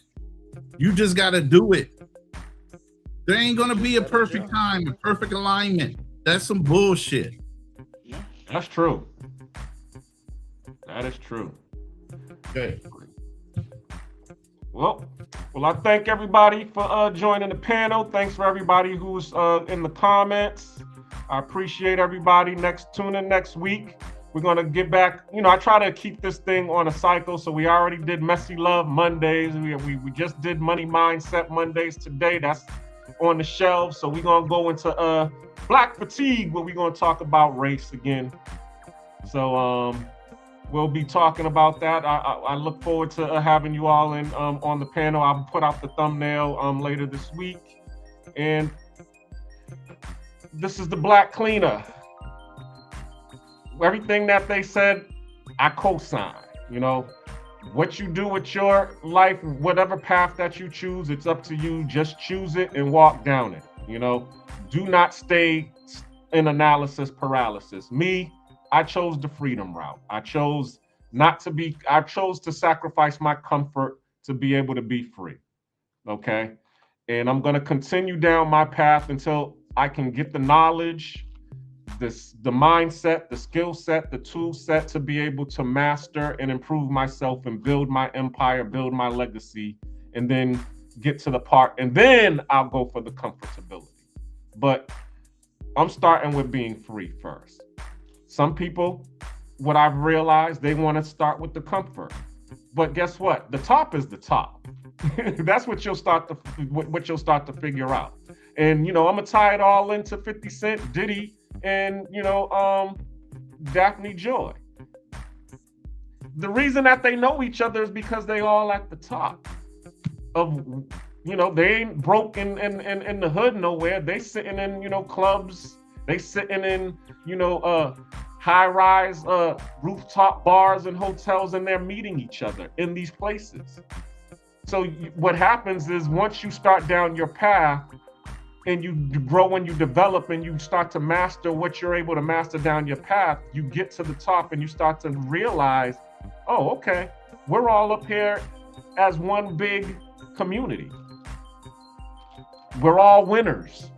You just got to do it. There ain't gonna be a perfect time, a perfect alignment. That's some bullshit. That's true. That is true. Okay. Well, I thank everybody for joining the panel. Thanks for everybody who's in the comments. I appreciate everybody. Tune in next week. We're gonna get back. I try to keep this thing on a cycle. So we already did Messy Love Mondays. We just did Money Mindset Mondays today. That's on the shelves. So we're gonna go into Black Fatigue, where we're gonna talk about race again. So we'll be talking about that. I look forward to having you all in on the panel. I'll put out the thumbnail later this week. And this is the Black Cleaner. Everything that they said, I co-sign. What you do with your life, whatever path that you choose, it's up to you. Just choose it and walk down it. Do not stay in analysis paralysis. Me, I chose the freedom route. I chose to sacrifice my comfort to be able to be free. Okay. And I'm going to continue down my path until I can get the knowledge, the mindset, the skill set, the tool set to be able to master and improve myself and build my empire, build my legacy, and then get to the part, and then I'll go for the comfortability. But I'm starting with being free first. Some people, what I've realized, they want to start with the comfort. But guess what? The top is the top. That's what you'll start to figure out. And I'm gonna tie it all into 50 Cent, Diddy, and Daphne Joy. The reason that they know each other is because they all at the top of, they ain't broke in the hood nowhere. They sitting in clubs. They sitting in high-rise rooftop bars and hotels, and they're meeting each other in these places. So what happens is, once you start down your path and you grow and you develop and you start to master what you're able to master down your path, you get to the top and you start to realize, oh, okay, we're all up here as one big community. We're all winners.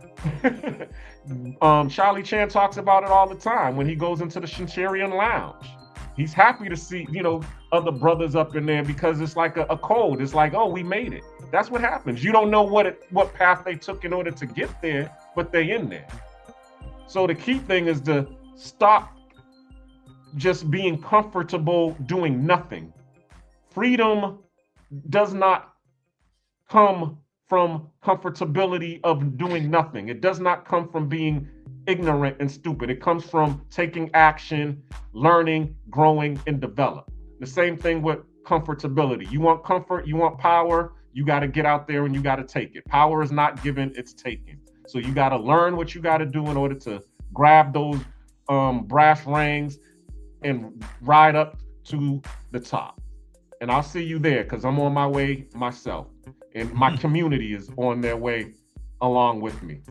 Charlie Chan talks about it all the time when he goes into the Shantarian Lounge. He's happy to see, other brothers up in there, because it's like a code. It's like, oh, we made it. That's what happens. You don't know what path they took in order to get there, but they in there. So the key thing is to stop just being comfortable doing nothing. Freedom does not come from comfortability of doing nothing. It does not come from being ignorant and stupid. It comes from taking action, learning, growing, and develop. The same thing with comfortability. You want comfort, you want power, you got to get out there and you got to take it. Power is not given, it's taken. So you got to learn what you got to do in order to grab those brass rings and ride up to the top. And I'll see you there, because I'm on my way myself. And my community is on their way along with me.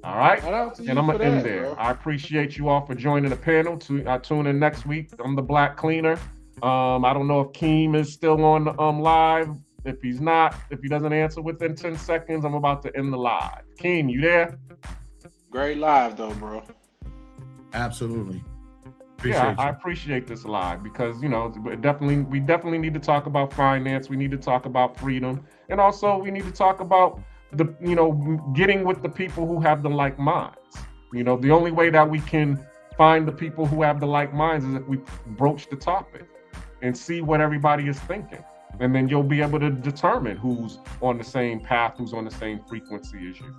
All right? And I'm going to end there. Bro. I appreciate you all for joining the panel. Tune in next week. I'm the Black Cleaner. I don't know if Keem is still on live. If he's not, if he doesn't answer within 10 seconds, I'm about to end the live. Keem, you there? Great live, though, bro. Absolutely. I appreciate this live, because we definitely need to talk about finance. We need to talk about freedom, and also we need to talk about getting with the people who have the like minds. The only way that we can find the people who have the like minds is if we broach the topic and see what everybody is thinking, and then you'll be able to determine who's on the same path, who's on the same frequency as you.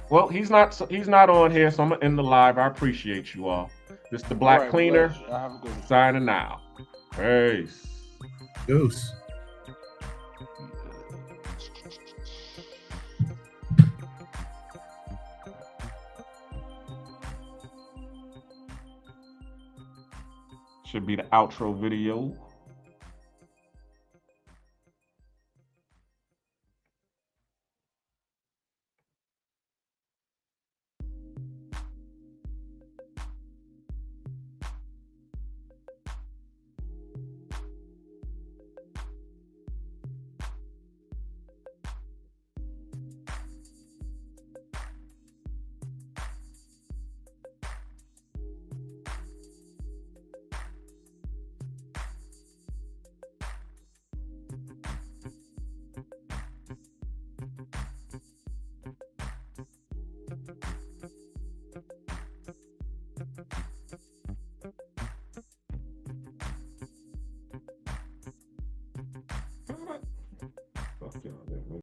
Well, he's not on here, so I'm gonna end the live. I appreciate you all. This is the Black Cleaner signing out. Peace. Goose. Should be the outro video.